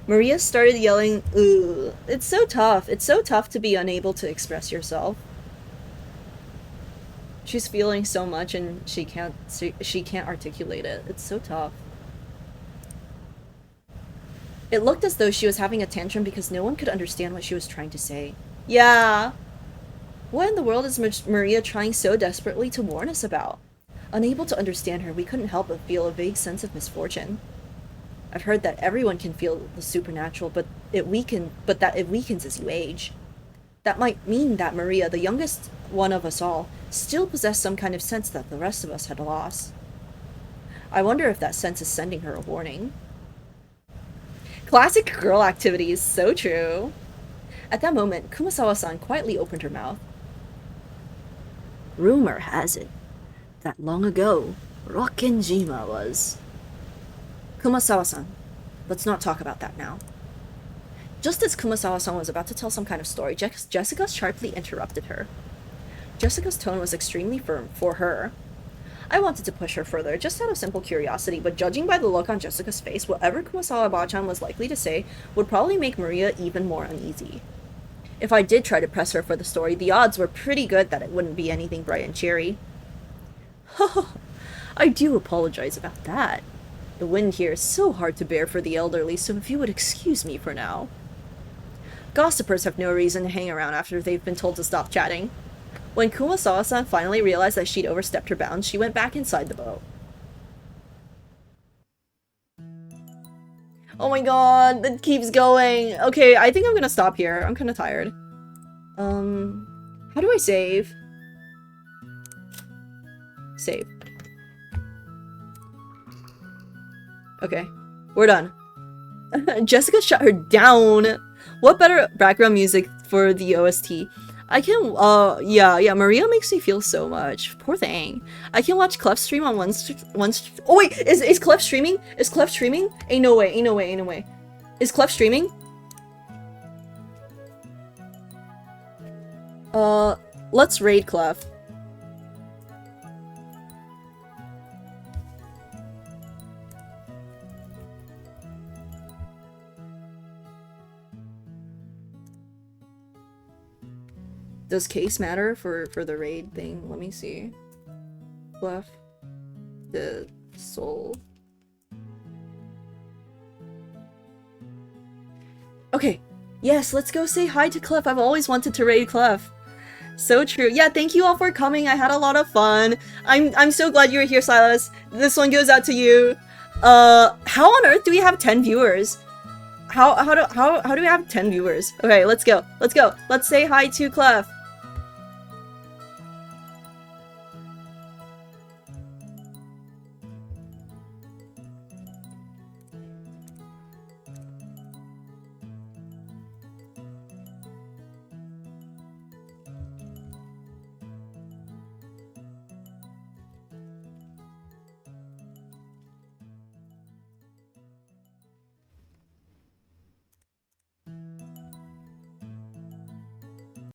Maria started yelling, "Ugh." It's so tough. It's so tough to be unable to express yourself. She's feeling so much and she can't articulate it. It's so tough. It looked as though she was having a tantrum because no one could understand what she was trying to say. Yeah. What in the world is Maria trying so desperately to warn us about? Unable to understand her, we couldn't help but feel a vague sense of misfortune. I've heard that everyone can feel the supernatural, but that it weakens as you age. That might mean that Maria, the youngest one of us all, still possessed some kind of sense that the rest of us had lost. I wonder if that sense is sending her a warning. Classic girl activities, so true. At that moment, Kumasawa-san quietly opened her mouth. Rumor has it that long ago, Rokkenjima was... Kumasawa-san, let's not talk about that now. Just as Kumasawa-san was about to tell some kind of story, Jessica sharply interrupted her. Jessica's tone was extremely firm for her. I wanted to push her further, just out of simple curiosity, but judging by the look on Jessica's face, whatever Kumasawa-bachan was likely to say would probably make Maria even more uneasy. If I did try to press her for the story, the odds were pretty good that it wouldn't be anything bright and cheery. I do apologize about that. The wind here is so hard to bear for the elderly, so if you would excuse me for now. Gossipers have no reason to hang around after they've been told to stop chatting. When Kumasawa-san finally realized that she'd overstepped her bounds, she went back inside the boat. Oh my god, that keeps going. Okay, I think I'm gonna stop here. I'm kinda tired. How do I save? Save. Okay, we're done. Jessica shut her down. What better background music for the OST? I can, yeah, Maria makes me feel so much. Poor thing. I can watch Clef stream on oh wait, is Clef streaming? Is Clef streaming? Ain't no way. Is Clef streaming? Let's raid Clef. Does case matter for the raid thing? Let me see. Left the soul. Okay. Yes, let's go say hi to Clef. I've always wanted to raid Clef. So true. Yeah, thank you all for coming. I had a lot of fun. I'm so glad you were here, Silas. This one goes out to you. How on earth do we have 10 viewers? How do we have 10 viewers? Okay, let's go. Let's say hi to Clef.